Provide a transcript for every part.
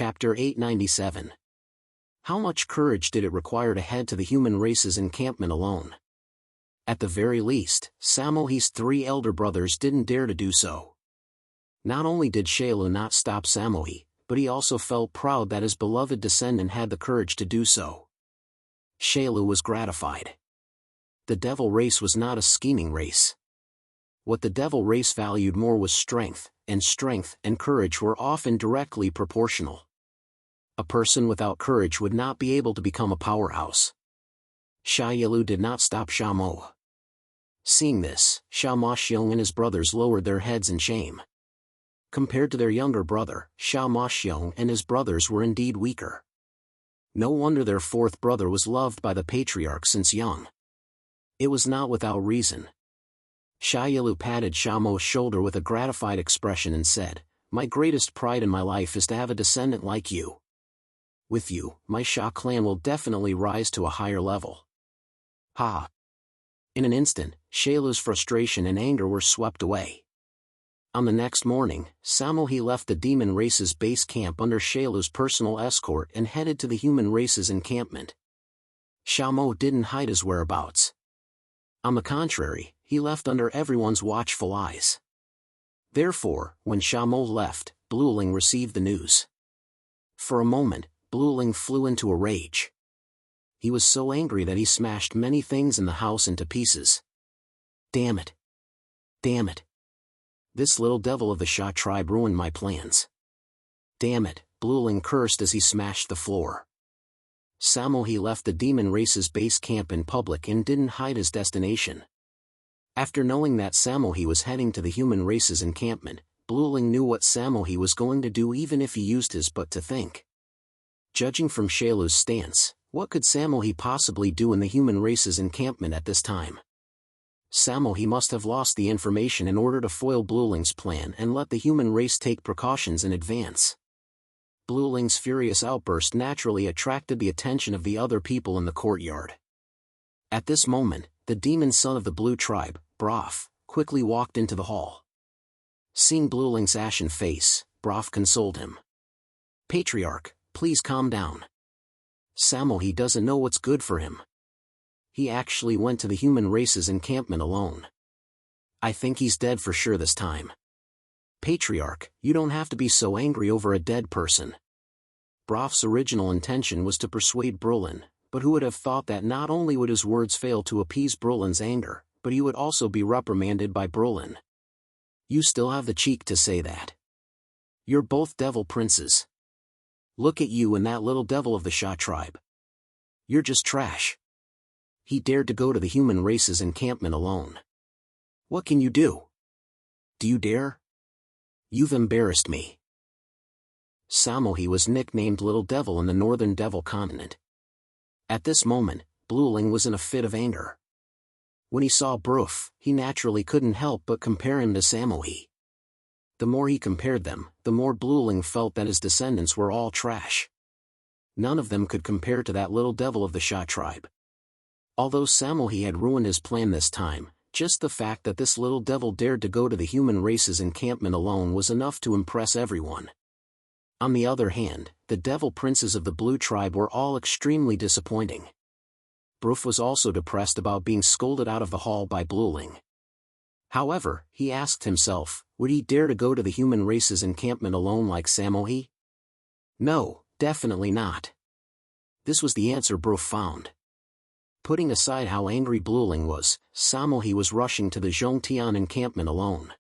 Chapter 897. How much courage did it require to head to the human race's encampment alone? At the very least, Samohi's 3 elder brothers didn't dare to do so. Not only did Shailu not stop Samohi, but he also felt proud that his beloved descendant had the courage to do so. Shailu was gratified. The devil race was not a scheming race. What the devil race valued more was strength and courage were often directly proportional. A person without courage would not be able to become a powerhouse. Shailu did not stop Shamo. Seeing this, Shamaxiong and his brothers lowered their heads in shame. Compared to their younger brother, Shamaxiong and his brothers were indeed weaker. No wonder their 4th brother was loved by the patriarch since young. It was not without reason. Shailu patted Shamo's shoulder with a gratified expression and said, "My greatest pride in my life is to have a descendant like you. With you, my Sha clan will definitely rise to a higher level." Ha! In an instant, Shailu's frustration and anger were swept away. On the next morning, Samohi left the demon race's base camp under Shailu's personal escort and headed to the human race's encampment. Shamo didn't hide his whereabouts. On the contrary, he left under everyone's watchful eyes. Therefore, when Shamo left, Blueling received the news. For a moment, Blueling flew into a rage. He was so angry that he smashed many things in the house into pieces. Damn it! Damn it! This little devil of the Sha tribe ruined my plans. Damn it, Blueling cursed as he smashed the floor. Samohi left the demon race's base camp in public and didn't hide his destination. After knowing that Samohi was heading to the human race's encampment, Blueling knew what Samohi was going to do even if he used his butt to think. Judging from Shailu's stance, what could Samohi possibly do in the human race's encampment at this time? Samohi must have lost the information in order to foil Blueling's plan and let the human race take precautions in advance. Blueling's furious outburst naturally attracted the attention of the other people in the courtyard. At this moment, the demon son of the blue tribe, Broff, quickly walked into the hall. Seeing Blueling's ashen face, Broff consoled him. "Patriarch, please calm down. Samohi doesn't know what's good for him. He actually went to the human race's encampment alone. I think he's dead for sure this time. Patriarch, you don't have to be so angry over a dead person." Broff's original intention was to persuade Brulin, but who would have thought that not only would his words fail to appease Brulin's anger, but he would also be reprimanded by Brulin. "You still have the cheek to say that. You're both devil princes. Look at you and that little devil of the Sha tribe. You're just trash. He dared to go to the human race's encampment alone. What can you do? Do you dare? You've embarrassed me." Samohi was nicknamed Little Devil in the Northern Devil Continent. At this moment, Blueling was in a fit of anger. When he saw Broof, he naturally couldn't help but compare him to Samohi. The more he compared them, the more Blueling felt that his descendants were all trash. None of them could compare to that little devil of the Sha tribe. Although Samohi had ruined his plan this time, just the fact that this little devil dared to go to the human race's encampment alone was enough to impress everyone. On the other hand, the devil princes of the blue tribe were all extremely disappointing. Broof was also depressed about being scolded out of the hall by Blueling. However, he asked himself, would he dare to go to the human race's encampment alone like Samohi? No, definitely not. This was the answer Broof found. Putting aside how angry Blueling was, Samohi was rushing to the Zhongtian encampment alone.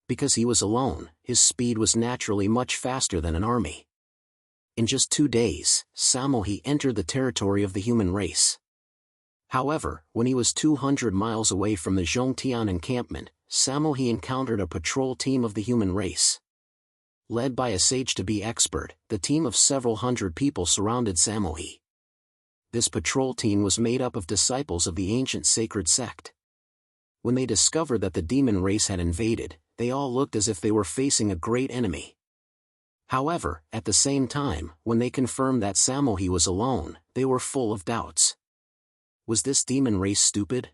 Because he was alone, his speed was naturally much faster than an army. In just 2 days, Samohi entered the territory of the human race. However, when he was 200 miles away from the Zhongtian encampment, Samohi encountered a patrol team of the human race. Led by a sage-to-be expert, the team of several hundred people surrounded Samohi. This patrol team was made up of disciples of the ancient sacred sect. When they discovered that the demon race had invaded, they all looked as if they were facing a great enemy. However, at the same time, when they confirmed that Samohi was alone, they were full of doubts. Was this demon race stupid?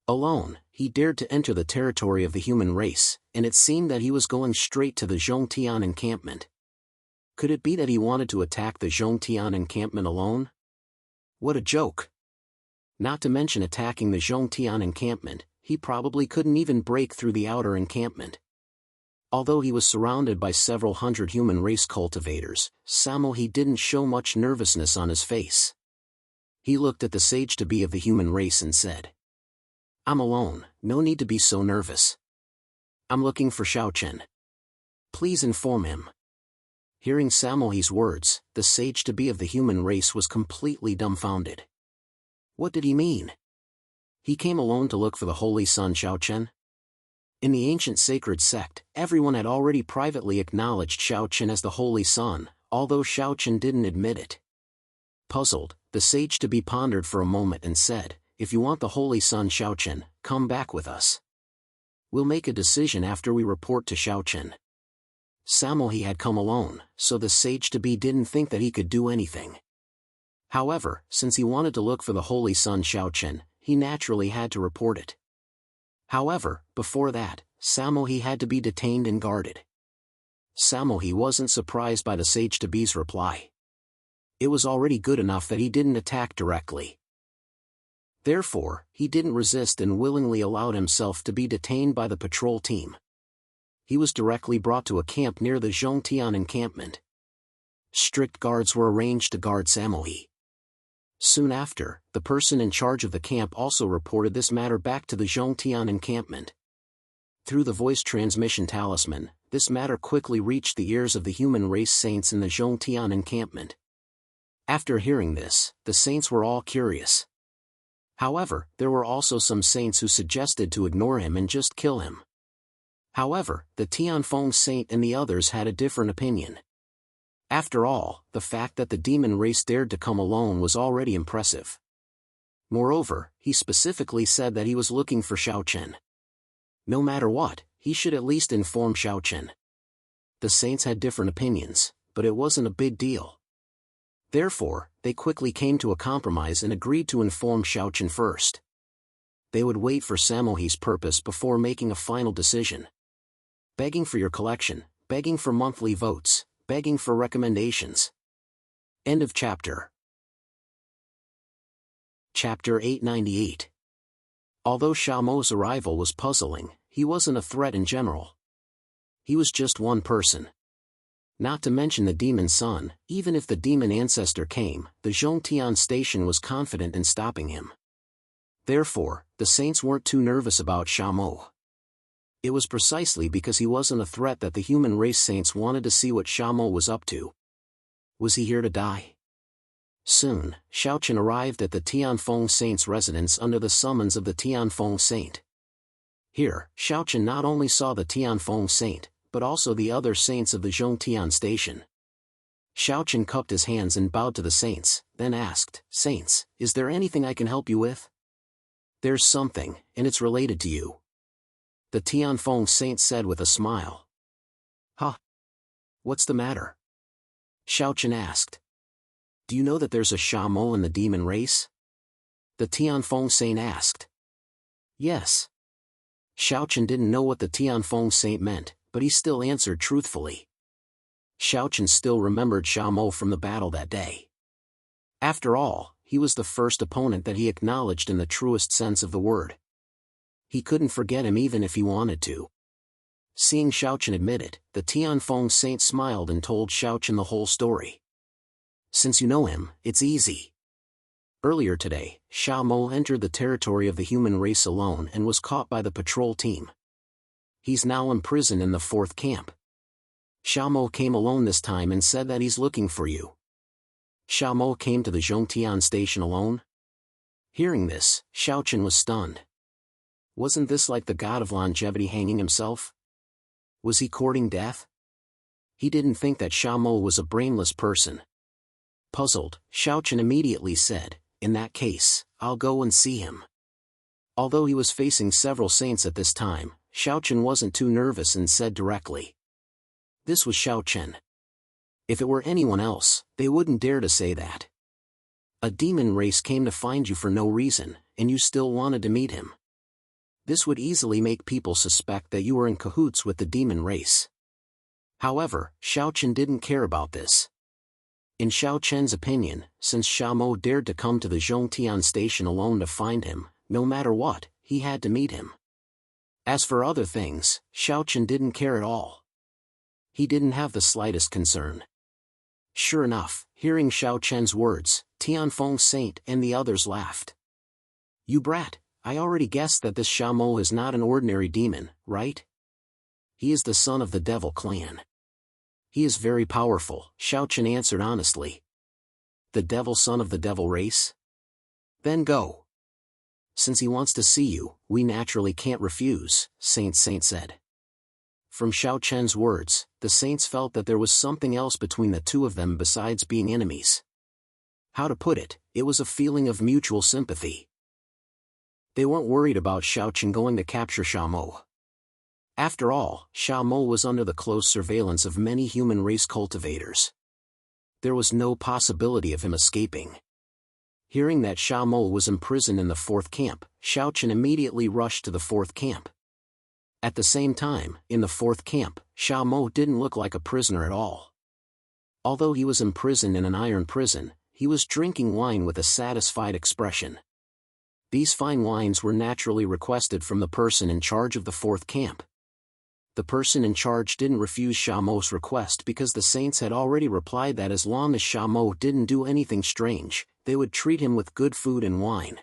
Alone, he dared to enter the territory of the human race, and it seemed that he was going straight to the Zhongtian encampment. Could it be that he wanted to attack the Zhongtian encampment alone? What a joke! Not to mention attacking the Zhongtian encampment, he probably couldn't even break through the outer encampment. Although he was surrounded by several hundred human race cultivators, Samohi didn't show much nervousness on his face. He looked at the sage-to-be of the human race and said, "I'm alone, no need to be so nervous. I'm looking for Xiaochen. Please inform him." Hearing Samohi's words, the sage-to-be of the human race was completely dumbfounded. What did he mean? He came alone to look for the holy son Xiaochen? In the ancient sacred sect, everyone had already privately acknowledged Xiaochen as the holy son, although Xiaochen didn't admit it. Puzzled, the sage-to-be pondered for a moment and said, "If you want the holy son Xiaochen, come back with us. We'll make a decision after we report to Xiaochen." Samohi had come alone, so the sage-to-be didn't think that he could do anything. However, since he wanted to look for the holy son Xiaochen, he naturally had to report it. However, before that, Samohi had to be detained and guarded. Samohi wasn't surprised by the sage-to-be's reply. It was already good enough that he didn't attack directly. Therefore, he didn't resist and willingly allowed himself to be detained by the patrol team. He was directly brought to a camp near the Zhongtian encampment. Strict guards were arranged to guard Samohi. Soon after, the person in charge of the camp also reported this matter back to the Zhongtian encampment. Through the voice transmission talisman, this matter quickly reached the ears of the human race saints in the Zhongtian encampment. After hearing this, the saints were all curious. However, there were also some saints who suggested to ignore him and just kill him. However, the Tianfeng saint and the others had a different opinion. After all, the fact that the demon race dared to come alone was already impressive. Moreover, he specifically said that he was looking for Xiaochen. No matter what, he should at least inform Xiaochen. The saints had different opinions, but it wasn't a big deal. Therefore, they quickly came to a compromise and agreed to inform Xiaochen first. They would wait for Samohi's purpose before making a final decision. Begging for your collection, begging for monthly votes, begging for recommendations. End of chapter. Chapter 898. Although Xiaomo's arrival was puzzling, he wasn't a threat in general. He was just one person. Not to mention the demon son, even if the demon ancestor came, the Zhongtian station was confident in stopping him. Therefore, the saints weren't too nervous about Xiaomo. It was precisely because he wasn't a threat that the human race saints wanted to see what Xiaomo was up to. Was he here to die? Soon, Xiaochen arrived at the Tianfeng saint's residence under the summons of the Tianfeng saint. Here, Xiaochen not only saw the Tianfeng saint, but also the other saints of the Zhongtian station. Xiaochen cupped his hands and bowed to the saints, then asked, "Saints, is there anything I can help you with?" "There's something, and it's related to you," the Tianfeng saint said with a smile. "Huh? What's the matter?" Xiaochen asked. "Do you know that there's a Xiaomo in the demon race?" the Tianfeng saint asked. "Yes." Xiaochen didn't know what the Tianfeng saint meant, but he still answered truthfully. Xiaochen still remembered Xiaomo from the battle that day. After all, he was the first opponent that he acknowledged in the truest sense of the word. He couldn't forget him even if he wanted to. Seeing Xiaochen admit it, the Tianfeng saint smiled and told Xiaochen the whole story. "Since you know him, it's easy. Earlier today, Xiaomo entered the territory of the human race alone and was caught by the patrol team. He's now imprisoned in the 4th camp. Xiaomo came alone this time and said that he's looking for you." Xiaomo came to the Zhongtian station alone? Hearing this, Xiaochen was stunned. Wasn't this like the god of longevity hanging himself? Was he courting death? He didn't think that Xiaomo was a brainless person. Puzzled, Xiaochen immediately said, "In that case, I'll go and see him." Although he was facing several saints at this time, Xiaochen wasn't too nervous and said directly. This was Xiaochen. If it were anyone else, they wouldn't dare to say that. A demon race came to find you for no reason, and you still wanted to meet him. This would easily make people suspect that you were in cahoots with the demon race. However, Xiao Chen didn't care about this. In Xiao Chen's opinion, since Xiao dared to come to the Zhongtian station alone to find him, no matter what, he had to meet him. As for other things, Xiao Chen didn't care at all. He didn't have the slightest concern. Sure enough, hearing Xiao Chen's words, Tianfeng Saint and the others laughed. "You brat, I already guessed that this Xiao is not an ordinary demon, right? He is the son of the devil clan. He is very powerful," Xiao Chen answered honestly. "The devil son of the devil race? Then go. Since he wants to see you, we naturally can't refuse," Saint said. From Xiao Chen's words, the saints felt that there was something else between the two of them besides being enemies. How to put it, it was a feeling of mutual sympathy. They weren't worried about Xiao Chen going to capture Xiao. After all, Xiao was under the close surveillance of many human race cultivators. There was no possibility of him escaping. Hearing that Xiao was imprisoned in the fourth camp, Xiao Chen immediately rushed to the fourth camp. At the same time, in the fourth camp, Xiao didn't look like a prisoner at all. Although he was imprisoned in an iron prison, he was drinking wine with a satisfied expression. These fine wines were naturally requested from the person in charge of the fourth camp. The person in charge didn't refuse Xiao's request because the saints had already replied that as long as Xiao didn't do anything strange, they would treat him with good food and wine.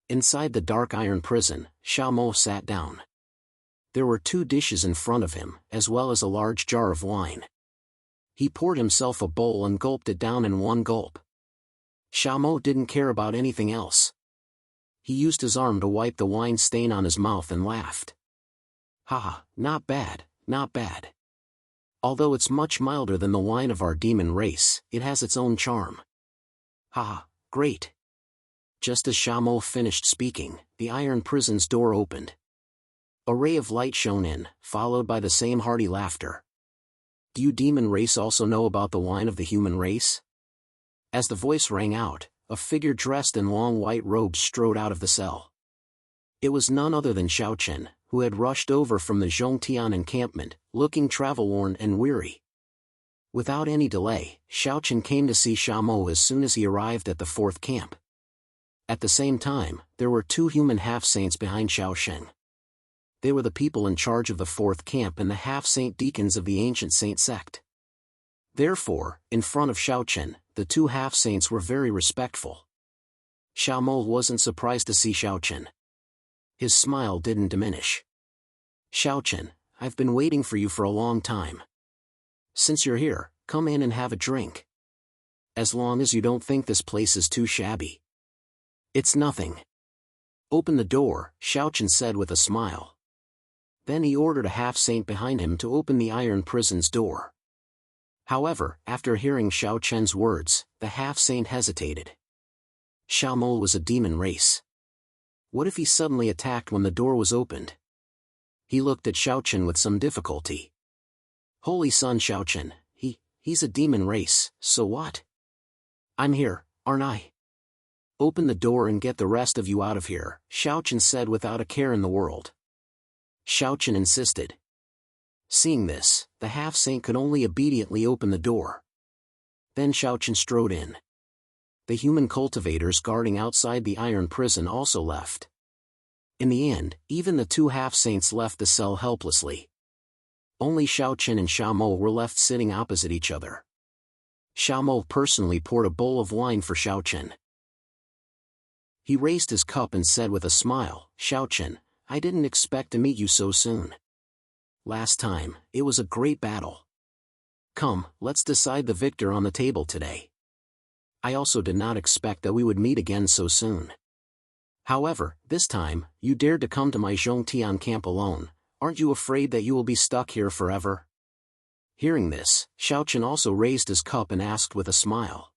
Inside the dark iron prison, Xiao sat down. There were 2 dishes in front of him, as well as a large jar of wine. He poured himself a bowl and gulped it down in one gulp. Xiao didn't care about anything else. He used his arm to wipe the wine stain on his mouth and laughed. "Haha, not bad, not bad. Although it's much milder than the wine of our demon race, it has its own charm. Haha, great." Just as Xiao finished speaking, the iron prison's door opened. A ray of light shone in, followed by the same hearty laughter. "Do you demon race also know about the wine of the human race?" As the voice rang out, a figure dressed in long white robes strode out of the cell. It was none other than Xiao Chen, who had rushed over from the Zhongtian encampment, looking travel-worn and weary. Without any delay, Xiao Chen came to see Xiao as soon as he arrived at the fourth camp. At the same time, there were 2 human half-saints behind Xiao Chen. They were the people in charge of the fourth camp and the half-saint deacons of the ancient saint sect. Therefore, in front of Xiao Chen, the 2 half-saints were very respectful. Xiao wasn't surprised to see Xiao Chen. His smile didn't diminish. "Xiao Chen, I've been waiting for you for a long time. Since you're here, come in and have a drink. As long as you don't think this place is too shabby. It's nothing." "Open the door," Xiao Chen said with a smile. Then he ordered a half-saint behind him to open the iron prison's door. However, after hearing Xiao Chen's words, the half-saint hesitated. Xiao was a demon race. What if he suddenly attacked when the door was opened? He looked at Xiao Chen with some difficulty. "Holy son Xiao Chen, he's a demon race, so what? I'm here, aren't I? Open the door and get the rest of you out of here," Xiao Chen said without a care in the world. Xiao Chen insisted. Seeing this, the half-saint could only obediently open the door. Then Xiao Chen strode in. The human cultivators guarding outside the iron prison also left. In the end, even the 2 half-saints left the cell helplessly. Only Xiao Chen and Xiao were left sitting opposite each other. Xiao personally poured a bowl of wine for Xiao Chen. He raised his cup and said with a smile, "Xiao Chen, I didn't expect to meet you so soon. Last time, it was a great battle. Come, let's decide the victor on the table today. I also did not expect that we would meet again so soon. However, this time, you dared to come to my Zhongtian camp alone. Aren't you afraid that you will be stuck here forever?" Hearing this, Xiao Chen also raised his cup and asked with a smile.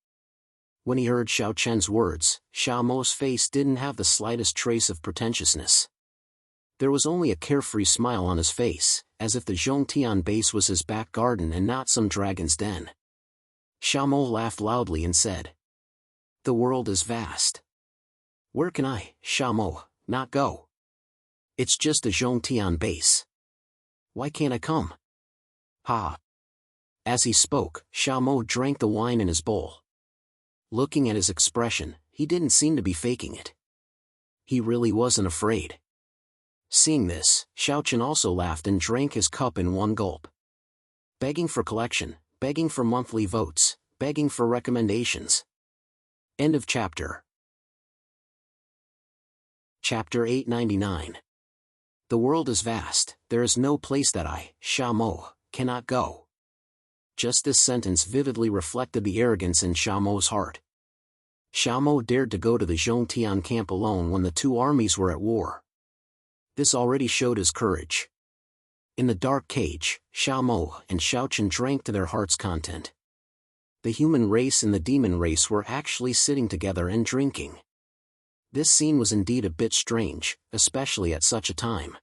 When he heard Xiao Chen's words, Xiao's face didn't have the slightest trace of pretentiousness. There was only a carefree smile on his face, as if the Zhongtian base was his back garden and not some dragon's den. Xiao laughed loudly and said, "The world is vast. Where can I, Xiao, not go? It's just a Zhongtian base. Why can't I come? Ha!" As he spoke, Sha Mo drank the wine in his bowl. Looking at his expression, he didn't seem to be faking it. He really wasn't afraid. Seeing this, Xiaochen also laughed and drank his cup in one gulp. Begging for collection, begging for monthly votes, begging for recommendations. End of chapter. Chapter 899. The world is vast, there is no place that I, Sha Mo, cannot go. Just this sentence vividly reflected the arrogance in Sha Mo's heart. Sha Mo dared to go to the Zhongtian camp alone when the two armies were at war. This already showed his courage. In the dark cage, Sha Mo and Xiaochen drank to their heart's content. The human race and the demon race were actually sitting together and drinking. This scene was indeed a bit strange, especially at such a time.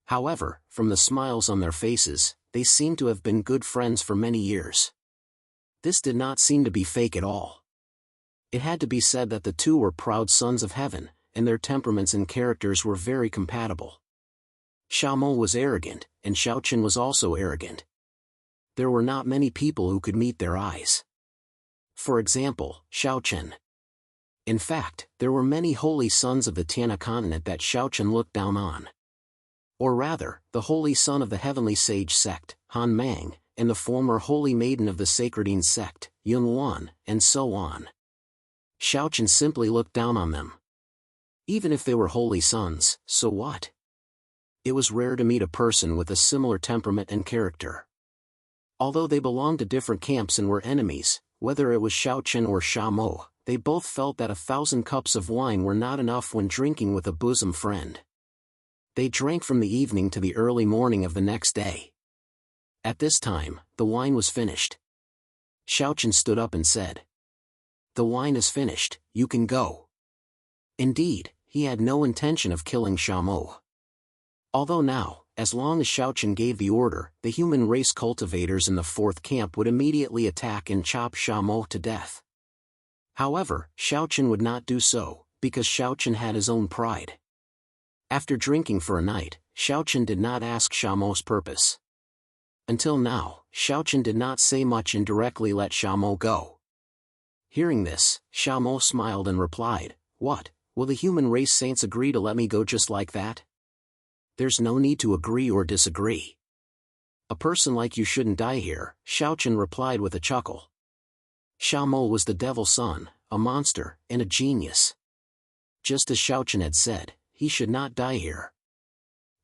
However, from the smiles on their faces, they seemed to have been good friends for many years. This did not seem to be fake at all. It had to be said that the two were proud sons of heaven, and their temperaments and characters were very compatible. Sha Mo was arrogant, and Xiaochen was also arrogant. There were not many people who could meet their eyes. For example, Xiaochen. In fact, there were many holy sons of the Tiana continent that Xiaochen looked down on. Or rather, the holy son of the heavenly sage sect, Han Mang, and the former holy maiden of the Sacredine sect, Yun Wan, and so on. Xiaochen simply looked down on them. Even if they were holy sons, so what? It was rare to meet a person with a similar temperament and character. Although they belonged to different camps and were enemies, whether it was Xiaochen or Sha Mo, they both felt that 1,000 cups of wine were not enough when drinking with a bosom friend. They drank from the evening to the early morning of the next day. At this time, the wine was finished. Xiaochen stood up and said, "The wine is finished, you can go." Indeed, he had no intention of killing Sha Mo. Although now, as long as Xiaochen gave the order, the human race cultivators in the fourth camp would immediately attack and chop Sha Mo to death. However, Xiaochen would not do so, because Xiaochen had his own pride. After drinking for a night, Xiaochen did not ask Sha Mo's purpose. Until now, Xiaochen did not say much and directly let Sha Mo go. Hearing this, Sha Mo smiled and replied, "What, will the human race saints agree to let me go just like that? There's no need to agree or disagree. A person like you shouldn't die here," Xiaochen replied with a chuckle. Sha Mo was the devil's son, a monster, and a genius. Just as Xiaochen had said, he should not die here.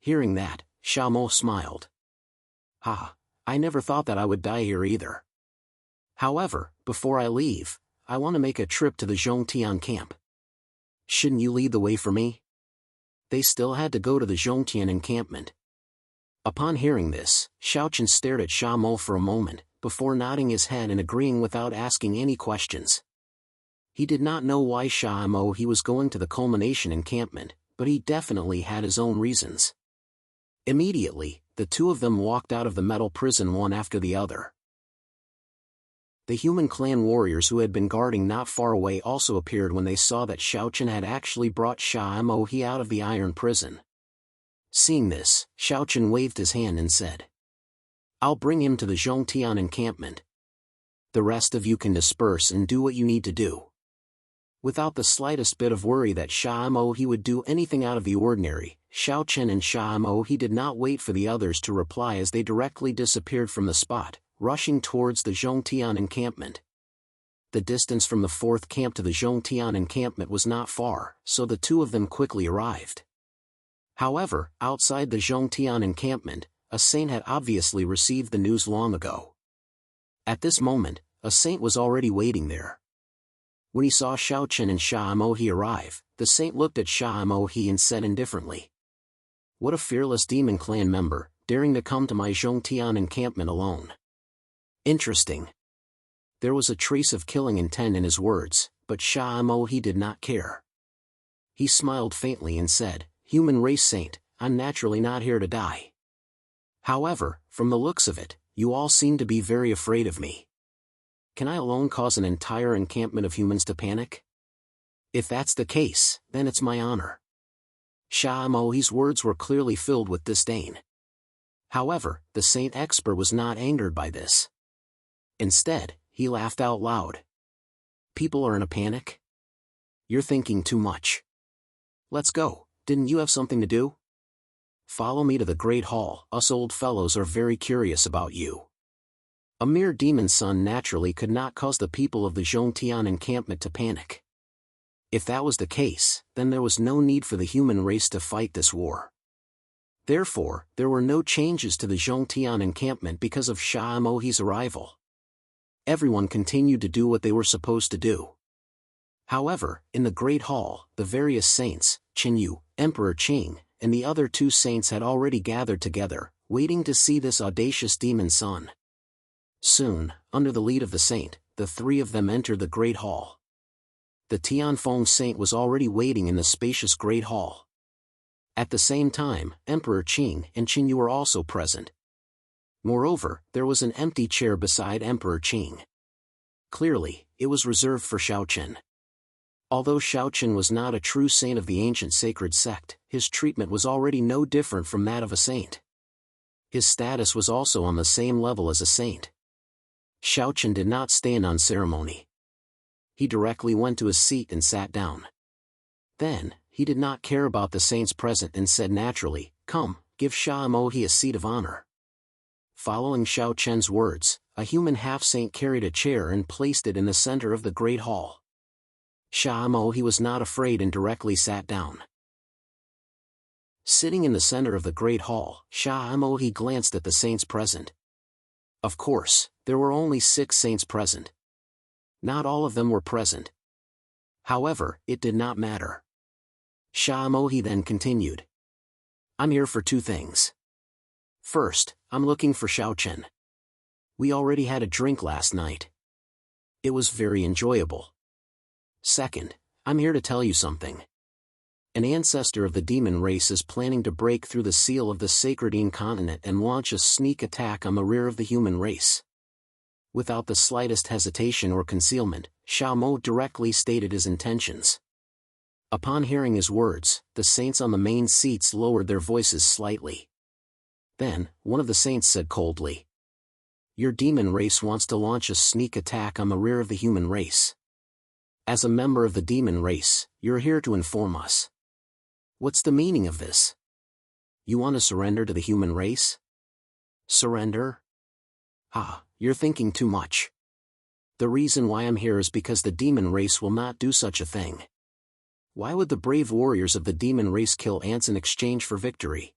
Hearing that, Sha Mo smiled. "Ha, I never thought that I would die here either. However, before I leave, I want to make a trip to the Zhongtian camp. Shouldn't you lead the way for me?" They still had to go to the Zhongtian encampment. Upon hearing this, Xiaochen stared at Sha Mo for a moment, before nodding his head and agreeing without asking any questions. He did not know why Sha Mo he was going to the culmination encampment, but he definitely had his own reasons. Immediately, the two of them walked out of the metal prison one after the other. The human clan warriors who had been guarding not far away also appeared when they saw that Xiaochen had actually brought Sha Mo he out of the iron prison. Seeing this, Xiaochen waved his hand and said, "I'll bring him to the Zhongtian encampment. The rest of you can disperse and do what you need to do." Without the slightest bit of worry that Sha Mo he would do anything out of the ordinary, Xiaochen and Sha Mo he did not wait for the others to reply as they directly disappeared from the spot, rushing towards the Zhongtian encampment. The distance from the fourth camp to the Zhongtian encampment was not far, so the two of them quickly arrived. However, outside the Zhongtian encampment, a saint had obviously received the news long ago. At this moment, a saint was already waiting there. When he saw Xiaochen and Sha Mo he arrive, the saint looked at Sha Mo he and said indifferently, "What a fearless demon clan member, daring to come to my Zhongtian encampment alone. Interesting." There was a trace of killing intent in his words, but Sha Mo he did not care. He smiled faintly and said, "Human race saint, I'm naturally not here to die. However, from the looks of it, you all seem to be very afraid of me. Can I alone cause an entire encampment of humans to panic? If that's the case, then it's my honor." Sha Mo he's words were clearly filled with disdain. However, the saint expert was not angered by this. Instead, he laughed out loud. People are in a panic? You're thinking too much. Let's go, didn't you have something to do? Follow me to the Great Hall, us old fellows are very curious about you. A mere demon's son naturally could not cause the people of the Zhongtian encampment to panic. If that was the case, then there was no need for the human race to fight this war. Therefore, there were no changes to the Zhongtian encampment because of Sha Mohi's arrival. Everyone continued to do what they were supposed to do. However, in the Great Hall, the various saints, Qinyu, Emperor Qing, and the other two saints had already gathered together, waiting to see this audacious demon son. Soon, under the lead of the saint, the three of them entered the Great Hall. The Tianfeng saint was already waiting in the spacious Great Hall. At the same time, Emperor Qing and Qinyu were also present. Moreover, there was an empty chair beside Emperor Qing. Clearly, it was reserved for Shaoqin. Although Shaoqin was not a true saint of the ancient sacred sect, his treatment was already no different from that of a saint. His status was also on the same level as a saint. Shaoqin did not stand on ceremony. He directly went to his seat and sat down. Then, he did not care about the saints present and said naturally, "Come, give Sha Mohi a seat of honor." Following Shaoqin's words, a human half-saint carried a chair and placed it in the center of the Great Hall. Sha Mohi was not afraid and directly sat down. Sitting in the center of the Great Hall, Sha Mohi glanced at the saints present. Of course, there were only 6 saints present. Not all of them were present. However, it did not matter. Sha Mohi then continued. I'm here for 2 things. First, I'm looking for Shaoqin. We already had a drink last night. It was very enjoyable. Second, I'm here to tell you something. An ancestor of the demon race is planning to break through the seal of the sacred continent and launch a sneak attack on the rear of the human race. Without the slightest hesitation or concealment, Xiao Mo directly stated his intentions. Upon hearing his words, the saints on the main seats lowered their voices slightly. Then, one of the saints said coldly, "Your demon race wants to launch a sneak attack on the rear of the human race. As a member of the demon race, you're here to inform us. What's the meaning of this? You want to surrender to the human race? Surrender? You're thinking too much. The reason why I'm here is because the demon race will not do such a thing. Why would the brave warriors of the demon race kill ants in exchange for victory?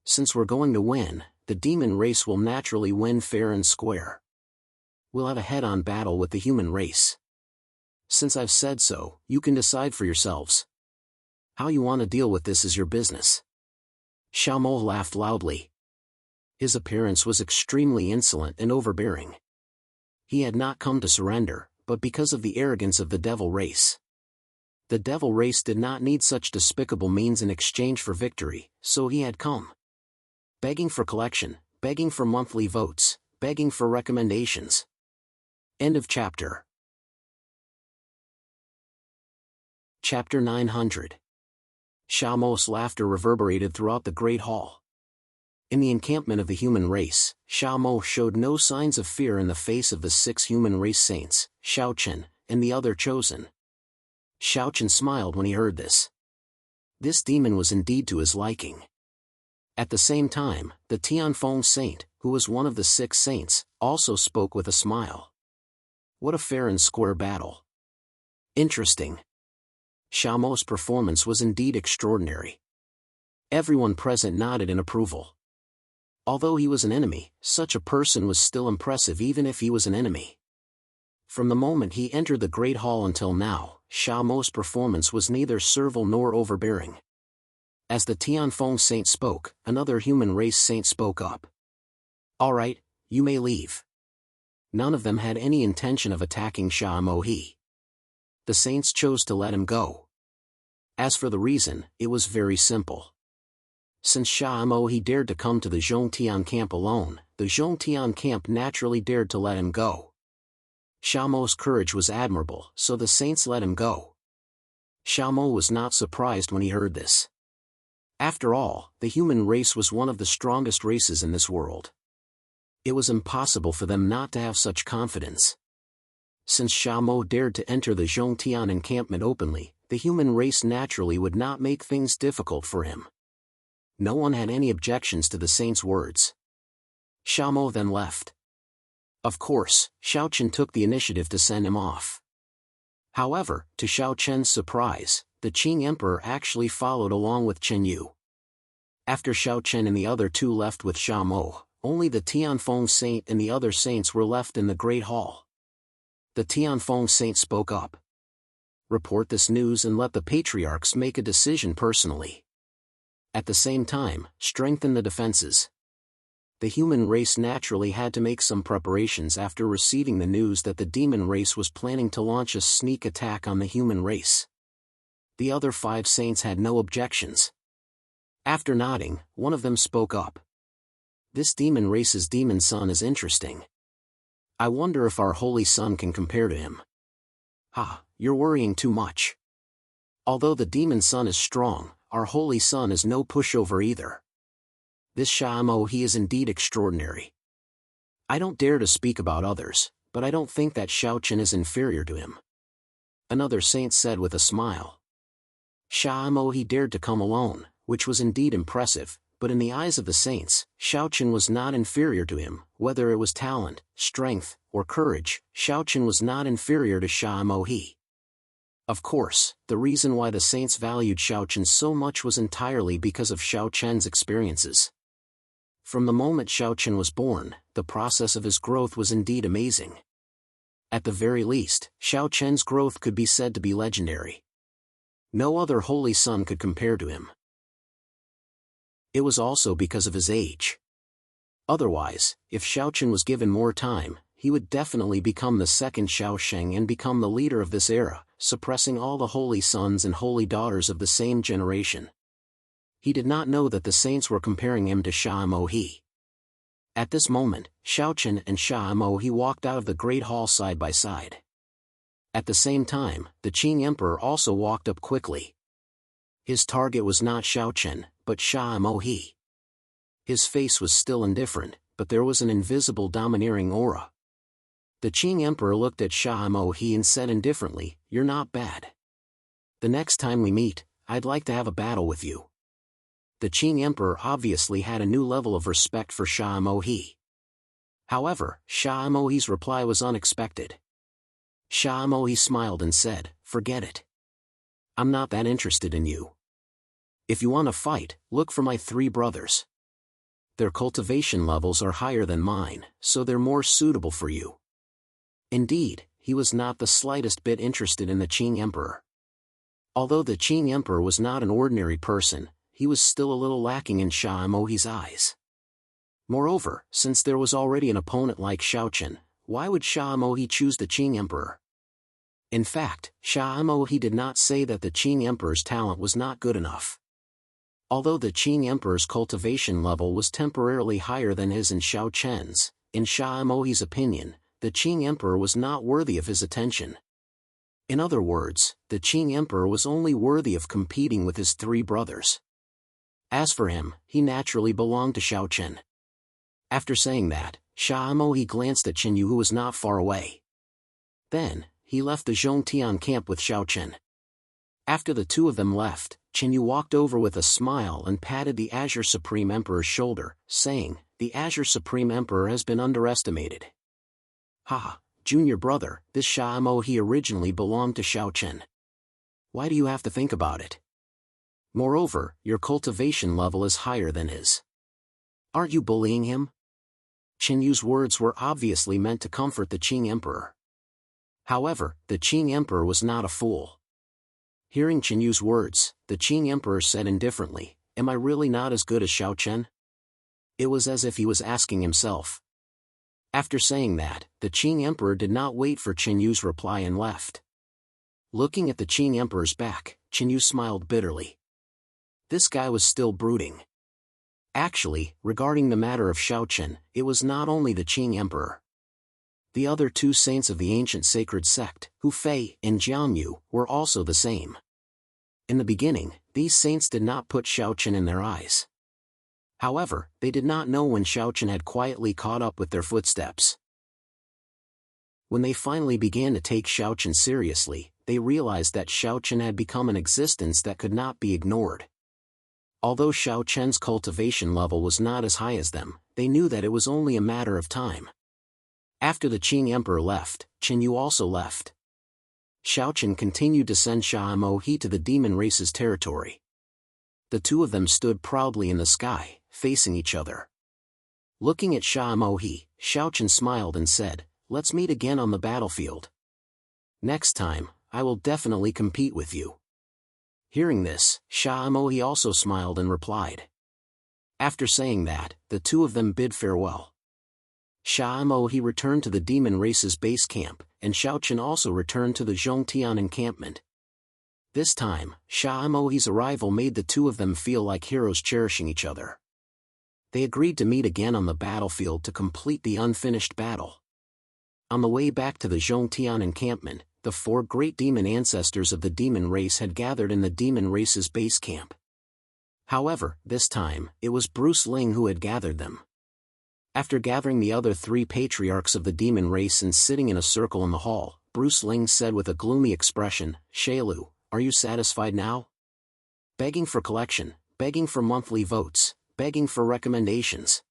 Since we're going to win, the demon race will naturally win fair and square. We'll have a head-on battle with the human race. Since I've said so, you can decide for yourselves. How you want to deal with this is your business." Xiao Mo laughed loudly. His appearance was extremely insolent and overbearing. He had not come to surrender, but because of the arrogance of the devil race. The devil race did not need such despicable means in exchange for victory, so he had come. Begging for collection, begging for monthly votes, begging for recommendations. End of chapter. Chapter 900. Xiao Mo's laughter reverberated throughout the Great Hall. In the encampment of the human race, Xiao Mo showed no signs of fear in the face of the 6 human race saints, Shaoqin, and the other chosen. Shaoqin smiled when he heard this. This demon was indeed to his liking. At the same time, the Tianfeng saint, who was one of the 6 saints, also spoke with a smile. What a fair and square battle. Interesting. Xiao Mo's performance was indeed extraordinary. Everyone present nodded in approval. Although he was an enemy, such a person was still impressive even if he was an enemy. From the moment he entered the Great Hall until now, Xiao Mo's performance was neither servile nor overbearing. As the Tianfeng saint spoke, another human race saint spoke up. All right, you may leave. None of them had any intention of attacking Xiao Mohi. The saints chose to let him go. As for the reason, it was very simple. Since Xiao Mohi dared to come to the Zhongtian camp alone, the Zhongtian camp naturally dared to let him go. Xiao Mo's courage was admirable, so the saints let him go. Xiao Mo was not surprised when he heard this. After all, the human race was one of the strongest races in this world. It was impossible for them not to have such confidence. Since Sha Mo dared to enter the Zhongtian encampment openly, the human race naturally would not make things difficult for him. No one had any objections to the saint's words. Sha Mo then left. Of course, Xiao Chen took the initiative to send him off. However, to Xiao Chen's surprise, the Qing Emperor actually followed along with Chen Yu. After Xiao Chen and the other two left with Sha Mo, only the Tianfeng saint and the other saints were left in the Great Hall. The Tianfeng saint spoke up. Report this news and let the patriarchs make a decision personally. At the same time, strengthen the defenses. The human race naturally had to make some preparations after receiving the news that the demon race was planning to launch a sneak attack on the human race. The other 5 saints had no objections. After nodding, one of them spoke up. This demon race's demon son is interesting. I wonder if our holy son can compare to him. Ha, you're worrying too much. Although the demon son is strong, our holy son is no pushover either. This Sha Mo, he is indeed extraordinary. I don't dare to speak about others, but I don't think that Xiao Chen is inferior to him. Another saint said with a smile. Sha Mo, he dared to come alone, which was indeed impressive, but in the eyes of the saints, Xiao Chen was not inferior to him, whether it was talent, strength, or courage. Xiao Chen was not inferior to Sha Mo he. Of course, the reason why the saints valued Xiao Chen so much was entirely because of Xiao Chen's experiences. From the moment Xiao Chen was born, the process of his growth was indeed amazing. At the very least, Xiao Chen's growth could be said to be legendary. No other holy son could compare to him. It was also because of his age. Otherwise, if Xiao Chen was given more time, he would definitely become the second Xiao Sheng and become the leader of this era, suppressing all the holy sons and holy daughters of the same generation. He did not know that the saints were comparing him to Sha Mo he. At this moment, Xiao Chen and Sha Mo he walked out of the Great Hall side by side. At the same time, the Qing Emperor also walked up quickly. His target was not Xiao Chen, but Sha Mo he. His face was still indifferent, but there was an invisible domineering aura. The Qing Emperor looked at Sha Mo he and said indifferently, "You're not bad. The next time we meet, I'd like to have a battle with you." The Qing Emperor obviously had a new level of respect for Sha Mo he. However, Sha Mo he's reply was unexpected. Sha Mo he smiled and said, "Forget it. I'm not that interested in you. If you want to fight, look for my 3 brothers. Their cultivation levels are higher than mine, so they're more suitable for you." Indeed, he was not the slightest bit interested in the Qing Emperor. Although the Qing Emperor was not an ordinary person, he was still a little lacking in Sha Mo he's eyes. Moreover, since there was already an opponent like Xiao Chen, why would Sha Mo he choose the Qing Emperor? In fact, Sha Mo he did not say that the Qing Emperor's talent was not good enough. Although the Qing Emperor's cultivation level was temporarily higher than his and Xiao Chen's, in Sha Mo he's opinion, the Qing Emperor was not worthy of his attention. In other words, the Qing Emperor was only worthy of competing with his 3 brothers. As for him, he naturally belonged to Xiao Chen. After saying that, Sha Mo he glanced at Chen Yu, who was not far away. Then, he left the Zhongtian camp with Xiao Chen. After the 2 of them left, Chen Yu walked over with a smile and patted the Azure Supreme Emperor's shoulder, saying, "The Azure Supreme Emperor has been underestimated. Ha, junior brother, this Sha Mo he originally belonged to Xiao Chen. Why do you have to think about it? Moreover, your cultivation level is higher than his. Aren't you bullying him?" Chen Yu's words were obviously meant to comfort the Qing Emperor. However, the Qing Emperor was not a fool. Hearing Chen Yu's words, the Qing Emperor said indifferently, "Am I really not as good as Xiao Chen?" It was as if he was asking himself. After saying that, the Qing Emperor did not wait for Chen Yu's reply and left. Looking at the Qing Emperor's back, Chen Yu smiled bitterly. This guy was still brooding. Actually, regarding the matter of Xiao Chen, it was not only the Qing Emperor. The other 2 saints of the ancient sacred sect, Hu Fei and Jiang Yu, were also the same. In the beginning, these saints did not put Xiao Chen in their eyes. However, they did not know when Shao Chen had quietly caught up with their footsteps. When they finally began to take Shao Chen seriously, they realized that Shao Chen had become an existence that could not be ignored. Although Shao Chen's cultivation level was not as high as them, they knew that it was only a matter of time. After the Qing Emperor left, Chen Yu also left. Shao Chen continued to send Sha Mo He to the demon race's territory. The two of them stood proudly in the sky, facing each other. Looking at Sha Mo He, Shao Chen smiled and said, "Let's meet again on the battlefield. Next time, I will definitely compete with you." Hearing this, Sha Mo He also smiled and replied. After saying that, the two of them bid farewell. Sha Mo He returned to the demon race's base camp, and Shao Chen also returned to the Zhongtian encampment. This time, Sha Mo He's arrival made the two of them feel like heroes cherishing each other. They agreed to meet again on the battlefield to complete the unfinished battle. On the way back to the Zhongtian encampment, the four great demon ancestors of the demon race had gathered in the demon race's base camp. However, this time, it was Bruce Ling who had gathered them. After gathering the other three patriarchs of the demon race and sitting in a circle in the hall, Bruce Ling said with a gloomy expression, "Shailu, are you satisfied now? Begging for collection, begging for monthly votes, begging for recommendations."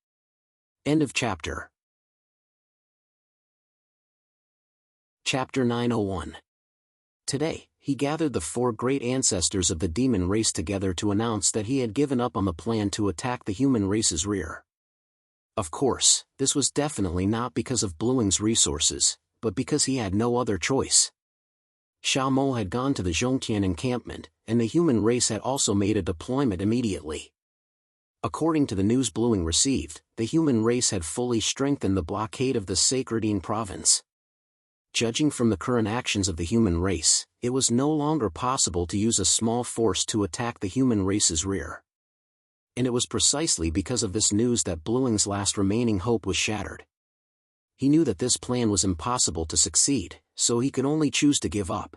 End of chapter. Chapter 901. Today, he gathered the four great ancestors of the demon race together to announce that he had given up on the plan to attack the human race's rear. Of course, this was definitely not because of Bluing's resources, but because he had no other choice. Xiao Mo had gone to the Zhongtian encampment, and the human race had also made a deployment immediately. According to the news Bluing received, the human race had fully strengthened the blockade of the Sacredine province. Judging from the current actions of the human race, it was no longer possible to use a small force to attack the human race's rear. And it was precisely because of this news that Bluing's last remaining hope was shattered. He knew that this plan was impossible to succeed, so he could only choose to give up.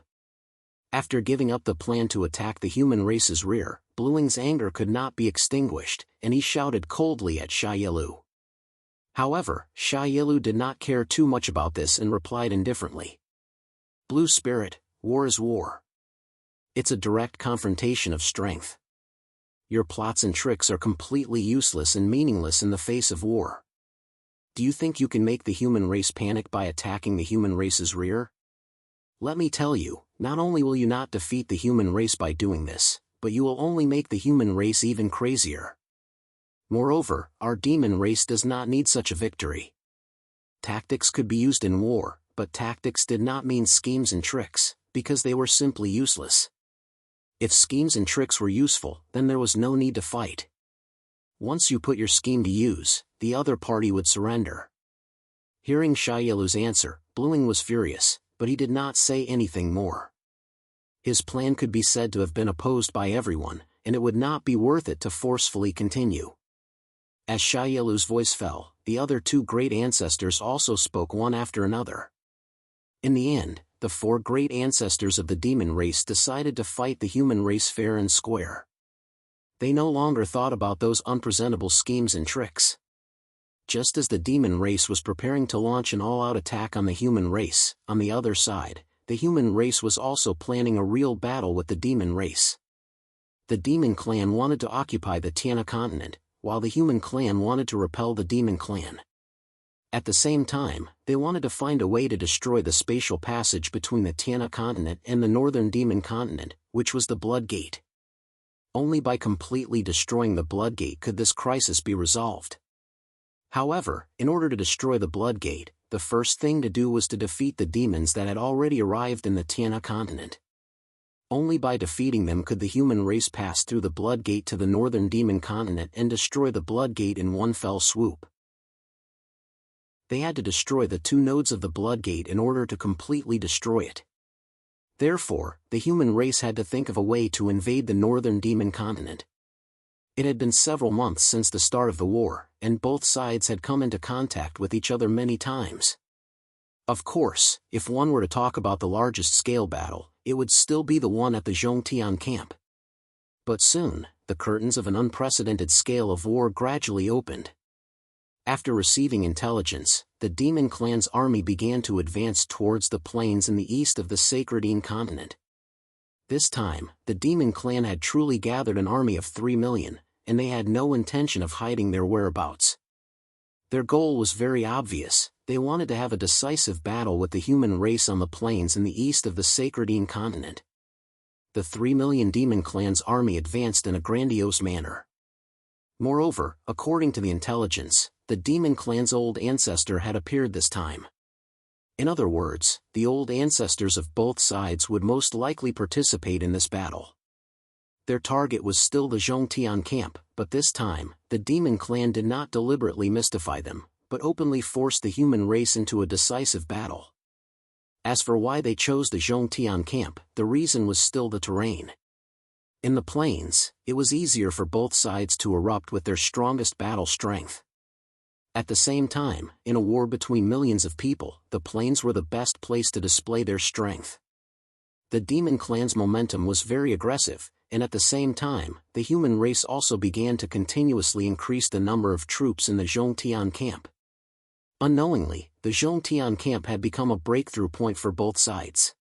After giving up the plan to attack the human race's rear, Bluing's anger could not be extinguished, and he shouted coldly at Sha Yilu. However, Sha Yilu did not care too much about this and replied indifferently. "Blue Spirit, war is war. It's a direct confrontation of strength. Your plots and tricks are completely useless and meaningless in the face of war. Do you think you can make the human race panic by attacking the human race's rear? Let me tell you, not only will you not defeat the human race by doing this, but you will only make the human race even crazier. Moreover, our demon race does not need such a victory. Tactics could be used in war, but tactics did not mean schemes and tricks, because they were simply useless. If schemes and tricks were useful, then there was no need to fight. Once you put your scheme to use, the other party would surrender." Hearing Sha Yilu's answer, Bluing was furious, but he did not say anything more. His plan could be said to have been opposed by everyone, and it would not be worth it to forcefully continue. As Sha Yilu's voice fell, the other two great ancestors also spoke one after another. In the end, the four great ancestors of the demon race decided to fight the human race fair and square. They no longer thought about those unpresentable schemes and tricks. Just as the demon race was preparing to launch an all-out attack on the human race, on the other side, the human race was also planning a real battle with the demon race. The demon clan wanted to occupy the Tiana continent, while the human clan wanted to repel the demon clan. At the same time, they wanted to find a way to destroy the spatial passage between the Tiana continent and the northern demon continent, which was the Blood Gate. Only by completely destroying the Blood Gate could this crisis be resolved. However, in order to destroy the Blood Gate, the first thing to do was to defeat the demons that had already arrived in the Tiana continent. Only by defeating them could the human race pass through the Blood Gate to the northern demon continent and destroy the Blood Gate in one fell swoop. They had to destroy the two nodes of the Blood Gate in order to completely destroy it. Therefore, the human race had to think of a way to invade the northern demon continent. It had been several months since the start of the war, and both sides had come into contact with each other many times. Of course, if one were to talk about the largest scale battle, it would still be the one at the Zhongtian camp. But soon, the curtains of an unprecedented scale of war gradually opened. After receiving intelligence, the demon clan's army began to advance towards the plains in the east of the Serene continent. This time, the demon clan had truly gathered an army of 3 million, and they had no intention of hiding their whereabouts. Their goal was very obvious: they wanted to have a decisive battle with the human race on the plains in the east of the Serene continent. The 3 million demon clan's army advanced in a grandiose manner. Moreover, according to the intelligence, the demon clan's old ancestor had appeared this time. In other words, the old ancestors of both sides would most likely participate in this battle. Their target was still the Zhongtian camp, but this time, the demon clan did not deliberately mystify them, but openly forced the human race into a decisive battle. As for why they chose the Zhongtian camp, the reason was still the terrain. In the plains, it was easier for both sides to erupt with their strongest battle strength. At the same time, in a war between millions of people, the plains were the best place to display their strength. The demon clan's momentum was very aggressive, and at the same time, the human race also began to continuously increase the number of troops in the Zhongtian camp. Unknowingly, the Zhongtian camp had become a breakthrough point for both sides.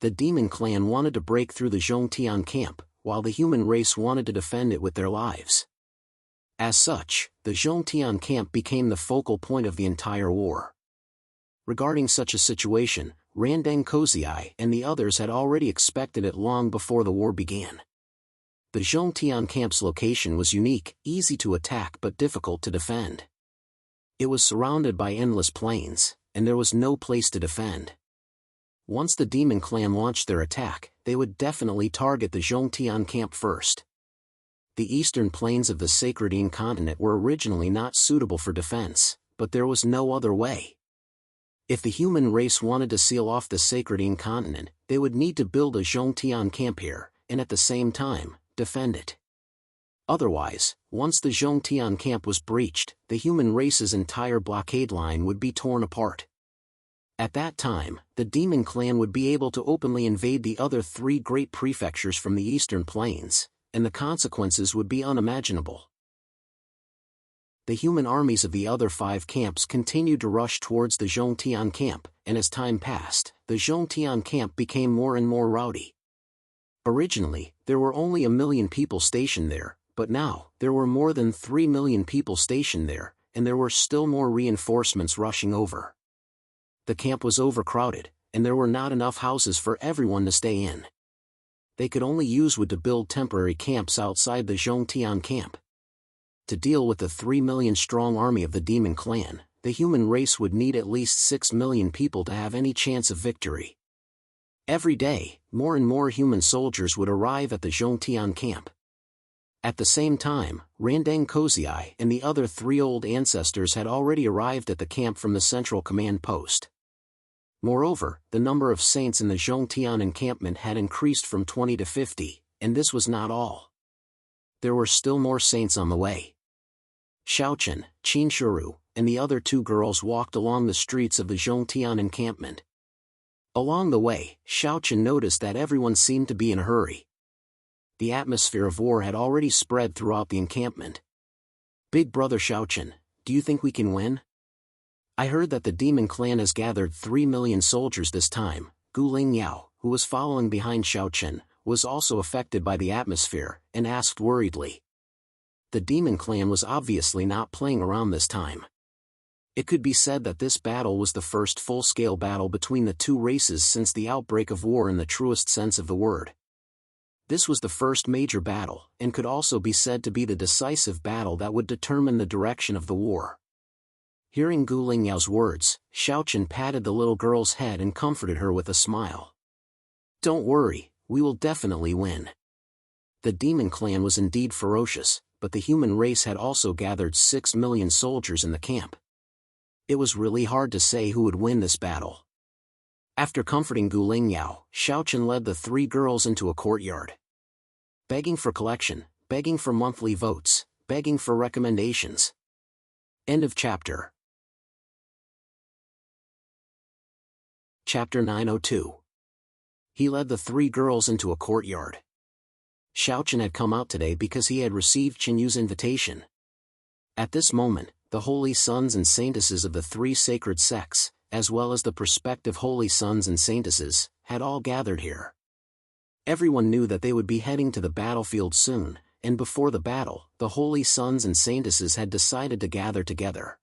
The demon clan wanted to break through the Zhongtian camp, while the human race wanted to defend it with their lives. As such, the Zhongtian camp became the focal point of the entire war. Regarding such a situation, Randeng Kozai and the others had already expected it long before the war began. The Zhongtian camp's location was unique, easy to attack but difficult to defend. It was surrounded by endless plains, and there was no place to defend. Once the demon clan launched their attack, they would definitely target the Zhongtian camp first. The eastern plains of the Serene continent were originally not suitable for defense, but there was no other way. If the human race wanted to seal off the Serene continent, they would need to build a Zhongtian camp here, and at the same time, defend it. Otherwise, once the Zhongtian camp was breached, the human race's entire blockade line would be torn apart. At that time, the demon clan would be able to openly invade the other 3 great prefectures from the eastern plains, and the consequences would be unimaginable. The human armies of the other 5 camps continued to rush towards the Zhongtian camp, and as time passed, the Zhongtian camp became more and more rowdy. Originally, there were only 1 million people stationed there, but now, there were more than 3 million people stationed there, and there were still more reinforcements rushing over. The camp was overcrowded, and there were not enough houses for everyone to stay in. They could only use wood to build temporary camps outside the Zhongtian camp. To deal with the 3 million strong army of the demon clan, the human race would need at least 6 million people to have any chance of victory. Every day, more and more human soldiers would arrive at the Zhongtian camp. At the same time, Randeng Kozai and the other 3 old ancestors had already arrived at the camp from the central command post. Moreover, the number of saints in the Zhongtian encampment had increased from 20 to 50, and this was not all. There were still more saints on the way. Xiaochen, Qinshuru, and the other 2 girls walked along the streets of the Zhongtian encampment. Along the way, Xiaochen noticed that everyone seemed to be in a hurry. The atmosphere of war had already spread throughout the encampment. "Big brother Xiaochen, do you think we can win? I heard that the demon clan has gathered 3 million soldiers this time." Gu Lingyao, who was following behind Xiaochen, was also affected by the atmosphere, and asked worriedly. The demon clan was obviously not playing around this time. It could be said that this battle was the first full-scale battle between the 2 races since the outbreak of war in the truest sense of the word. This was the first major battle, and could also be said to be the decisive battle that would determine the direction of the war. Hearing Gu Lingyao's words, Xiaochen patted the little girl's head and comforted her with a smile. "Don't worry, we will definitely win." The demon clan was indeed ferocious, but the human race had also gathered 6 million soldiers in the camp. It was really hard to say who would win this battle. After comforting Gu Lingyao, Xiaochen led the 3 girls into a courtyard. Begging for collection, begging for monthly votes, begging for recommendations. End of chapter. Chapter 902. He led the 3 girls into a courtyard. Xiaochen had come out today because he had received Qinyu's invitation. At this moment, the holy sons and saintesses of the three sacred sects, as well as the prospective holy sons and saintesses, had all gathered here. Everyone knew that they would be heading to the battlefield soon, and before the battle, the holy sons and saintesses had decided to gather together.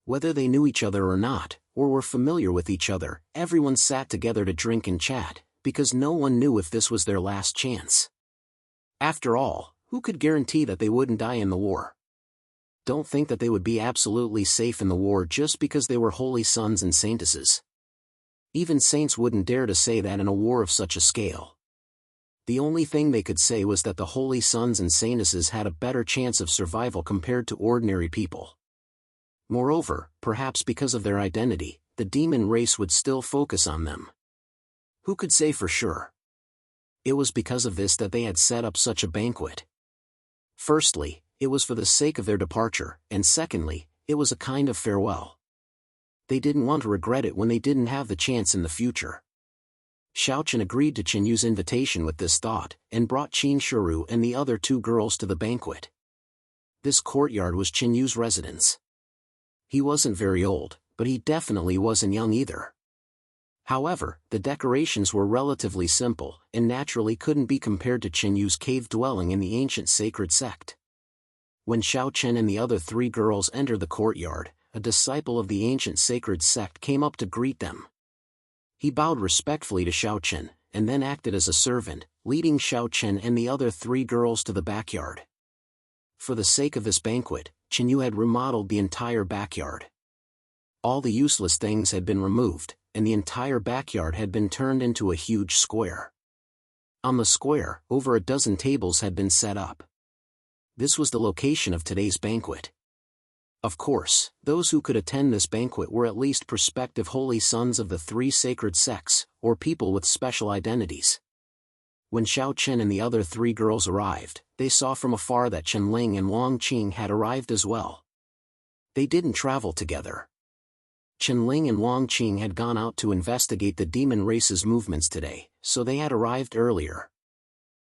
Whether they knew each other or not, or were familiar with each other, everyone sat together to drink and chat, because no one knew if this was their last chance. After all, who could guarantee that they wouldn't die in the war? Don't think that they would be absolutely safe in the war just because they were holy sons and saintesses. Even saints wouldn't dare to say that in a war of such a scale. The only thing they could say was that the holy sons and saintesses had a better chance of survival compared to ordinary people. Moreover, perhaps because of their identity, the demon race would still focus on them. Who could say for sure? It was because of this that they had set up such a banquet. Firstly, it was for the sake of their departure, and secondly, it was a kind of farewell. They didn't want to regret it when they didn't have the chance in the future. Xiaochen agreed to Qinyu's invitation with this thought, and brought Qin Shiru and the other two girls to the banquet. This courtyard was Qinyu's residence. He wasn't very old, but he definitely wasn't young either. However, the decorations were relatively simple, and naturally couldn't be compared to Qinyu's cave dwelling in the ancient sacred sect. When Xiaochen and the other three girls entered the courtyard, a disciple of the ancient sacred sect came up to greet them. He bowed respectfully to Xiaochen, and then acted as a servant, leading Xiaochen and the other three girls to the backyard. For the sake of this banquet, Qinyu had remodeled the entire backyard. All the useless things had been removed, and the entire backyard had been turned into a huge square. On the square, over a dozen tables had been set up. This was the location of today's banquet. Of course, those who could attend this banquet were at least prospective holy sons of the three sacred sects, or people with special identities. When Xiao Chen and the other three girls arrived, they saw from afar that Chen Ling and Long Qing had arrived as well. They didn't travel together. Chen Ling and Long Qing had gone out to investigate the demon race's movements today, so they had arrived earlier.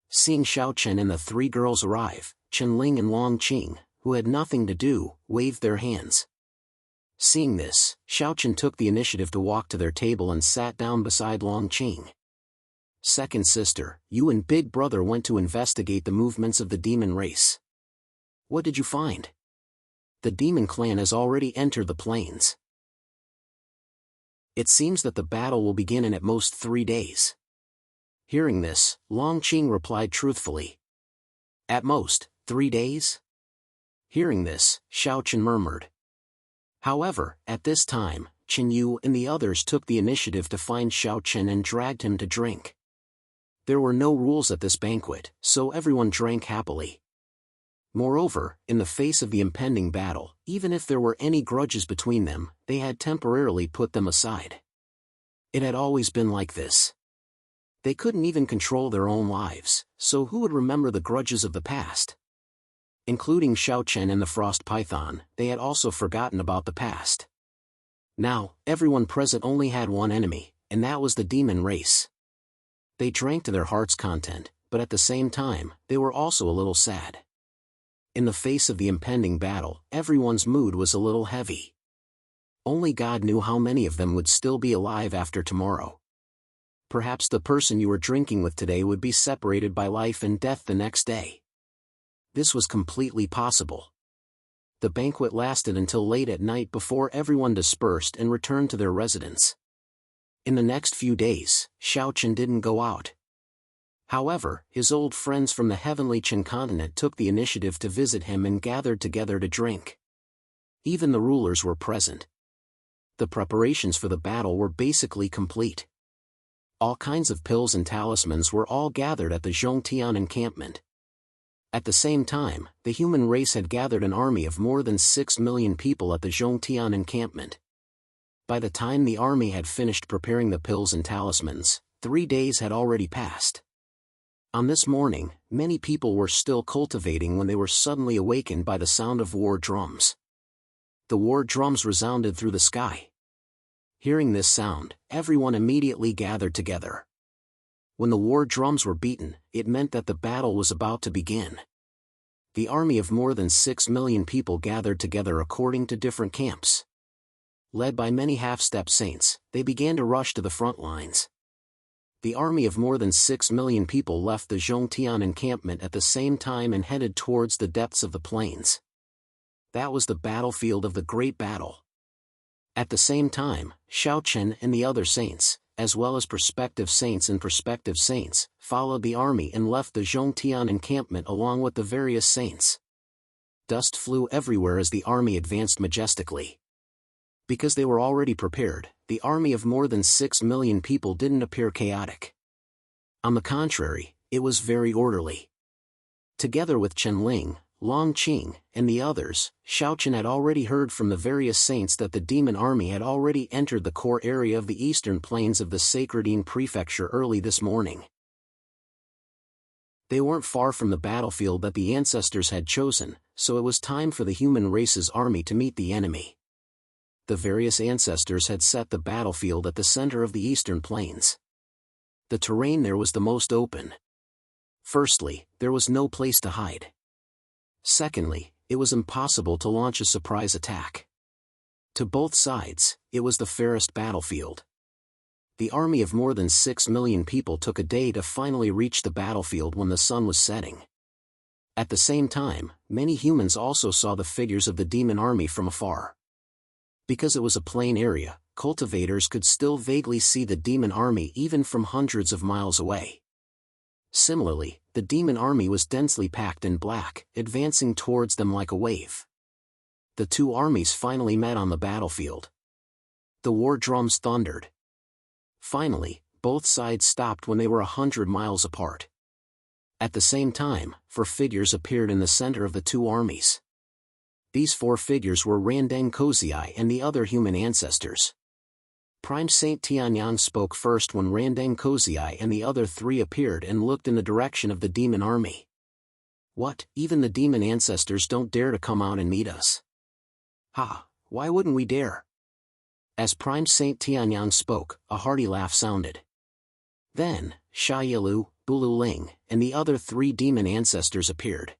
Seeing Xiao Chen and the three girls arrive, Chen Ling and Long Qing, who had nothing to do, waved their hands. Seeing this, Xiao Chen took the initiative to walk to their table and sat down beside Long Qing. Second sister, you and big brother went to investigate the movements of the demon race. What did you find? The demon clan has already entered the plains. It seems that the battle will begin in at most 3 days. Hearing this, Long Qing replied truthfully. At most, 3 days? Hearing this, Xiao Chen murmured. However, at this time, Qin Yu and the others took the initiative to find Xiao Chen and dragged him to drink. There were no rules at this banquet, so everyone drank happily. Moreover, in the face of the impending battle, even if there were any grudges between them, they had temporarily put them aside. It had always been like this. They couldn't even control their own lives, so who would remember the grudges of the past? Including Xiao Chen and the Frost Python, they had also forgotten about the past. Now, everyone present only had one enemy, and that was the demon race. They drank to their heart's content, but at the same time, they were also a little sad. In the face of the impending battle, everyone's mood was a little heavy. Only God knew how many of them would still be alive after tomorrow. Perhaps the person you were drinking with today would be separated by life and death the next day. This was completely possible. The banquet lasted until late at night before everyone dispersed and returned to their residence. In the next few days, Xiao Chen didn't go out. However, his old friends from the heavenly Qin continent took the initiative to visit him and gathered together to drink. Even the rulers were present. The preparations for the battle were basically complete. All kinds of pills and talismans were all gathered at the Zhongtian encampment. At the same time, the human race had gathered an army of more than 6 million people at the Zhongtian encampment. By the time the army had finished preparing the pills and talismans, 3 days had already passed. On this morning, many people were still cultivating when they were suddenly awakened by the sound of war drums. The war drums resounded through the sky. Hearing this sound, everyone immediately gathered together. When the war drums were beaten, it meant that the battle was about to begin. The army of more than 6 million people gathered together according to different camps. Led by many half-step saints, they began to rush to the front lines. The army of more than 6 million people left the Zhongtian encampment at the same time and headed towards the depths of the plains. That was the battlefield of the Great Battle. At the same time, Xiaochen and the other saints, as well as prospective saints, followed the army and left the Zhongtian encampment along with the various saints. Dust flew everywhere as the army advanced majestically. Because they were already prepared, the army of more than 6 million people didn't appear chaotic. On the contrary, it was very orderly. Together with Chen Ling, Long Qing, and the others, Xiaochen had already heard from the various saints that the demon army had already entered the core area of the eastern plains of the Sacredine Prefecture early this morning. They weren't far from the battlefield that the ancestors had chosen, so it was time for the human race's army to meet the enemy. The various ancestors had set the battlefield at the center of the eastern plains. The terrain there was the most open. Firstly, there was no place to hide. Secondly, it was impossible to launch a surprise attack. To both sides, it was the fairest battlefield. The army of more than 6 million people took a day to finally reach the battlefield when the sun was setting. At the same time, many humans also saw the figures of the demon army from afar. Because it was a plain area, cultivators could still vaguely see the demon army even from hundreds of miles away. Similarly, the demon army was densely packed in black, advancing towards them like a wave. The two armies finally met on the battlefield. The war drums thundered. Finally, both sides stopped when they were 100 miles apart. At the same time, 4 figures appeared in the center of the two armies. These 4 figures were Randeng Kozai and the other human ancestors. Prime Saint Tianyang spoke first when Randeng Kozai and the other 3 appeared and looked in the direction of the demon army. What, even the demon ancestors don't dare to come out and meet us? Ha, why wouldn't we dare? As Prime Saint Tianyang spoke, a hearty laugh sounded. Then, Sha Yilu, Bulu Ling, and the other 3 demon ancestors appeared.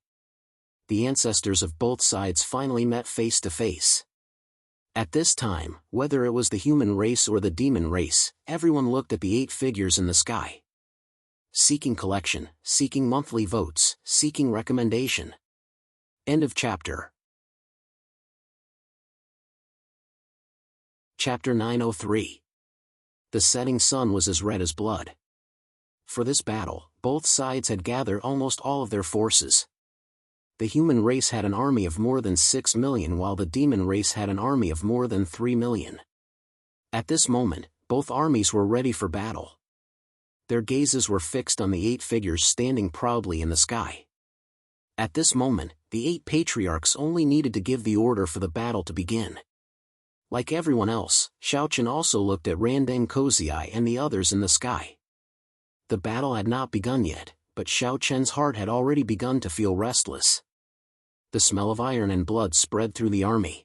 The ancestors of both sides finally met face to face. At this time, whether it was the human race or the demon race, everyone looked at the 8 figures in the sky. Seeking collection, seeking monthly votes, seeking recommendation. End of chapter. Chapter 903. The setting sun was as red as blood. For this battle, both sides had gathered almost all of their forces. The human race had an army of more than 6 million while the demon race had an army of more than 3 million. At this moment, both armies were ready for battle. Their gazes were fixed on the 8 figures standing proudly in the sky. At this moment, the 8 patriarchs only needed to give the order for the battle to begin. Like everyone else, Xiaochen also looked at Randeng Kozai and the others in the sky. The battle had not begun yet, but Xiaochen's heart had already begun to feel restless. The smell of iron and blood spread through the army.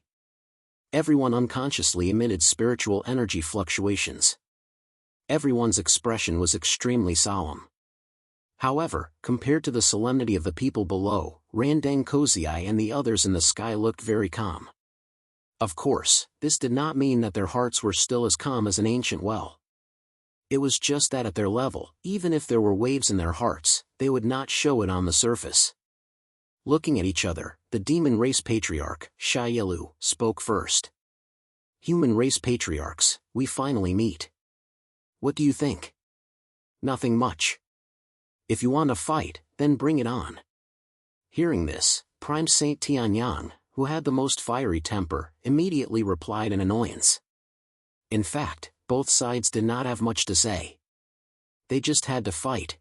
Everyone unconsciously emitted spiritual energy fluctuations. Everyone's expression was extremely solemn. However, compared to the solemnity of the people below, Randeng Kozai and the others in the sky looked very calm. Of course, this did not mean that their hearts were still as calm as an ancient well. It was just that at their level, even if there were waves in their hearts, they would not show it on the surface. Looking at each other, the demon race patriarch, Sha Yilu, spoke first. Human race patriarchs, we finally meet. What do you think? Nothing much. If you want to fight, then bring it on. Hearing this, Prime Saint Tianyang, who had the most fiery temper, immediately replied in annoyance. In fact, both sides did not have much to say. They just had to fight.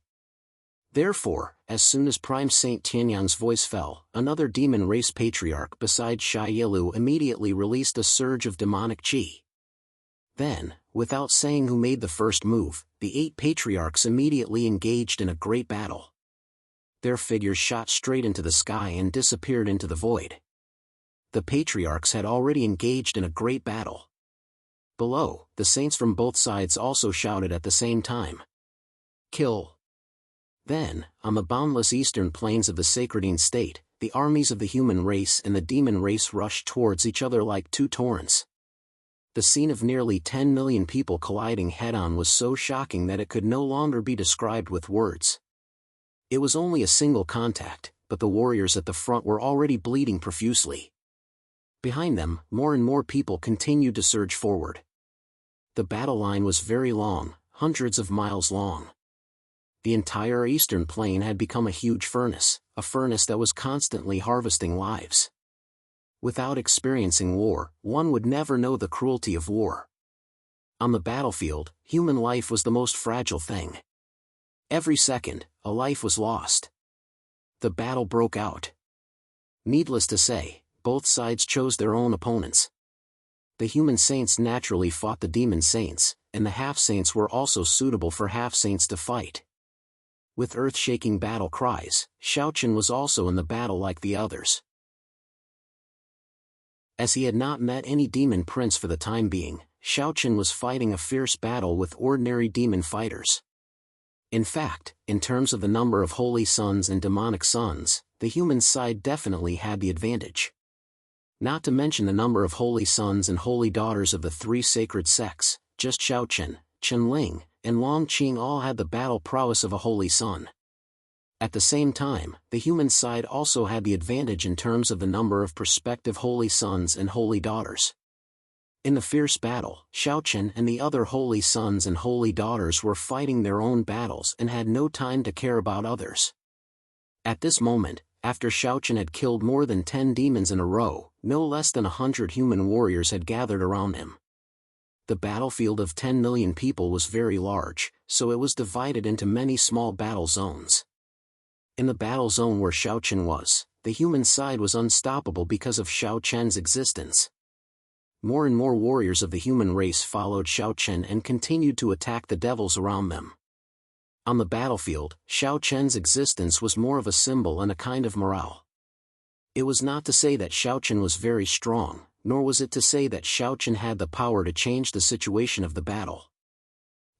Therefore, as soon as Prime Saint Tianyang's voice fell, another demon race patriarch besides Sha Yilu immediately released a surge of demonic qi. Then, without saying who made the first move, the 8 patriarchs immediately engaged in a great battle. Their figures shot straight into the sky and disappeared into the void. The patriarchs had already engaged in a great battle. Below, the saints from both sides also shouted at the same time. Kill. Then, on the boundless eastern plains of the Sacredine state, the armies of the human race and the demon race rushed towards each other like two torrents. The scene of nearly 10 million people colliding head-on was so shocking that it could no longer be described with words. It was only a single contact, but the warriors at the front were already bleeding profusely. Behind them, more and more people continued to surge forward. The battle line was very long, hundreds of miles long. The entire eastern plain had become a huge furnace, a furnace that was constantly harvesting lives. Without experiencing war, one would never know the cruelty of war. On the battlefield, human life was the most fragile thing. Every second, a life was lost. The battle broke out. Needless to say, both sides chose their own opponents. The human saints naturally fought the demon saints, and the half-saints were also suitable for half-saints to fight. With earth-shaking battle cries, Shao Chen was also in the battle like the others. As he had not met any demon prince for the time being, Shao Chen was fighting a fierce battle with ordinary demon fighters. In fact, in terms of the number of holy sons and demonic sons, the human side definitely had the advantage. Not to mention the number of holy sons and holy daughters of the three sacred sects, just Shao Chen, Chen Ling, and Long Qing all had the battle prowess of a holy son. At the same time, the human side also had the advantage in terms of the number of prospective holy sons and holy daughters. In the fierce battle, Shao Chen and the other holy sons and holy daughters were fighting their own battles and had no time to care about others. At this moment, after Shao Chen had killed more than 10 demons in a row, no less than 100 human warriors had gathered around him. The battlefield of 10 million people was very large, so it was divided into many small battle zones. In the battle zone where Shao Chen was, the human side was unstoppable because of Shao Chen's existence. More and more warriors of the human race followed Shao Chen and continued to attack the devils around them. On the battlefield, Shao Chen's existence was more of a symbol and a kind of morale. It was not to say that Shao Chen was very strong, nor was it to say that Shao Chen had the power to change the situation of the battle.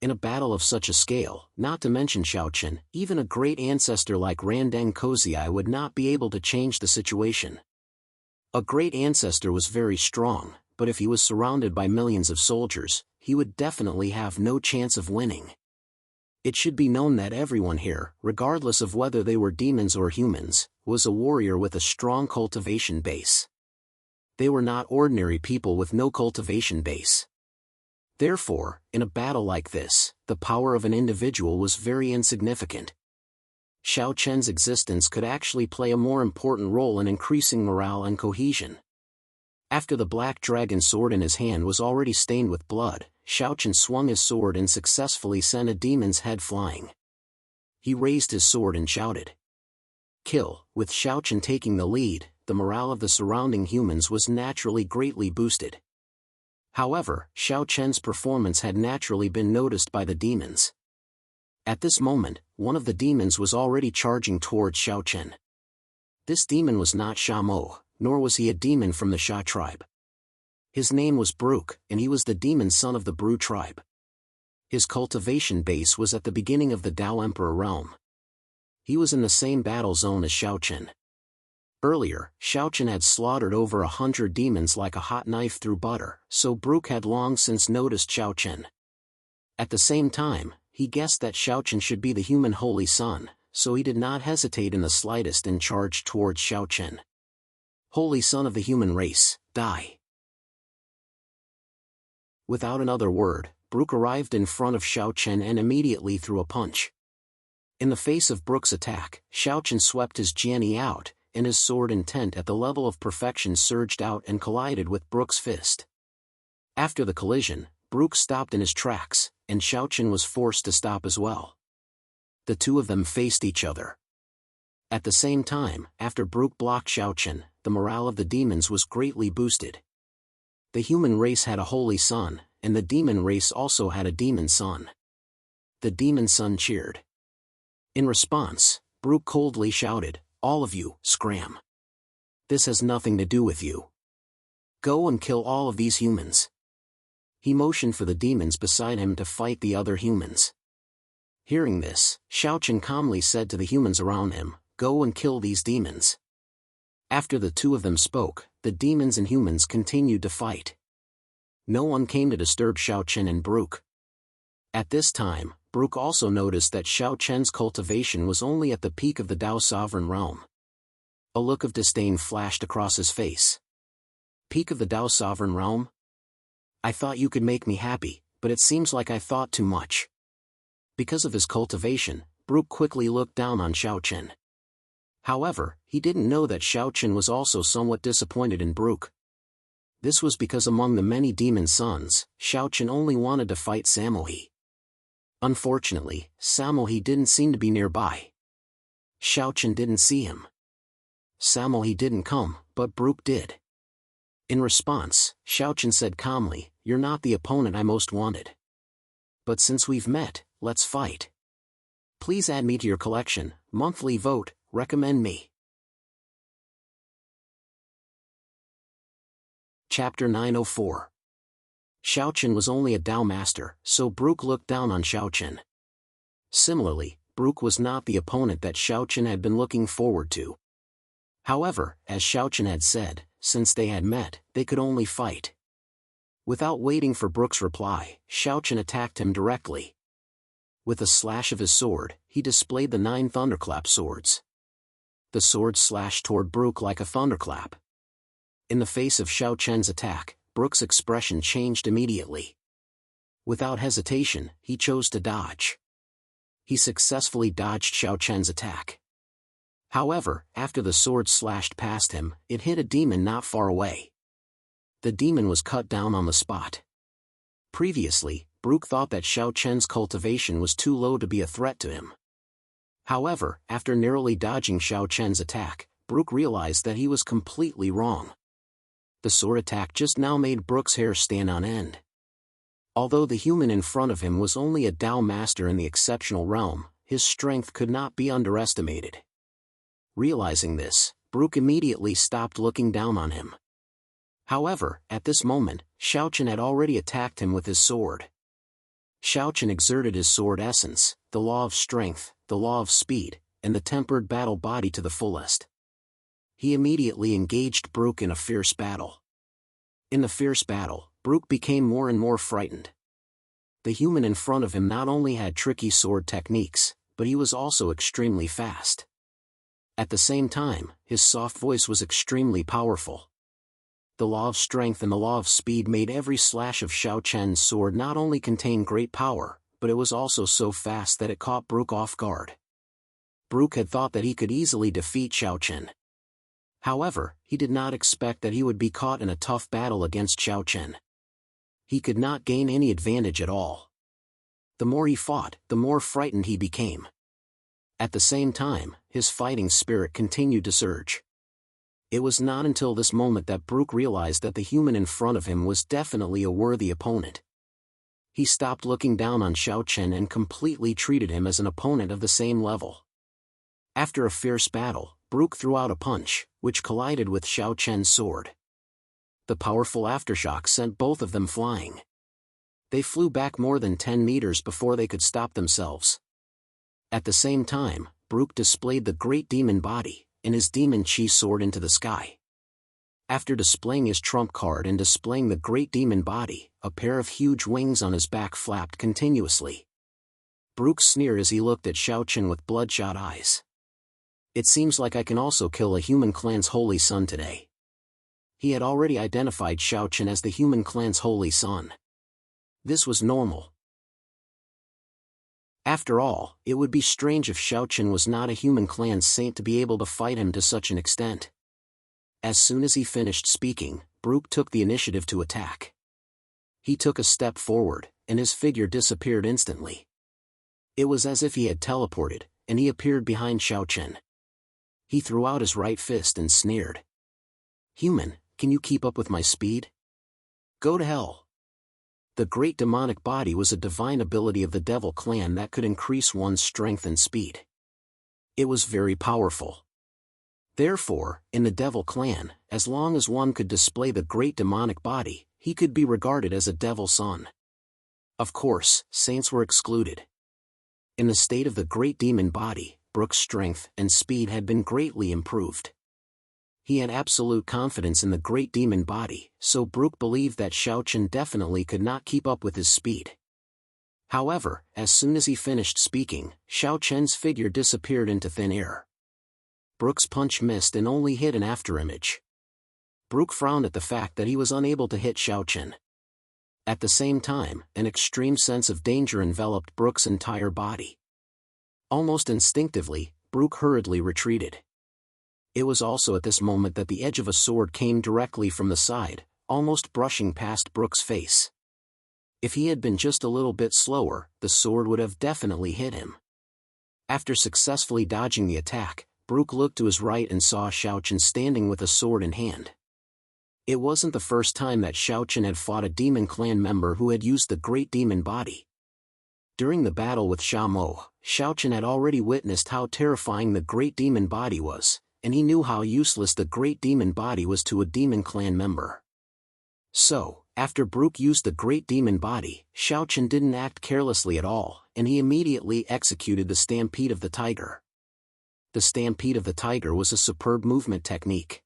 In a battle of such a scale, not to mention Shao Chen, even a great ancestor like Randeng Kozai would not be able to change the situation. A great ancestor was very strong, but if he was surrounded by millions of soldiers, he would definitely have no chance of winning. It should be known that everyone here, regardless of whether they were demons or humans, was a warrior with a strong cultivation base. They were not ordinary people with no cultivation base. Therefore, in a battle like this, the power of an individual was very insignificant. Shao Chen's existence could actually play a more important role in increasing morale and cohesion. After the black dragon sword in his hand was already stained with blood, Shao Chen swung his sword and successfully sent a demon's head flying. He raised his sword and shouted, "Kill!" With Shao Chen taking the lead, the morale of the surrounding humans was naturally greatly boosted. However, Shao Chen's performance had naturally been noticed by the demons. At this moment, one of the demons was already charging towards Shao Chen. This demon was not Sha Mo, nor was he a demon from the Sha tribe. His name was Brook, and he was the demon son of the Bru tribe. His cultivation base was at the beginning of the Dao Emperor realm. He was in the same battle zone as Shao Chen. Earlier, Shao Chen had slaughtered over 100 demons like a hot knife through butter, so Brook had long since noticed Shao Chen. At the same time, he guessed that Shao Chen should be the human holy son, so he did not hesitate in the slightest and charged towards Shao Chen. Holy son of the human race, die! Without another word, Brook arrived in front of Shao Chen and immediately threw a punch. In the face of Brook's attack, Shao Chen swept his jianyi out, and his sword intent at the level of perfection surged out and collided with Brook's fist. After the collision, Brook stopped in his tracks, and Shao Chen was forced to stop as well. The two of them faced each other. At the same time, after Brook blocked Shao Chen, the morale of the demons was greatly boosted. The human race had a holy son, and the demon race also had a demon son. The demon son cheered. In response, Brook coldly shouted, "All of you, scram. This has nothing to do with you. Go and kill all of these humans." He motioned for the demons beside him to fight the other humans. Hearing this, Xiaochen calmly said to the humans around him, "Go and kill these demons." After the two of them spoke, the demons and humans continued to fight. No one came to disturb Xiaochen and Brook. At this time, Brook also noticed that Xiaochen's cultivation was only at the peak of the Dao Sovereign Realm. A look of disdain flashed across his face. "Peak of the Dao Sovereign Realm? I thought you could make me happy, but it seems like I thought too much." Because of his cultivation, Brook quickly looked down on Xiaochen. However, he didn't know that Xiaochen was also somewhat disappointed in Brook. This was because among the many demon sons, Xiaochen only wanted to fight Samohi. Unfortunately, Samohi didn't seem to be nearby. Xiaochen didn't see him. Samohi didn't come, but Brook did. In response, Xiaochen said calmly, "You're not the opponent I most wanted. But since we've met, let's fight. Please add me to your collection, monthly vote, recommend me." Chapter 904. Xiaochen was only a Dao master, so Brook looked down on Xiaochen. Similarly, Brook was not the opponent that Xiaochen had been looking forward to. However, as Xiaochen had said, since they had met, they could only fight. Without waiting for Brook's reply, Xiaochen attacked him directly. With a slash of his sword, he displayed the 9 thunderclap swords. The swords slashed toward Brook like a thunderclap. In the face of Xiaochen's attack, Brook's expression changed immediately. Without hesitation, he chose to dodge. He successfully dodged Xiaochen's attack. However, after the sword slashed past him, it hit a demon not far away. The demon was cut down on the spot. Previously, Brook thought that Xiaochen's cultivation was too low to be a threat to him. However, after narrowly dodging Xiaochen's attack, Brook realized that he was completely wrong. The sword attack just now made Brook's hair stand on end. Although the human in front of him was only a Dao master in the exceptional realm, his strength could not be underestimated. Realizing this, Brook immediately stopped looking down on him. However, at this moment, Xiaochen had already attacked him with his sword. Xiaochen exerted his sword essence, the law of strength, the law of speed, and the tempered battle body to the fullest. He immediately engaged Brook in a fierce battle. In the fierce battle, Brook became more and more frightened. The human in front of him not only had tricky sword techniques, but he was also extremely fast. At the same time, his soft voice was extremely powerful. The law of strength and the law of speed made every slash of Xiaochen's sword not only contain great power, but it was also so fast that it caught Brook off guard. Brook had thought that he could easily defeat Xiaochen. However, he did not expect that he would be caught in a tough battle against Xiaochen. He could not gain any advantage at all. The more he fought, the more frightened he became. At the same time, his fighting spirit continued to surge. It was not until this moment that Brook realized that the human in front of him was definitely a worthy opponent. He stopped looking down on Xiaochen and completely treated him as an opponent of the same level. After a fierce battle, Brook threw out a punch, which collided with Xiaochen's sword. The powerful aftershock sent both of them flying. They flew back more than 10 meters before they could stop themselves. At the same time, Brook displayed the great demon body, and his demon chi soared into the sky. After displaying his trump card and displaying the great demon body, a pair of huge wings on his back flapped continuously. Brook sneered as he looked at Xiaochen with bloodshot eyes. "It seems like I can also kill a human clan's holy son today." He had already identified Xiaochen as the human clan's holy son. This was normal. After all, it would be strange if Xiaochen was not a human clan's saint to be able to fight him to such an extent. As soon as he finished speaking, Brook took the initiative to attack. He took a step forward, and his figure disappeared instantly. It was as if he had teleported, and he appeared behind Xiaochen. He threw out his right fist and sneered. "Human, can you keep up with my speed? Go to hell." The great demonic body was a divine ability of the Devil clan that could increase one's strength and speed. It was very powerful. Therefore, in the Devil clan, as long as one could display the great demonic body, he could be regarded as a Devil son. Of course, saints were excluded. In the state of the great demon body, Brook's strength and speed had been greatly improved. He had absolute confidence in the great demon body, so Brook believed that Xiao Chen definitely could not keep up with his speed. However, as soon as he finished speaking, Xiao Chen's figure disappeared into thin air. Brook's punch missed and only hit an afterimage. Brook frowned at the fact that he was unable to hit Xiao Chen. At the same time, an extreme sense of danger enveloped Brook's entire body. Almost instinctively, Brook hurriedly retreated. It was also at this moment that the edge of a sword came directly from the side, almost brushing past Brook's face. If he had been just a little bit slower, the sword would have definitely hit him. After successfully dodging the attack, Brook looked to his right and saw Xiao Chen standing with a sword in hand. It wasn't the first time that Xiao Chen had fought a demon clan member who had used the great demon body. During the battle with Sha Mo, Xiao Chen had already witnessed how terrifying the great demon body was, and he knew how useless the great demon body was to a demon clan member. So, after Brook used the great demon body, Xiao Chen didn't act carelessly at all, and he immediately executed the Stampede of the Tiger. The Stampede of the Tiger was a superb movement technique.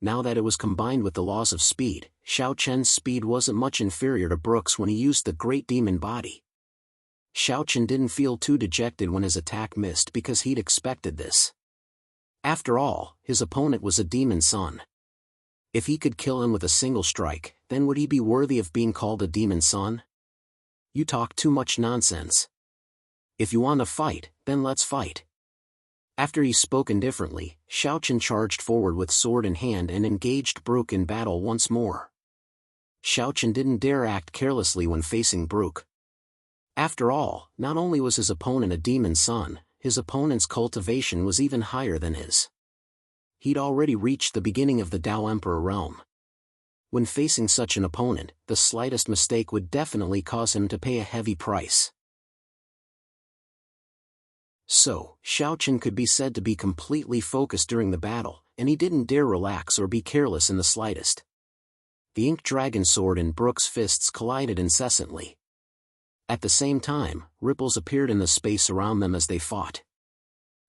Now that it was combined with the laws of speed, Xiao Chen's speed wasn't much inferior to Brook's when he used the great demon body. Xiao Chen didn't feel too dejected when his attack missed because he'd expected this. After all, his opponent was a demon son. If he could kill him with a single strike, then would he be worthy of being called a demon son? You talk too much nonsense. If you want to fight, then let's fight. After he spoke indifferently, Xiao Chen charged forward with sword in hand and engaged Brook in battle once more. Xiao Chen didn't dare act carelessly when facing Brook. After all, not only was his opponent a demon son, his opponent's cultivation was even higher than his. He'd already reached the beginning of the Tao Emperor realm. When facing such an opponent, the slightest mistake would definitely cause him to pay a heavy price. So, Xiao Chen could be said to be completely focused during the battle, and he didn't dare relax or be careless in the slightest. The ink dragon sword in Brook's fists collided incessantly. At the same time, ripples appeared in the space around them as they fought.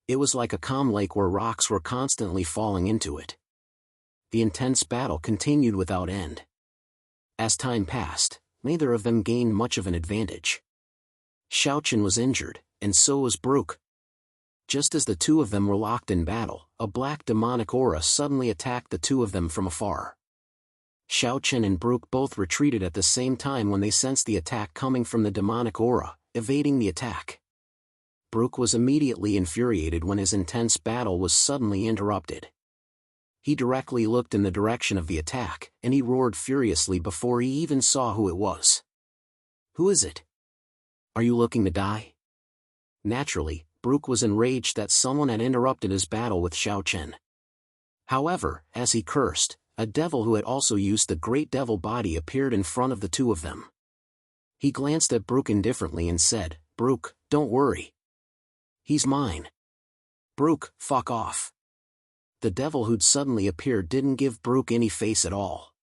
It was like a calm lake where rocks were constantly falling into it. The intense battle continued without end. As time passed, neither of them gained much of an advantage. Xiao Chen was injured, and so was Brook. Just as the two of them were locked in battle, a black demonic aura suddenly attacked the two of them from afar. Xiao Chen and Brook both retreated at the same time when they sensed the attack coming from the demonic aura, evading the attack. Brook was immediately infuriated when his intense battle was suddenly interrupted. He directly looked in the direction of the attack, and he roared furiously before he even saw who it was. "Who is it? Are you looking to die?" Naturally, Brook was enraged that someone had interrupted his battle with Xiao Chen. However, as he cursed, a devil who had also used the great devil body appeared in front of the two of them. He glanced at Brook indifferently and said, "Brook, don't worry. He's mine." "Brook, fuck off." The devil who'd suddenly appeared didn't give Brook any face at all.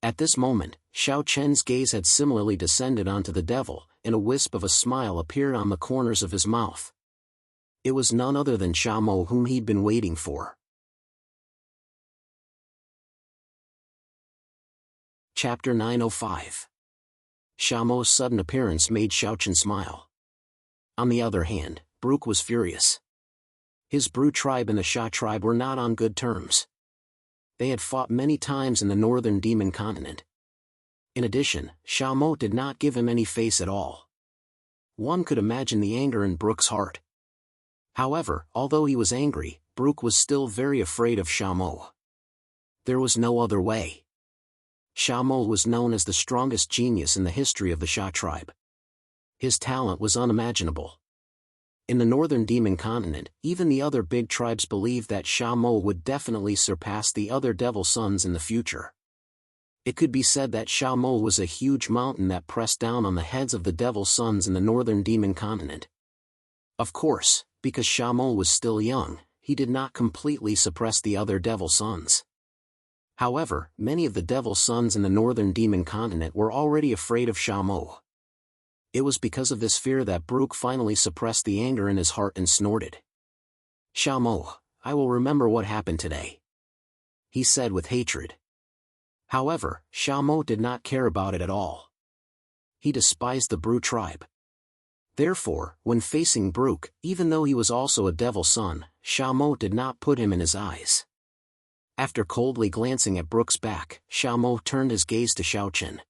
At this moment, Xiao Chen's gaze had similarly descended onto the devil, and a wisp of a smile appeared on the corners of his mouth. It was none other than Sha Mo whom he'd been waiting for. Chapter 905. Sha Mo's sudden appearance made Xiao Chen smile. On the other hand, Brook was furious. His Bru tribe and the Sha tribe were not on good terms. They had fought many times in the northern demon continent. In addition, Sha Mo did not give him any face at all. One could imagine the anger in Brook's heart. However, although he was angry, Brook was still very afraid of Sha Mo. There was no other way. Sha Mo was known as the strongest genius in the history of the Sha tribe. His talent was unimaginable. In the northern demon continent, even the other big tribes believed that Sha Mo would definitely surpass the other devil sons in the future. It could be said that Sha Mo was a huge mountain that pressed down on the heads of the devil sons in the northern demon continent. Of course, because Sha Mo was still young, he did not completely suppress the other devil sons. However, many of the devil sons in the northern demon continent were already afraid of Sha Mo. It was because of this fear that Brook finally suppressed the anger in his heart and snorted. "Xiaomo, I will remember what happened today," he said with hatred. However, Xiaomo did not care about it at all. He despised the Bru tribe. Therefore, when facing Brook, even though he was also a devil's son, Xiaomo did not put him in his eyes. After coldly glancing at Brook's back, Xiaomo turned his gaze to Xiaochen.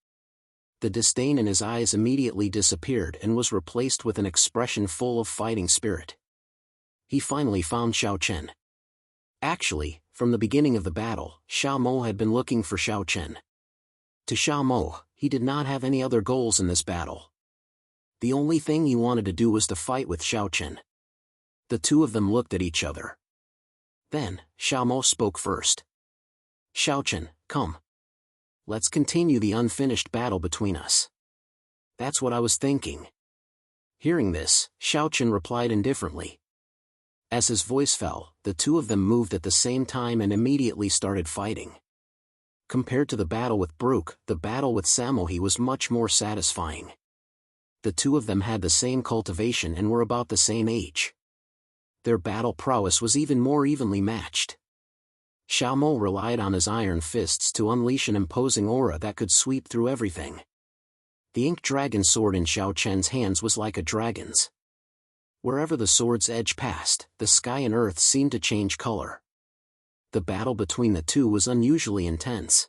The disdain in his eyes immediately disappeared and was replaced with an expression full of fighting spirit. He finally found Xiaochen. Actually, from the beginning of the battle, Xiaomo had been looking for Xiaochen. To Xiaomo, he did not have any other goals in this battle. The only thing he wanted to do was to fight with Xiaochen. The two of them looked at each other. Then, Xiaomo spoke first. "Xiaochen, come. Let's continue the unfinished battle between us." "That's what I was thinking." Hearing this, Xiaochen replied indifferently. As his voice fell, the two of them moved at the same time and immediately started fighting. Compared to the battle with Brook, the battle with Samohi was much more satisfying. The two of them had the same cultivation and were about the same age. Their battle prowess was even more evenly matched. Xiaomo relied on his iron fists to unleash an imposing aura that could sweep through everything. The ink dragon sword in Xiaochen's hands was like a dragon's. Wherever the sword's edge passed, the sky and earth seemed to change color. The battle between the two was unusually intense.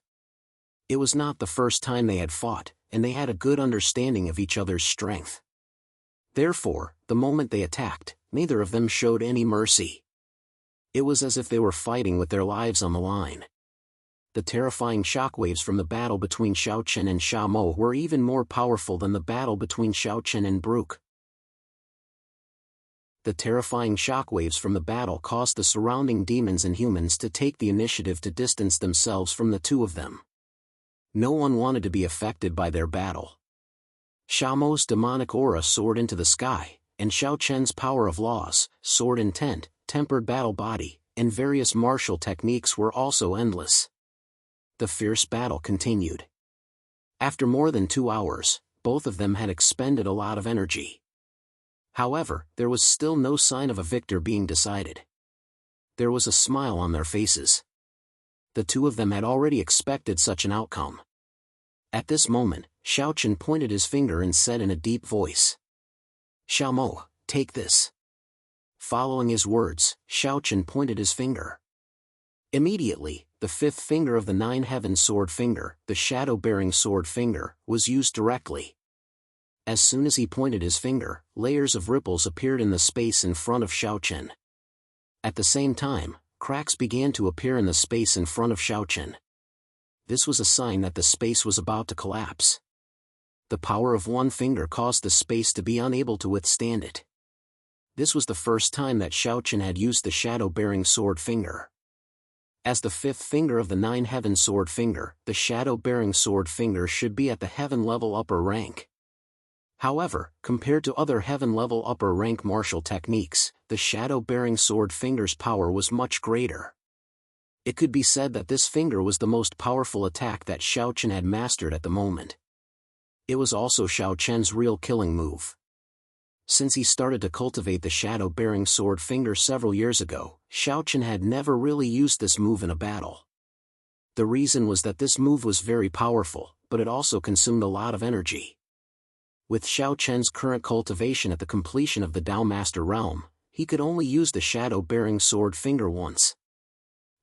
It was not the first time they had fought, and they had a good understanding of each other's strength. Therefore, the moment they attacked, neither of them showed any mercy. It was as if they were fighting with their lives on the line. The terrifying shockwaves from the battle between Xiaochen and Xiaomo were even more powerful than the battle between Xiaochen and Brook. The terrifying shockwaves from the battle caused the surrounding demons and humans to take the initiative to distance themselves from the two of them. No one wanted to be affected by their battle. Xiaomo's demonic aura soared into the sky, and Xiaochen's power of laws, sword intent, tempered battle body, and various martial techniques were also endless. The fierce battle continued. After more than 2 hours, both of them had expended a lot of energy. However, there was still no sign of a victor being decided. There was a smile on their faces. The two of them had already expected such an outcome. At this moment, Xiaochen pointed his finger and said in a deep voice, "Xiaomo, take this." Following his words, Xiaochen pointed his finger. Immediately, the fifth finger of the Nine Heaven Sword finger, the shadow-bearing sword finger, was used directly. As soon as he pointed his finger, layers of ripples appeared in the space in front of Xiaochen. At the same time, cracks began to appear in the space in front of Xiaochen. This was a sign that the space was about to collapse. The power of one finger caused the space to be unable to withstand it. This was the first time that Xiaochen had used the shadow-bearing sword finger. As the fifth finger of the Nine Heaven Sword finger, the shadow-bearing sword finger should be at the heaven-level upper rank. However, compared to other heaven-level upper-rank martial techniques, the shadow-bearing sword finger's power was much greater. It could be said that this finger was the most powerful attack that Xiaochen had mastered at the moment. It was also Xiaochen's real killing move. Since he started to cultivate the shadow-bearing sword finger several years ago, Xiaochen had never really used this move in a battle. The reason was that this move was very powerful, but it also consumed a lot of energy. With Xiaochen's current cultivation at the completion of the Tao Master realm, he could only use the shadow-bearing sword finger once.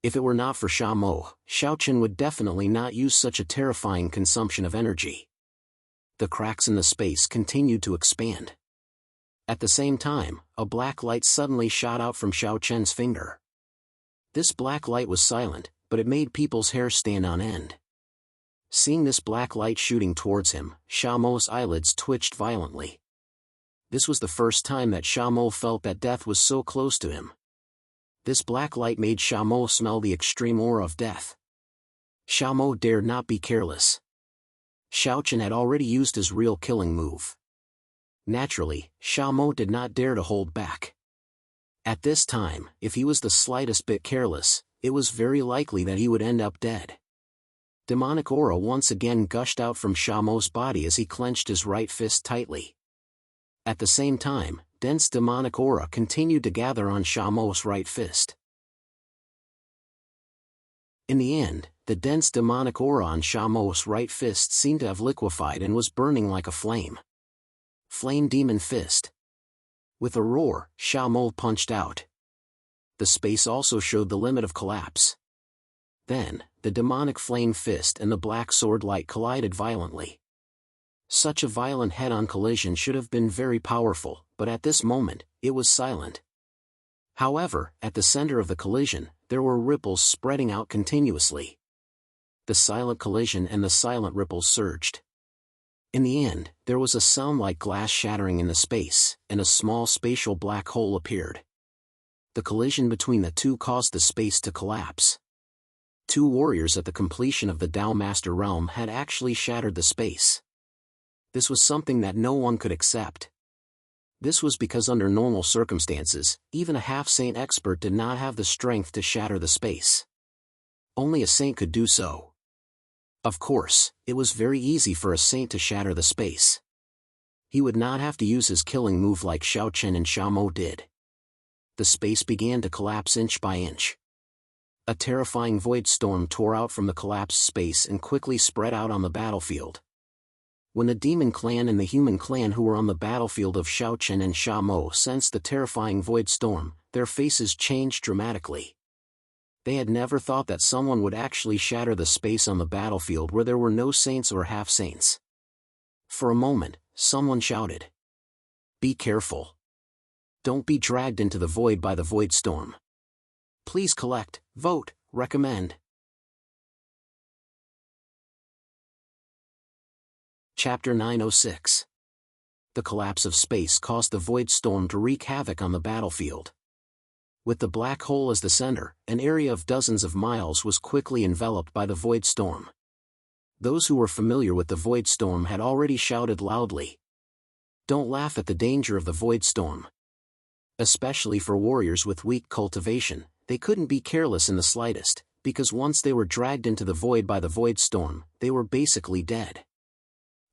If it were not for Xiaochen would definitely not use such a terrifying consumption of energy. The cracks in the space continued to expand. At the same time, a black light suddenly shot out from Xiaochen's finger. This black light was silent, but it made people's hair stand on end. Seeing this black light shooting towards him, Xiaomo's eyelids twitched violently. This was the first time that Xiaomo felt that death was so close to him. This black light made Xiaomo smell the extreme aura of death. Xiaomo dared not be careless. Xiaochen had already used his real killing move. Naturally, Xiaomo did not dare to hold back. At this time, if he was the slightest bit careless, it was very likely that he would end up dead. Demonic aura once again gushed out from Xiaomo's body as he clenched his right fist tightly. At the same time, dense demonic aura continued to gather on Shamo's right fist. In the end, the dense demonic aura on Shamo's right fist seemed to have liquefied and was burning like a flame. Flame Demon Fist. With a roar, Shamo punched out. The space also showed the limit of collapse. Then, the demonic flame fist and the black sword light collided violently. Such a violent head-on collision should have been very powerful, but at this moment, it was silent. However, at the center of the collision, there were ripples spreading out continuously. The silent collision and the silent ripples surged. In the end, there was a sound like glass shattering in the space, and a small spatial black hole appeared. The collision between the two caused the space to collapse. Two warriors at the completion of the Tao Master Realm had actually shattered the space. This was something that no one could accept. This was because under normal circumstances, even a half-saint expert did not have the strength to shatter the space. Only a saint could do so. Of course, it was very easy for a saint to shatter the space. He would not have to use his killing move like Xiao Chen and Shamo did. The space began to collapse inch by inch. A terrifying void storm tore out from the collapsed space and quickly spread out on the battlefield. When the demon clan and the human clan who were on the battlefield of Xiao Chen and Shamo sensed the terrifying void storm, their faces changed dramatically. They had never thought that someone would actually shatter the space on the battlefield where there were no saints or half-saints. For a moment, someone shouted, "Be careful. Don't be dragged into the void by the void storm. Please collect, vote, recommend." Chapter 906. The collapse of space caused the void storm to wreak havoc on the battlefield. With the black hole as the center, an area of dozens of miles was quickly enveloped by the void storm. Those who were familiar with the void storm had already shouted loudly, "Don't laugh at the danger of the void storm." Especially for warriors with weak cultivation, they couldn't be careless in the slightest, because once they were dragged into the void by the void storm, they were basically dead.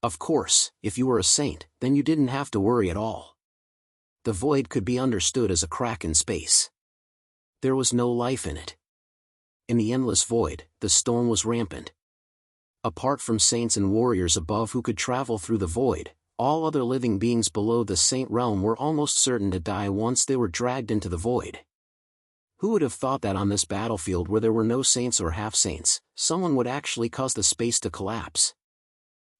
Of course, if you were a saint, then you didn't have to worry at all. The void could be understood as a crack in space. There was no life in it. In the endless void, the storm was rampant. Apart from saints and warriors above who could travel through the void, all other living beings below the saint realm were almost certain to die once they were dragged into the void. Who would have thought that on this battlefield where there were no saints or half-saints, someone would actually cause the space to collapse?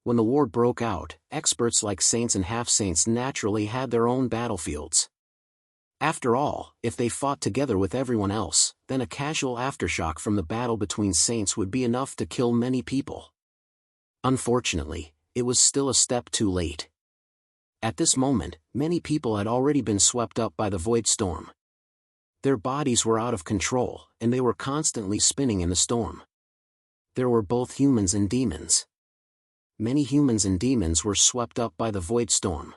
When the war broke out, experts like saints and half-saints naturally had their own battlefields. After all, if they fought together with everyone else, then a casual aftershock from the battle between saints would be enough to kill many people. Unfortunately, it was still a step too late. At this moment, many people had already been swept up by the void storm. Their bodies were out of control, and they were constantly spinning in the storm. There were both humans and demons. Many humans and demons were swept up by the void storm.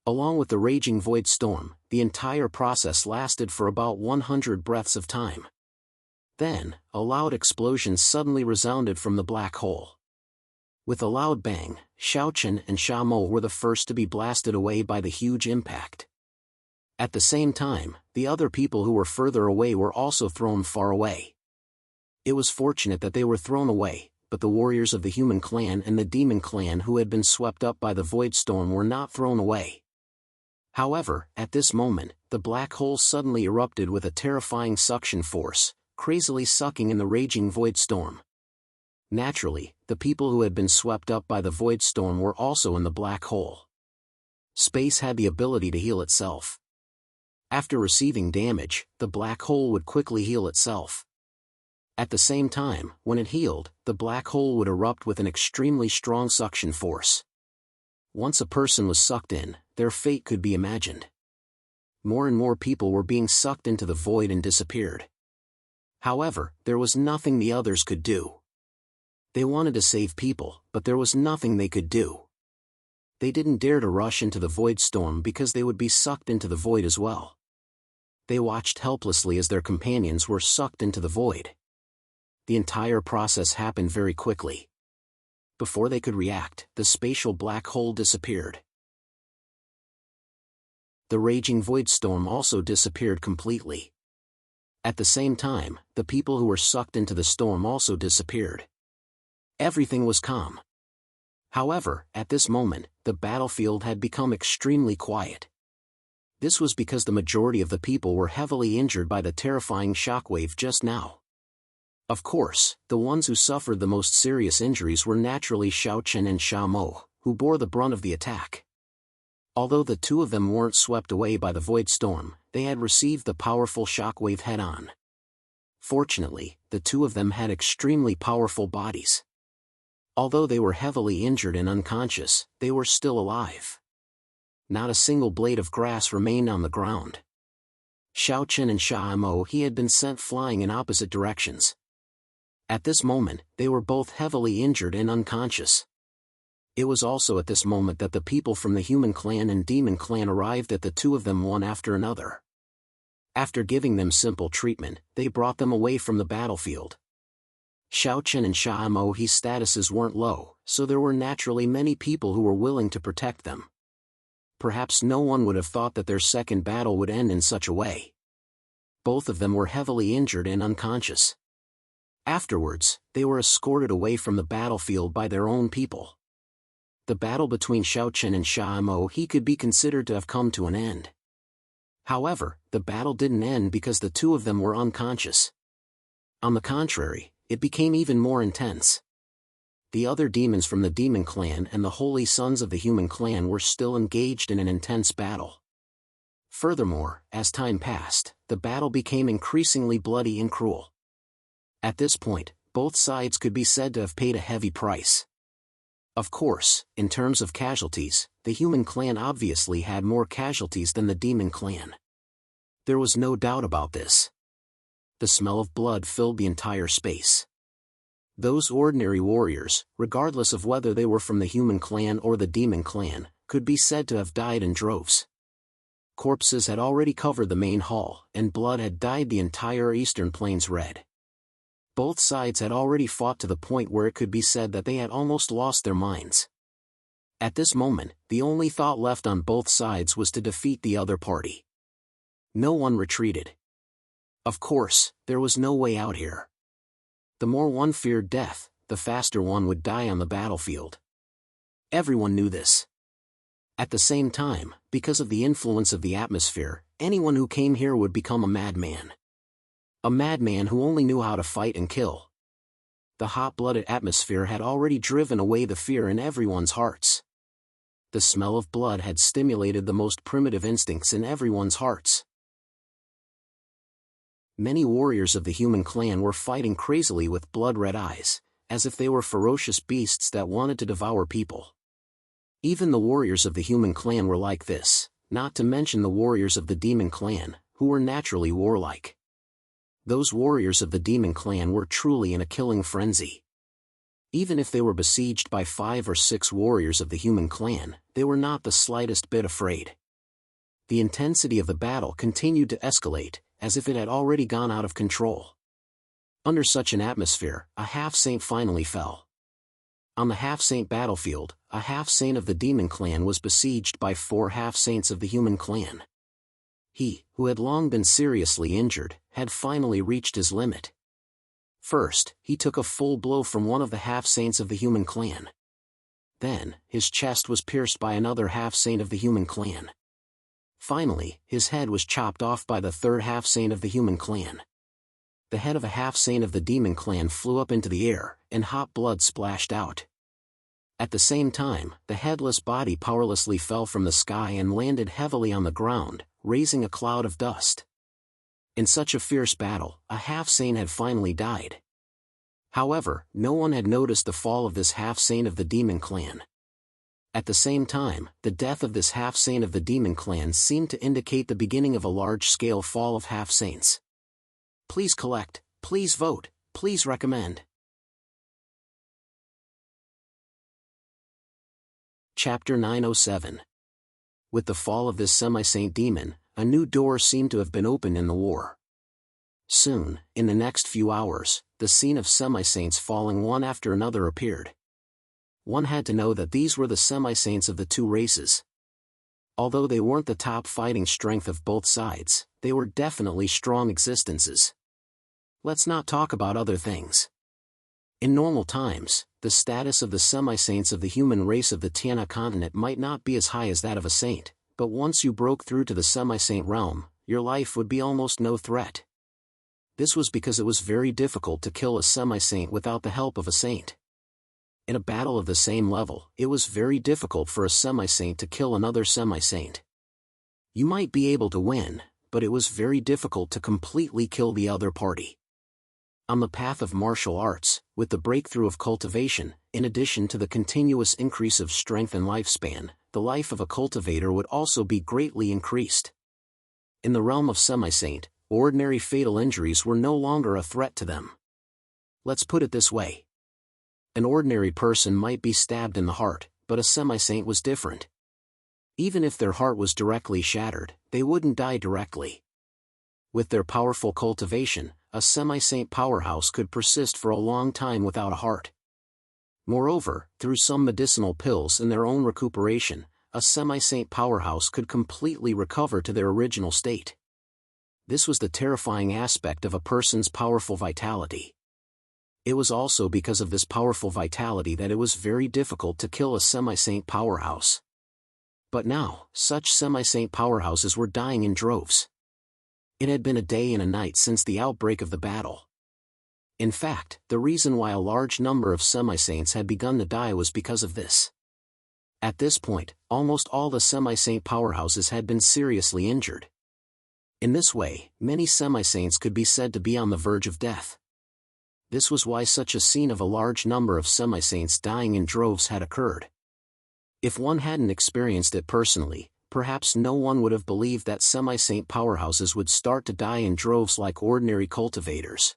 Along with the raging void storm, the entire process lasted for about 100 breaths of time. Then, a loud explosion suddenly resounded from the black hole. With a loud bang, Xiao Chen and Shamo were the first to be blasted away by the huge impact. At the same time, the other people who were further away were also thrown far away. It was fortunate that they were thrown away, but the warriors of the human clan and the demon clan who had been swept up by the void storm were not thrown away. However, at this moment, the black hole suddenly erupted with a terrifying suction force, crazily sucking in the raging void storm. Naturally, the people who had been swept up by the void storm were also in the black hole. Space had the ability to heal itself. After receiving damage, the black hole would quickly heal itself. At the same time, when it healed, the black hole would erupt with an extremely strong suction force. Once a person was sucked in, their fate could be imagined. More and more people were being sucked into the void and disappeared. However, there was nothing the others could do. They wanted to save people, but there was nothing they could do. They didn't dare to rush into the void storm because they would be sucked into the void as well. They watched helplessly as their companions were sucked into the void. The entire process happened very quickly. Before they could react, the spatial black hole disappeared. the raging void storm also disappeared completely. At the same time, the people who were sucked into the storm also disappeared. Everything was calm. However, at this moment, the battlefield had become extremely quiet. This was because the majority of the people were heavily injured by the terrifying shockwave just now. Of course, the ones who suffered the most serious injuries were naturally Xiao Chen and Xiao Mo, who bore the brunt of the attack. Although the two of them weren't swept away by the void storm, they had received the powerful shockwave head-on. Fortunately, the two of them had extremely powerful bodies. Although they were heavily injured and unconscious, they were still alive. Not a single blade of grass remained on the ground. Xiao Chen and Xiao Mo had been sent flying in opposite directions. At this moment, they were both heavily injured and unconscious. It was also at this moment that the people from the human clan and demon clan arrived at the two of them one after another. After giving them simple treatment, they brought them away from the battlefield. Xiao Chen and Xiao Mo's statuses weren't low, so there were naturally many people who were willing to protect them. Perhaps no one would have thought that their second battle would end in such a way. Both of them were heavily injured and unconscious. Afterwards, they were escorted away from the battlefield by their own people. The battle between Xiao Chen and Xiao Mo could be considered to have come to an end. However, the battle didn't end because the two of them were unconscious. On the contrary, it became even more intense. The other demons from the demon clan and the holy sons of the human clan were still engaged in an intense battle. Furthermore, as time passed, the battle became increasingly bloody and cruel. At this point, both sides could be said to have paid a heavy price. Of course, in terms of casualties, the human clan obviously had more casualties than the demon clan. There was no doubt about this. The smell of blood filled the entire space. Those ordinary warriors, regardless of whether they were from the human clan or the demon clan, could be said to have died in droves. Corpses had already covered the main hall, and blood had dyed the entire eastern plains red. Both sides had already fought to the point where it could be said that they had almost lost their minds. At this moment, the only thought left on both sides was to defeat the other party. No one retreated. Of course, there was no way out here. The more one feared death, the faster one would die on the battlefield. Everyone knew this. At the same time, because of the influence of the atmosphere, anyone who came here would become a madman. A madman who only knew how to fight and kill. The hot-blooded atmosphere had already driven away the fear in everyone's hearts. The smell of blood had stimulated the most primitive instincts in everyone's hearts. Many warriors of the human clan were fighting crazily with blood-red eyes, as if they were ferocious beasts that wanted to devour people. Even the warriors of the human clan were like this, not to mention the warriors of the demon clan, who were naturally warlike. Those warriors of the demon clan were truly in a killing frenzy. Even if they were besieged by 5 or 6 warriors of the human clan, they were not the slightest bit afraid. The intensity of the battle continued to escalate, as if it had already gone out of control. Under such an atmosphere, a half-saint finally fell. On the half-saint battlefield, a half-saint of the demon clan was besieged by 4 half-saints of the human clan. He, who had long been seriously injured, had finally reached his limit. First, he took a full blow from one of the half-saints of the human clan. Then, his chest was pierced by another half-saint of the human clan. Finally, his head was chopped off by the third half-saint of the human clan. The head of a half-saint of the demon clan flew up into the air, and hot blood splashed out. At the same time, the headless body powerlessly fell from the sky and landed heavily on the ground, raising a cloud of dust. In such a fierce battle, a half-saint had finally died. However, no one had noticed the fall of this half-saint of the demon clan. At the same time, the death of this half-saint of the demon clan seemed to indicate the beginning of a large-scale fall of half-saints. Please collect, please vote, please recommend. Chapter 907. With the fall of this semi-saint demon, a new door seemed to have been opened in the war. Soon, in the next few hours, the scene of semi-saints falling one after another appeared. One had to know that these were the semi-saints of the two races. Although they weren't the top fighting strength of both sides, they were definitely strong existences. Let's not talk about other things. In normal times, the status of the semi-saints of the human race of the Tiana continent might not be as high as that of a saint, but once you broke through to the semi-saint realm, your life would be almost no threat. This was because it was very difficult to kill a semi-saint without the help of a saint. In a battle of the same level, it was very difficult for a semi-saint to kill another semi-saint. You might be able to win, but it was very difficult to completely kill the other party. On the path of martial arts, with the breakthrough of cultivation, in addition to the continuous increase of strength and lifespan, the life of a cultivator would also be greatly increased. In the realm of semi-saint, ordinary fatal injuries were no longer a threat to them. Let's put it this way. An ordinary person might be stabbed in the heart, but a semi-saint was different. Even if their heart was directly shattered, they wouldn't die directly. With their powerful cultivation, a semi-saint powerhouse could persist for a long time without a heart. Moreover, through some medicinal pills and their own recuperation, a semi-saint powerhouse could completely recover to their original state. This was the terrifying aspect of a person's powerful vitality. It was also because of this powerful vitality that it was very difficult to kill a semi-saint powerhouse. But now, such semi-saint powerhouses were dying in droves. It had been a day and a night since the outbreak of the battle. In fact, the reason why a large number of semi-saints had begun to die was because of this. At this point, almost all the semi-saint powerhouses had been seriously injured. In this way, many semi-saints could be said to be on the verge of death. This was why such a scene of a large number of semi-saints dying in droves had occurred. If one hadn't experienced it personally, perhaps no one would have believed that semi-saint powerhouses would start to die in droves like ordinary cultivators.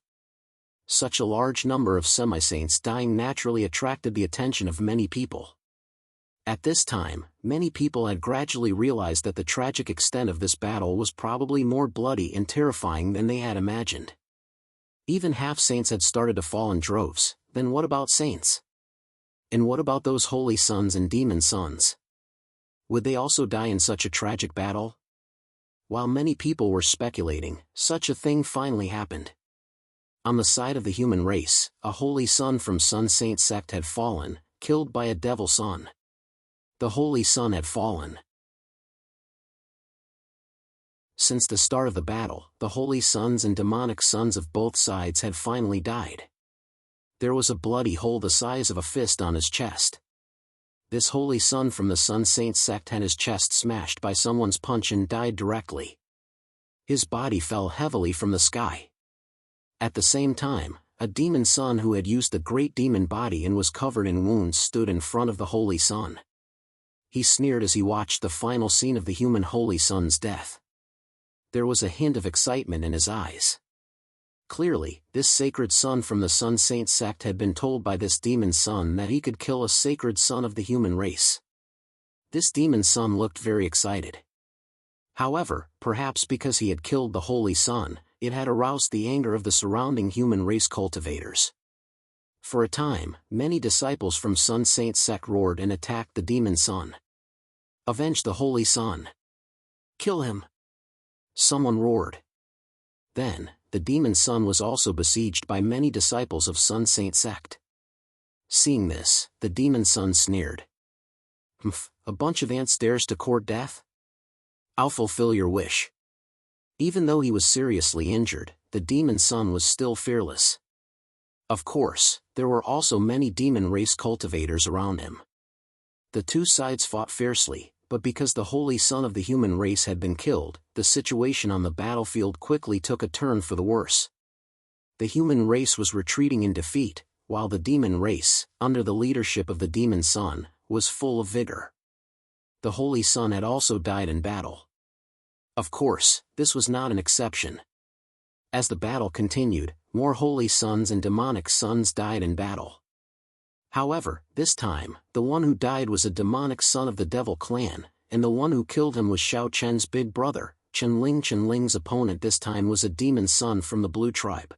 Such a large number of semi-saints dying naturally attracted the attention of many people. At this time, many people had gradually realized that the tragic extent of this battle was probably more bloody and terrifying than they had imagined. Even half-saints had started to fall in droves, then what about saints? And what about those holy sons and demon sons? Would they also die in such a tragic battle? While many people were speculating, such a thing finally happened. On the side of the human race, a holy son from Sun Saint sect had fallen, killed by a devil son. The holy son had fallen. Since the start of the battle, the holy sons and demonic sons of both sides had finally died. There was a bloody hole the size of a fist on his chest. This holy son from the Sun Saint sect had his chest smashed by someone's punch and died directly. His body fell heavily from the sky. At the same time, a demon son who had used the great demon body and was covered in wounds stood in front of the holy son. He sneered as he watched the final scene of the human holy son's death. There was a hint of excitement in his eyes. Clearly, this sacred son from the Sun Saint sect had been told by this demon son that he could kill a sacred son of the human race. This demon son looked very excited. However, perhaps because he had killed the holy son, it had aroused the anger of the surrounding human race cultivators. For a time, many disciples from Sun Saint sect roared and attacked the demon son. Avenge the holy son! Kill him! Someone roared. Then, the demon son was also besieged by many disciples of Sun Saint sect. Seeing this, the demon son sneered. A bunch of ants dares to court death? I'll fulfill your wish. Even though he was seriously injured, the demon son was still fearless. Of course, there were also many demon race cultivators around him. The two sides fought fiercely, but because the holy son of the human race had been killed, the situation on the battlefield quickly took a turn for the worse. The human race was retreating in defeat, while the demon race, under the leadership of the demon son, was full of vigor. The holy son had also died in battle. Of course, this was not an exception. As the battle continued, more holy sons and demonic sons died in battle. However, this time, the one who died was a demonic son of the devil clan, and the one who killed him was Xiao Chen's big brother. Chen Ling's opponent this time was a demon son from the blue tribe.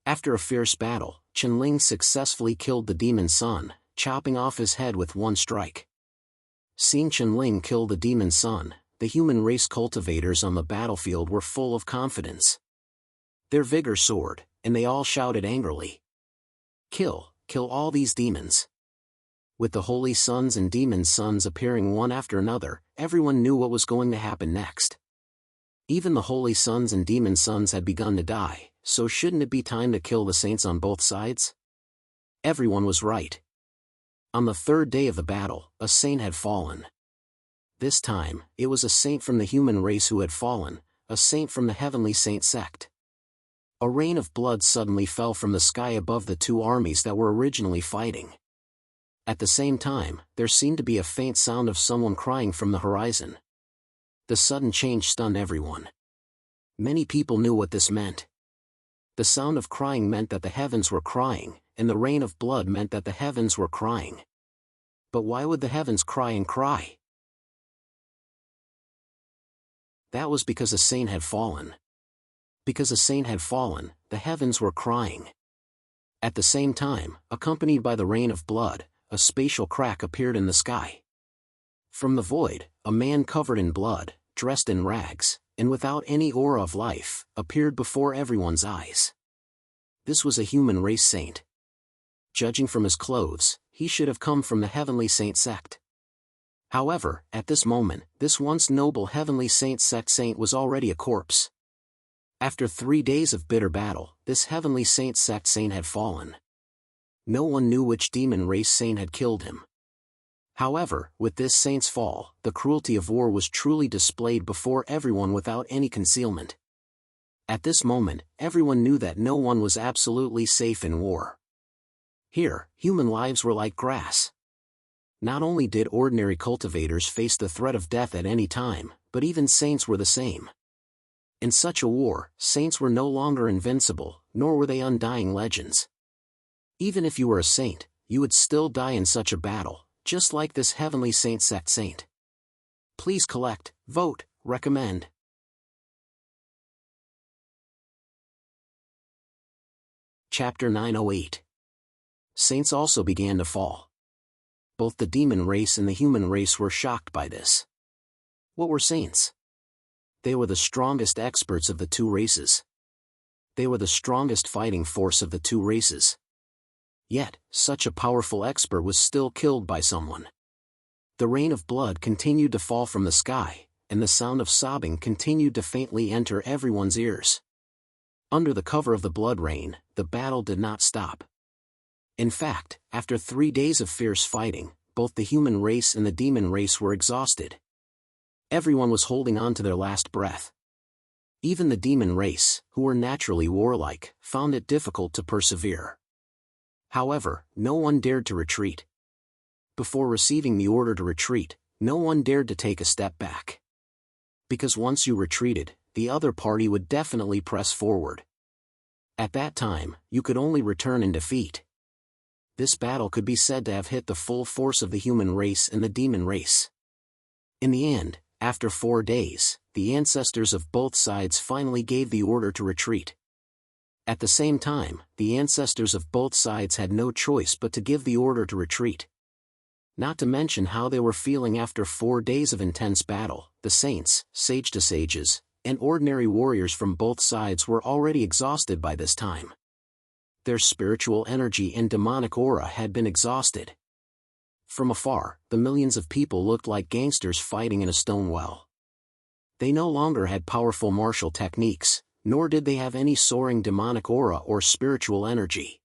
After a fierce battle, Chen Ling successfully killed the demon son, chopping off his head with one strike. Seeing Chen kill the demon son, the human race cultivators on the battlefield were full of confidence. Their vigor soared, and they all shouted angrily. Kill all these demons. With the holy sons and demon sons appearing one after another, everyone knew what was going to happen next. Even the holy sons and demon sons had begun to die, so shouldn't it be time to kill the saints on both sides? Everyone was right. On the third day of the battle, a saint had fallen. This time, it was a saint from the human race who had fallen, a saint from the heavenly saint sect. A rain of blood suddenly fell from the sky above the two armies that were originally fighting. At the same time, there seemed to be a faint sound of someone crying from the horizon. The sudden change stunned everyone. Many people knew what this meant. The sound of crying meant that the heavens were crying, and the rain of blood meant that the heavens were crying. But why would the heavens cry and cry? That was because a saint had fallen. Because a saint had fallen, the heavens were crying. At the same time, accompanied by the rain of blood, a spatial crack appeared in the sky. From the void, a man covered in blood, dressed in rags, and without any aura of life, appeared before everyone's eyes. This was a human race saint. Judging from his clothes, he should have come from the heavenly saint sect. However, at this moment, this once noble heavenly saint sect saint was already a corpse. After 3 days of bitter battle, this heavenly saint sect saint had fallen. No one knew which demon race saint had killed him. However, with this saint's fall, the cruelty of war was truly displayed before everyone without any concealment. At this moment, everyone knew that no one was absolutely safe in war. Here, human lives were like grass. Not only did ordinary cultivators face the threat of death at any time, but even saints were the same. In such a war, saints were no longer invincible, nor were they undying legends. Even if you were a saint, you would still die in such a battle, just like this heavenly saint sect saint. Please collect, vote, recommend. Chapter 908. Saints also began to fall. Both the demon race and the human race were shocked by this. What were saints? They were the strongest experts of the two races. They were the strongest fighting force of the two races. Yet, such a powerful expert was still killed by someone. The rain of blood continued to fall from the sky, and the sound of sobbing continued to faintly enter everyone's ears. Under the cover of the blood rain, the battle did not stop. In fact, after 3 days of fierce fighting, both the human race and the demon race were exhausted. Everyone was holding on to their last breath. Even the demon race, who were naturally warlike, found it difficult to persevere. However, no one dared to retreat. Before receiving the order to retreat, no one dared to take a step back. Because once you retreated, the other party would definitely press forward. At that time, you could only return in defeat. This battle could be said to have hit the full force of the human race and the demon race. In the end, after 4 days, the ancestors of both sides finally gave the order to retreat. At the same time, the ancestors of both sides had no choice but to give the order to retreat. Not to mention how they were feeling after 4 days of intense battle. The saints, sage to sages, and ordinary warriors from both sides were already exhausted by this time. Their spiritual energy and demonic aura had been exhausted. From afar, the millions of people looked like gangsters fighting in a stone well. They no longer had powerful martial techniques, nor did they have any soaring demonic aura or spiritual energy.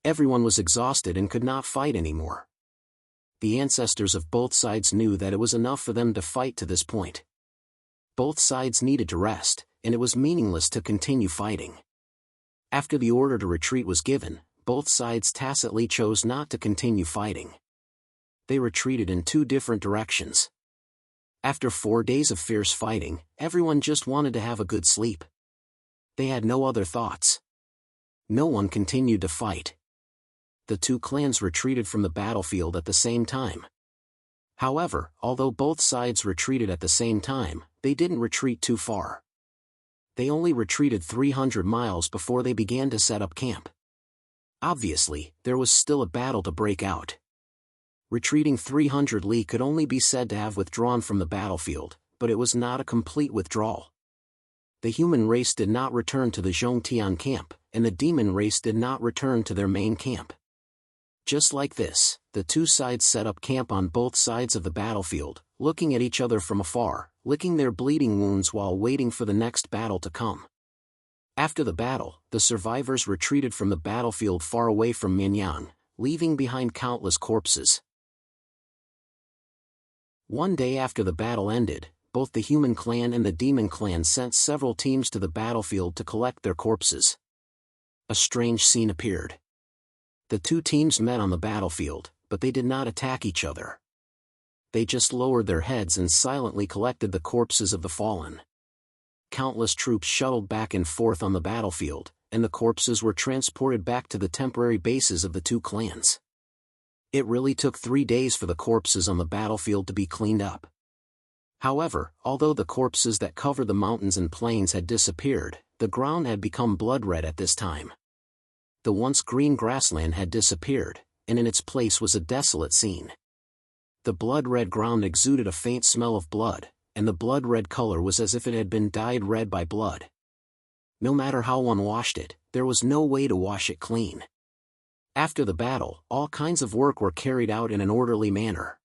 Everyone was exhausted and could not fight anymore. The ancestors of both sides knew that it was enough for them to fight to this point. Both sides needed to rest, and it was meaningless to continue fighting. After the order to retreat was given, both sides tacitly chose not to continue fighting. They retreated in 2 different directions. After 4 days of fierce fighting, everyone just wanted to have a good sleep. They had no other thoughts. No one continued to fight. The 2 clans retreated from the battlefield at the same time. However, although both sides retreated at the same time, they didn't retreat too far. They only retreated 300 miles before they began to set up camp. Obviously, there was still a battle to break out. Retreating 300 li could only be said to have withdrawn from the battlefield, but it was not a complete withdrawal. The human race did not return to the Zhongtian camp, and the demon race did not return to their main camp. Just like this, the two sides set up camp on both sides of the battlefield, looking at each other from afar, licking their bleeding wounds while waiting for the next battle to come. After the battle, the survivors retreated from the battlefield far away from Minyan, leaving behind countless corpses. One day after the battle ended, both the human clan and the demon clan sent several teams to the battlefield to collect their corpses. A strange scene appeared. The two teams met on the battlefield, but they did not attack each other. They just lowered their heads and silently collected the corpses of the fallen. Countless troops shuttled back and forth on the battlefield, and the corpses were transported back to the temporary bases of the two clans. It really took 3 days for the corpses on the battlefield to be cleaned up. However, although the corpses that covered the mountains and plains had disappeared, the ground had become blood-red at this time. The once green grassland had disappeared, and in its place was a desolate scene. The blood-red ground exuded a faint smell of blood, and the blood-red color was as if it had been dyed red by blood. No matter how one washed it, there was no way to wash it clean. After the battle, all kinds of work were carried out in an orderly manner.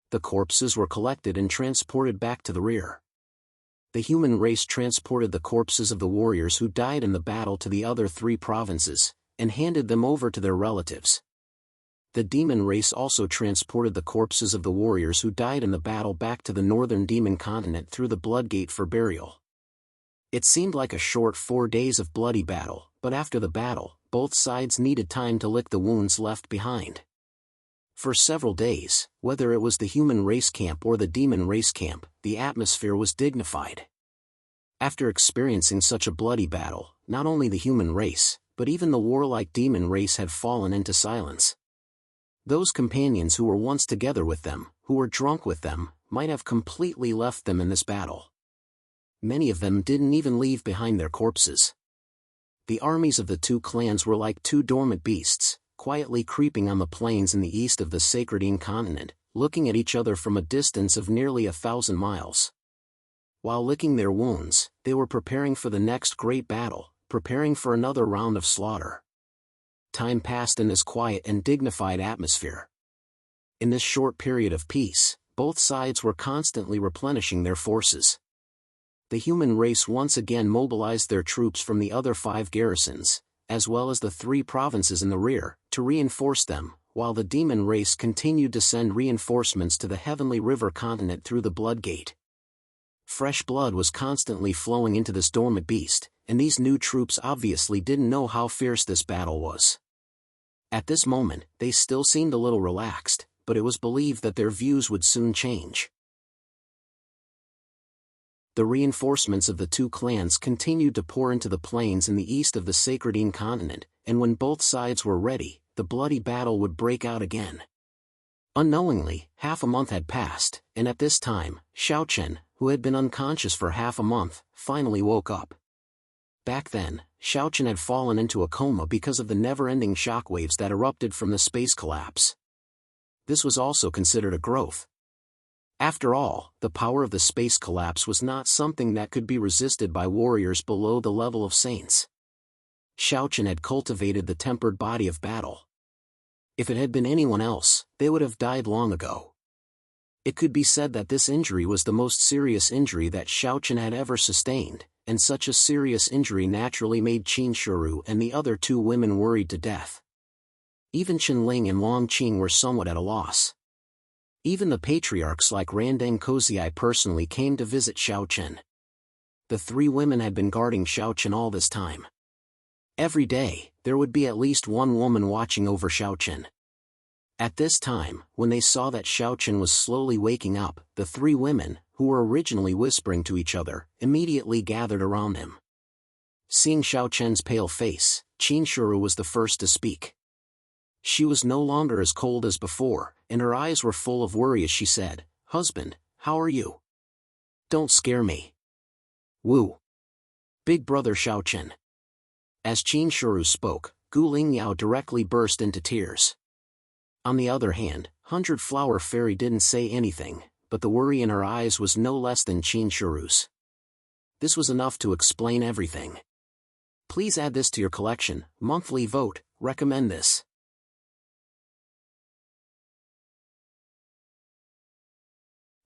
The corpses were collected and transported back to the rear. The human race transported the corpses of the warriors who died in the battle to the other 3 provinces, and handed them over to their relatives. The demon race also transported the corpses of the warriors who died in the battle back to the northern demon continent through the Blood Gate for burial. It seemed like a short 4 days of bloody battle, but after the battle, both sides needed time to lick the wounds left behind. For several days, whether it was the human race camp or the demon race camp, the atmosphere was dignified. After experiencing such a bloody battle, not only the human race, but even the warlike demon race had fallen into silence. Those companions who were once together with them, who were drunk with them, might have completely left them in this battle. Many of them didn't even leave behind their corpses. The armies of the two clans were like two dormant beasts, quietly creeping on the plains in the east of the Serene continent, looking at each other from a distance of nearly 1,000 miles. While licking their wounds, they were preparing for the next great battle, preparing for another round of slaughter. Time passed in this quiet and dignified atmosphere. In this short period of peace, both sides were constantly replenishing their forces. The human race once again mobilized their troops from the other 5 garrisons, as well as the 3 provinces in the rear, to reinforce them, while the demon race continued to send reinforcements to the Heavenly River continent through the Blood Gate. Fresh blood was constantly flowing into this dormant beast, and these new troops obviously didn't know how fierce this battle was. At this moment, they still seemed a little relaxed, but it was believed that their views would soon change. The reinforcements of the two clans continued to pour into the plains in the east of the Serene continent, and when both sides were ready, the bloody battle would break out again. Unknowingly, half a month had passed, and at this time, Xiaochen, who had been unconscious for half a month, finally woke up. Back then, Xiaochen had fallen into a coma because of the never-ending shockwaves that erupted from the space collapse. This was also considered a growth. After all, the power of the space collapse was not something that could be resisted by warriors below the level of saints. Xiaochen had cultivated the tempered body of battle. If it had been anyone else, they would have died long ago. It could be said that this injury was the most serious injury that Xiaochen had ever sustained, and such a serious injury naturally made Qin Shiru and the other 2 women worried to death. Even Qinling and Long Qing were somewhat at a loss. Even the patriarchs like Randang Kozai personally came to visit Xiaochen. The 3 women had been guarding Xiaochen all this time. Every day, there would be at least one woman watching over Xiaochen. At this time, when they saw that Xiaochen was slowly waking up, the 3 women, who were originally whispering to each other, immediately gathered around him. Seeing Xiaochen's pale face, Qin Shiru was the first to speak. She was no longer as cold as before, and her eyes were full of worry as she said, "Husband, how are you? Don't scare me." "Woo. Big brother Xiaochen." As Qin Shiru spoke, Gu Lingyao directly burst into tears. On the other hand, 100-Flower Fairy didn't say anything, but the worry in her eyes was no less than Chinshuru's. This was enough to explain everything. Please add this to your collection. Monthly vote, recommend this.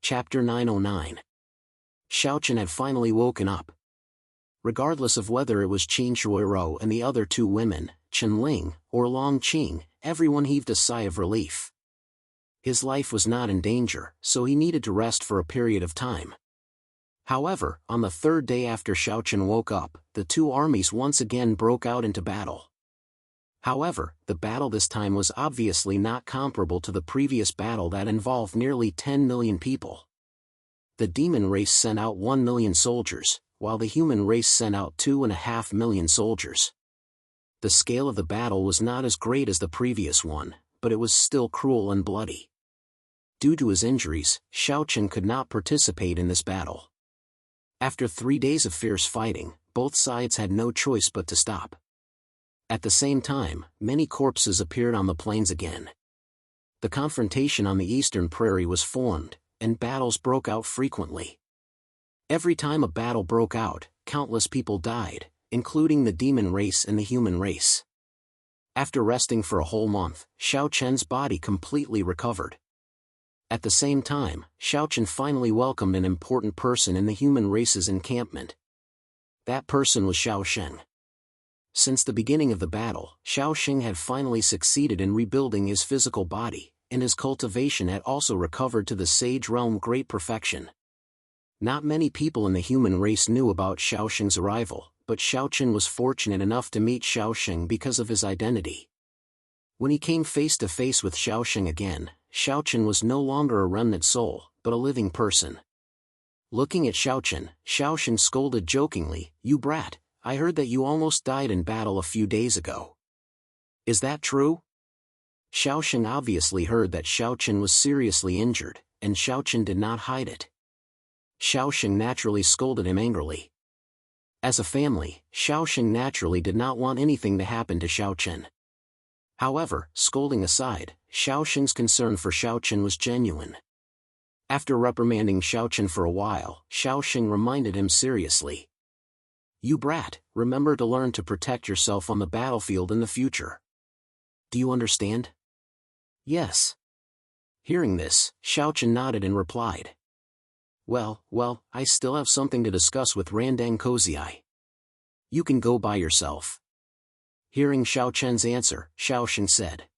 Chapter 909. Xiaochen had finally woken up. Regardless of whether it was Qin Shuiruo and the other two women, Chen Ling, or Long Qing, everyone heaved a sigh of relief. His life was not in danger, so he needed to rest for a period of time. However, on the third day after Xiaochen woke up, the two armies once again broke out into battle. However, the battle this time was obviously not comparable to the previous battle that involved nearly 10 million people. The demon race sent out 1 million soldiers, while the human race sent out 2.5 million soldiers. The scale of the battle was not as great as the previous one, but it was still cruel and bloody. Due to his injuries, Xiaochen could not participate in this battle. After 3 days of fierce fighting, both sides had no choice but to stop. At the same time, many corpses appeared on the plains again. The confrontation on the eastern prairie was formed, and battles broke out frequently. Every time a battle broke out, countless people died, including the demon race and the human race. After resting for a whole month, Xiaochen's body completely recovered. At the same time, Xiaochen finally welcomed an important person in the human race's encampment. That person was Xiaosheng. Since the beginning of the battle, Xiaosheng had finally succeeded in rebuilding his physical body, and his cultivation had also recovered to the Sage Realm great perfection. Not many people in the human race knew about Xiaosheng's arrival, but Xiaochen was fortunate enough to meet Xiaosheng because of his identity. When he came face to face with Xiaosheng again, Xiaochen was no longer a remnant soul, but a living person. Looking at Xiaochen, Xiaosheng scolded jokingly, "You brat, I heard that you almost died in battle a few days ago. Is that true?" Xiaosheng obviously heard that Xiaochen was seriously injured, and Xiaochen did not hide it. Xiaosheng naturally scolded him angrily. As a family, Xiaosheng naturally did not want anything to happen to Xiaochen. However, scolding aside, Xiaosheng's concern for Xiaochen was genuine. After reprimanding Xiaochen for a while, Xiaosheng reminded him seriously. "You brat, remember to learn to protect yourself on the battlefield in the future. Do you understand?" "Yes." Hearing this, Xiaochen nodded and replied. Well, I still have something to discuss with Randang Kozai. You can go by yourself." Hearing Xiaochen's answer, Xiaosheng said.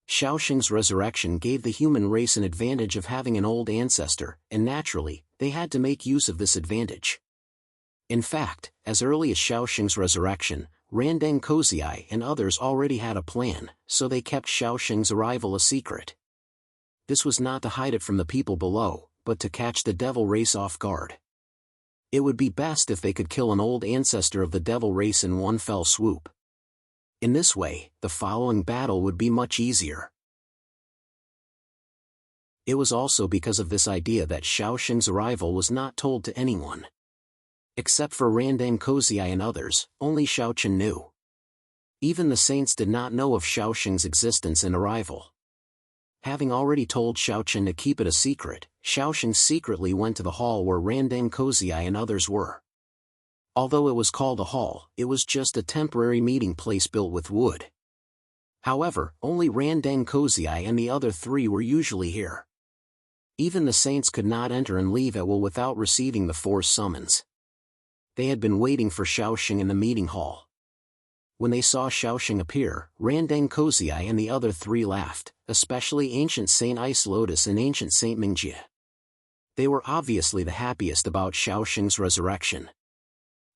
Xiaosheng's resurrection gave the human race an advantage of having an old ancestor, and naturally, they had to make use of this advantage. In fact, as early as Xiaosheng's resurrection, Randang Kozai and others already had a plan, so they kept Xiaosheng's arrival a secret. This was not to hide it from the people below, but to catch the devil race off guard. It would be best if they could kill an old ancestor of the devil race in one fell swoop. In this way, the following battle would be much easier. It was also because of this idea that Xiaosheng's arrival was not told to anyone. Except for Randang Kozai and others, only Xiaochen knew. Even the saints did not know of Xiaosheng's existence and arrival. Having already told Xiaochen to keep it a secret, Xiaosheng secretly went to the hall where Randang Kozai and others were. Although it was called a hall, it was just a temporary meeting place built with wood. However, only Randang Kozai and the other three were usually here. Even the saints could not enter and leave at will without receiving the force summons. They had been waiting for Xiaosheng in the meeting hall. When they saw Xiaosheng appear, Randang Kozai and the other three laughed, especially Ancient Saint Ice Lotus and Ancient Saint Mingjie. They were obviously the happiest about Xiaosheng's resurrection.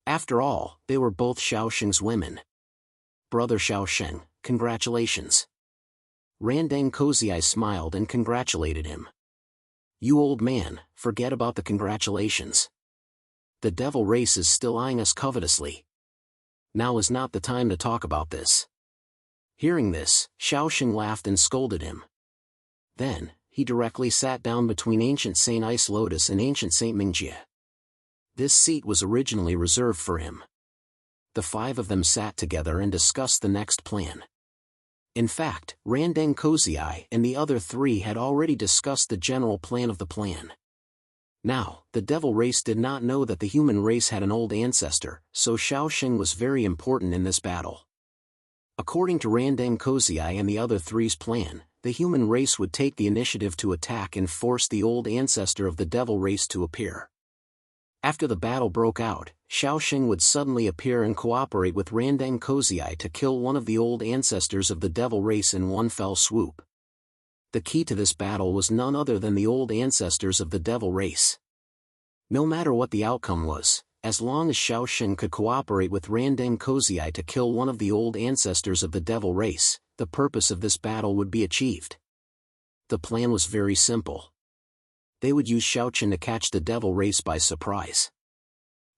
After all, they were both Xiaosheng's women. "Brother Xiaosheng, congratulations." Randang Kozai smiled and congratulated him. "You old man, forget about the congratulations. The devil race is still eyeing us covetously. Now is not the time to talk about this." Hearing this, Xiaosheng laughed and scolded him. Then, he directly sat down between Ancient Saint Ice Lotus and Ancient Saint Mingjie. This seat was originally reserved for him. The five of them sat together and discussed the next plan. In fact, Randeng Kozai and the other three had already discussed the general plan of the plan. Now, the devil race did not know that the human race had an old ancestor, so Xiaoxing was very important in this battle. According to Randeng Kozai and the other three's plan, the human race would take the initiative to attack and force the old ancestor of the devil race to appear. After the battle broke out, Xiaoxing would suddenly appear and cooperate with Randeng Kozai to kill one of the old ancestors of the devil race in one fell swoop. The key to this battle was none other than the old ancestors of the devil race. No matter what the outcome was, as long as Xiaoxing could cooperate with Randeng Kozai to kill one of the old ancestors of the devil race, the purpose of this battle would be achieved. The plan was very simple. They would use Xiaoqin to catch the devil race by surprise.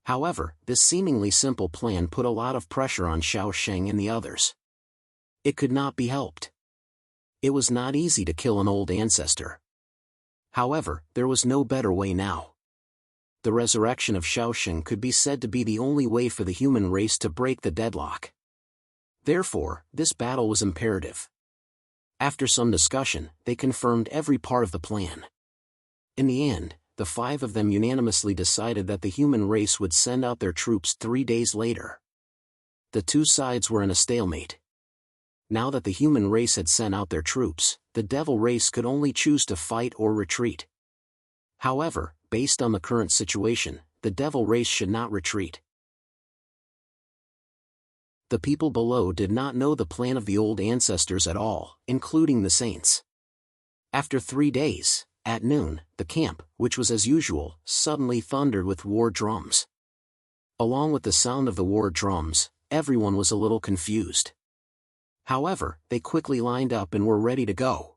However, this seemingly simple plan put a lot of pressure on Xiaoxing and the others. It could not be helped. It was not easy to kill an old ancestor. However, there was no better way now. The resurrection of Xiaoxing could be said to be the only way for the human race to break the deadlock. Therefore, this battle was imperative. After some discussion, they confirmed every part of the plan. In the end, the five of them unanimously decided that the human race would send out their troops 3 days later. The two sides were in a stalemate. Now that the human race had sent out their troops, the devil race could only choose to fight or retreat. However, based on the current situation, the devil race should not retreat. The people below did not know the plan of the old ancestors at all, including the saints. After 3 days, at noon, the camp, which was as usual, suddenly thundered with war drums. Along with the sound of the war drums, everyone was a little confused. However, they quickly lined up and were ready to go.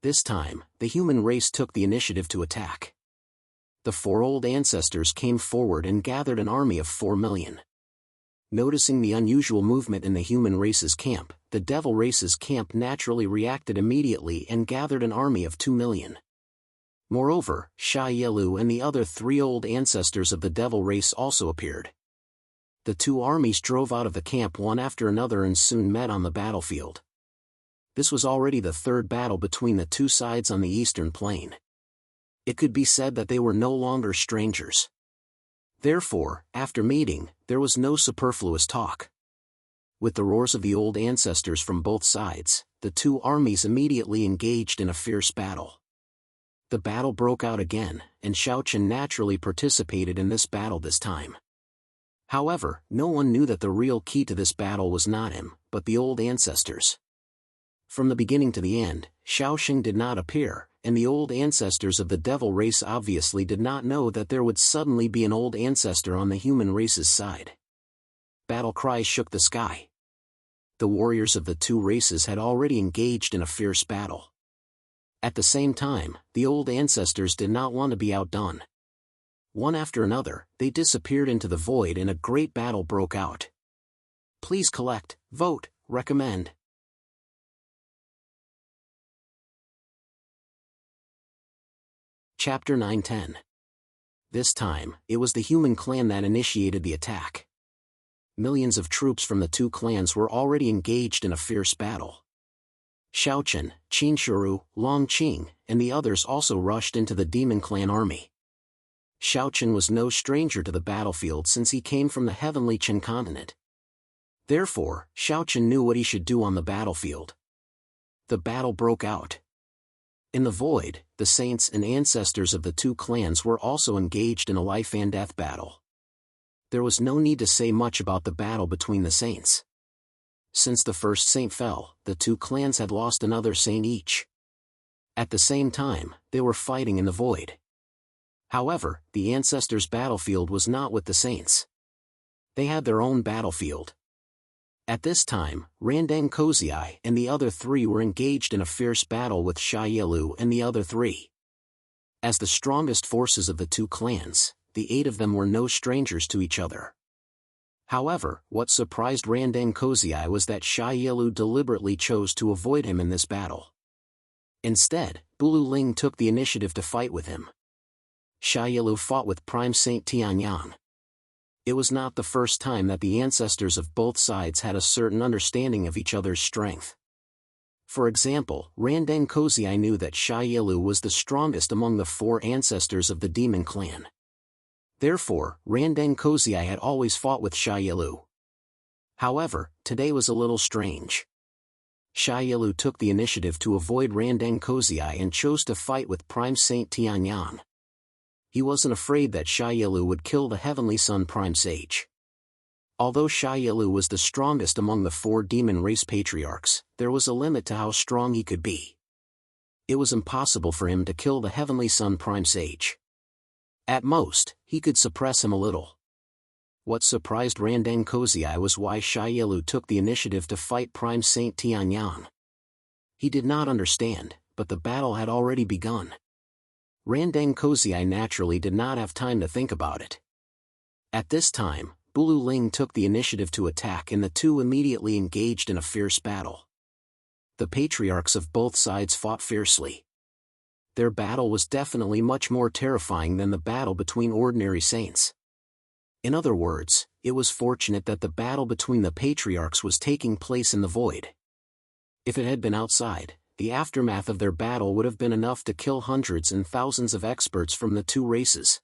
This time, the human race took the initiative to attack. The 4 old ancestors came forward and gathered an army of 4 million. Noticing the unusual movement in the human race's camp, the devil race's camp naturally reacted immediately and gathered an army of 2 million. Moreover, Sha Yelu and the other 3 old ancestors of the devil race also appeared. The 2 armies drove out of the camp one after another and soon met on the battlefield. This was already the 3rd battle between the 2 sides on the eastern plain. It could be said that they were no longer strangers. Therefore, after meeting, there was no superfluous talk. With the roars of the old ancestors from both sides, the 2 armies immediately engaged in a fierce battle. The battle broke out again, and Xiaoqin naturally participated in this battle this time. However, no one knew that the real key to this battle was not him, but the old ancestors. From the beginning to the end, Xiaoxing did not appear, and the old ancestors of the devil race obviously did not know that there would suddenly be an old ancestor on the human race's side. Battle cries shook the sky. The warriors of the 2 races had already engaged in a fierce battle. At the same time, the old ancestors did not want to be outdone. One after another, they disappeared into the void and a great battle broke out. Please collect, vote, recommend. Chapter 9-10. This time, it was the human clan that initiated the attack. Millions of troops from the 2 clans were already engaged in a fierce battle. Xiaoqin, Qinshuru, Longqing, and the others also rushed into the demon clan army. Xiaoqin was no stranger to the battlefield since he came from the heavenly Qin continent. Therefore, Xiaoqin knew what he should do on the battlefield. The battle broke out. In the void, the saints and ancestors of the 2 clans were also engaged in a life and death battle. There was no need to say much about the battle between the saints. Since the first saint fell, the 2 clans had lost another saint each. At the same time, they were fighting in the void. However, the ancestors' battlefield was not with the saints. They had their own battlefield. At this time, Randeng Kozai and the other 3 were engaged in a fierce battle with Sha Yelu and the other 3. As the strongest forces of the 2 clans, the 8 of them were no strangers to each other. However, what surprised Randeng Kozai was that Sha Yelu deliberately chose to avoid him in this battle. Instead, Bulu Ling took the initiative to fight with him. Sha Yelu fought with Prime Saint Tianyang. It was not the first time that the ancestors of both sides had a certain understanding of each other's strength. For example, Randen Kozai knew that Shaielu was the strongest among the 4 ancestors of the demon clan. Therefore, Randen Kozai had always fought with Shaielu. However, today was a little strange. Shaielu took the initiative to avoid Randen Kozai and chose to fight with Prime Saint Tianyan. He wasn't afraid that Shaielu would kill the Heavenly Sun Prime Sage. Although Shaielu was the strongest among the 4 demon race patriarchs, there was a limit to how strong he could be. It was impossible for him to kill the Heavenly Sun Prime Sage. At most, he could suppress him a little. What surprised Randen Kozai was why Shaielu took the initiative to fight Prime Saint Tianyan. He did not understand, but the battle had already begun. Randen Kozai naturally did not have time to think about it. At this time, Bulu Ling took the initiative to attack and the two immediately engaged in a fierce battle. The patriarchs of both sides fought fiercely. Their battle was definitely much more terrifying than the battle between ordinary saints. In other words, it was fortunate that the battle between the patriarchs was taking place in the void. If it had been outside, the aftermath of their battle would have been enough to kill hundreds and thousands of experts from the 2 races.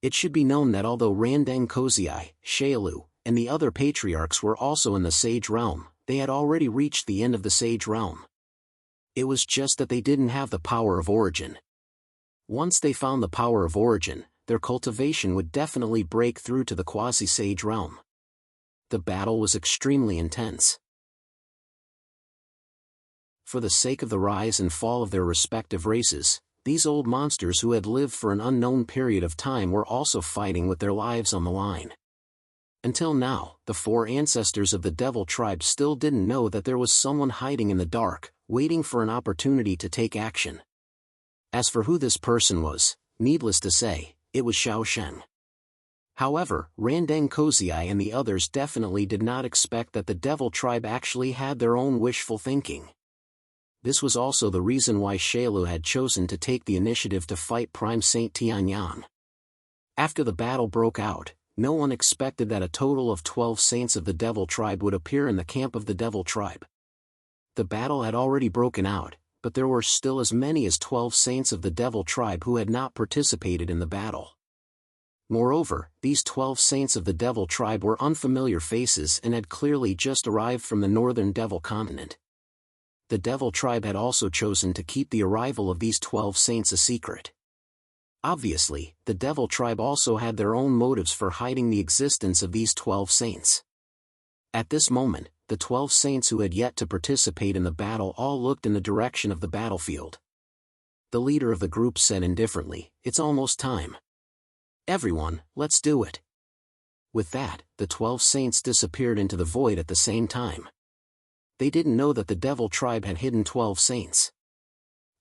It should be known that although Randen Kozai, Shaielu, and the other patriarchs were also in the Sage Realm, they had already reached the end of the Sage Realm. It was just that they didn't have the power of origin. Once they found the power of origin, their cultivation would definitely break through to the quasi-Sage Realm. The battle was extremely intense. For the sake of the rise and fall of their respective races, these old monsters who had lived for an unknown period of time were also fighting with their lives on the line. Until now, the 4 ancestors of the Devil tribe still didn't know that there was someone hiding in the dark, waiting for an opportunity to take action. As for who this person was, needless to say, it was Xiao Sheng. However, Randen Kozai and the others definitely did not expect that the Devil tribe actually had their own wishful thinking. This was also the reason why Shaielu had chosen to take the initiative to fight Prime Saint Tianyan. After the battle broke out, no one expected that a total of 12 saints of the Devil tribe would appear in the camp of the Devil tribe. The battle had already broken out, but there were still as many as 12 saints of the Devil tribe who had not participated in the battle. Moreover, these 12 saints of the Devil tribe were unfamiliar faces and had clearly just arrived from the northern Devil continent. The Devil tribe had also chosen to keep the arrival of these 12 saints a secret. Obviously, the Devil tribe also had their own motives for hiding the existence of these 12 saints. At this moment, the 12 saints who had yet to participate in the battle all looked in the direction of the battlefield. The leader of the group said indifferently, "It's almost time. Everyone, let's do it." With that, the 12 saints disappeared into the void at the same time. They didn't know that the Devil tribe had hidden 12 saints.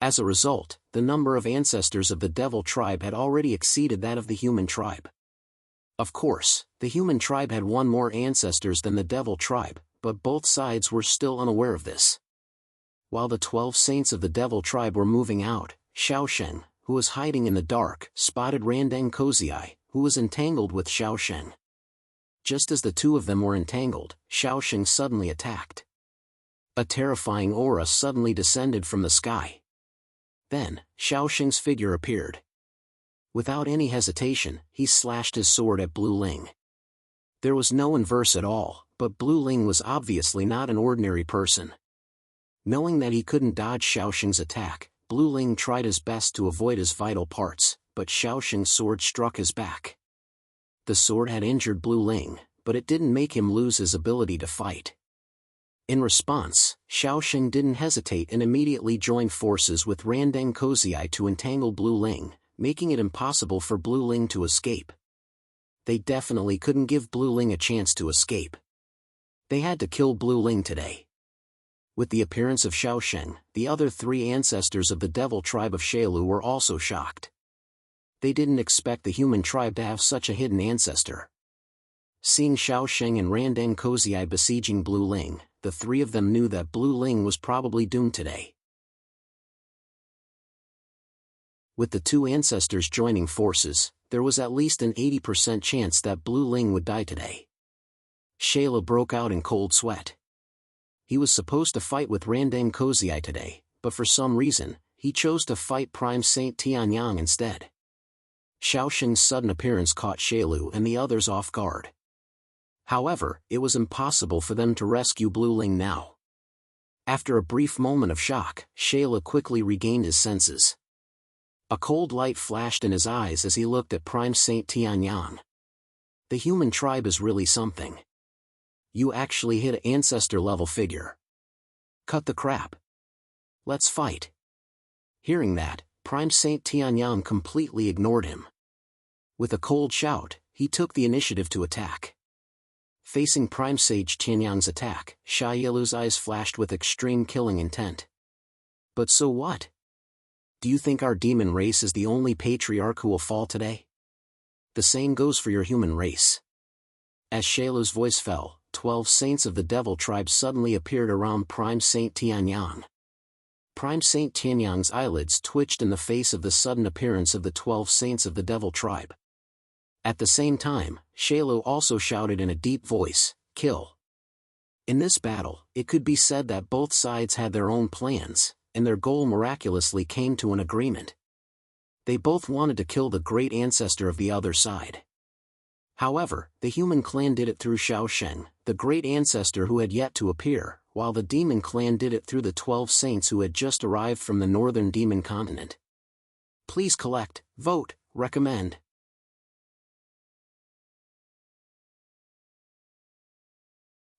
As a result, the number of ancestors of the Devil tribe had already exceeded that of the human tribe. Of course, the human tribe had 1 more ancestors than the Devil tribe, but both sides were still unaware of this. While the 12 saints of the Devil tribe were moving out, Xiao Sheng, who was hiding in the dark, spotted Randen Kozai, who was entangled with Xiao Sheng. Just as the 2 of them were entangled, Xiao Sheng suddenly attacked. A terrifying aura suddenly descended from the sky. Then, Xiao Sheng's figure appeared. Without any hesitation, he slashed his sword at Bulu Ling. There was no inverse at all, but Bulu Ling was obviously not an ordinary person. Knowing that he couldn't dodge Xiao Sheng's attack, Bulu Ling tried his best to avoid his vital parts, but Xiao Sheng's sword struck his back. The sword had injured Bulu Ling, but it didn't make him lose his ability to fight. In response, Xiao Sheng didn't hesitate and immediately joined forces with Randen Kozai to entangle Bulu Ling, making it impossible for Bulu Ling to escape. They definitely couldn't give Bulu Ling a chance to escape. They had to kill Bulu Ling today. With the appearance of Xiao Sheng, the other 3 ancestors of the Devil tribe of Shaielu were also shocked. They didn't expect the human tribe to have such a hidden ancestor. Seeing Xiao Sheng and Randen Kozai besieging Bulu Ling, the 3 of them knew that Bulu Ling was probably doomed today. With the 2 ancestors joining forces, there was at least an 80% chance that Bulu Ling would die today. Shaielu broke out in cold sweat. He was supposed to fight with Randang Kozai today, but for some reason, he chose to fight Prime Saint Tianyang instead. Xiaoxing's sudden appearance caught Shailu and the others off guard. However, it was impossible for them to rescue Blue Ling now. After a brief moment of shock, Shailu quickly regained his senses. A cold light flashed in his eyes as he looked at Prime Saint Tianyang. The human tribe is really something. You actually hit an ancestor-level figure. Cut the crap. Let's fight. Hearing that, Prime Saint Tianyang completely ignored him. With a cold shout, he took the initiative to attack. Facing Prime Sage Tianyang's attack, Xia Yilu's eyes flashed with extreme killing intent. But so what? Do you think our demon race is the only patriarch who will fall today? The same goes for your human race. As Shailu's voice fell, 12 saints of the devil tribe suddenly appeared around Prime Saint Tianyang. Prime Saint Tianyang's eyelids twitched in the face of the sudden appearance of the 12 saints of the devil tribe. At the same time, Shailu also shouted in a deep voice, "Kill." In this battle, it could be said that both sides had their own plans, and their goal miraculously came to an agreement. They both wanted to kill the great ancestor of the other side. However, the human clan did it through Xiaosheng, the great ancestor who had yet to appear, while the demon clan did it through the 12 saints who had just arrived from the northern demon continent. Please collect, vote, recommend.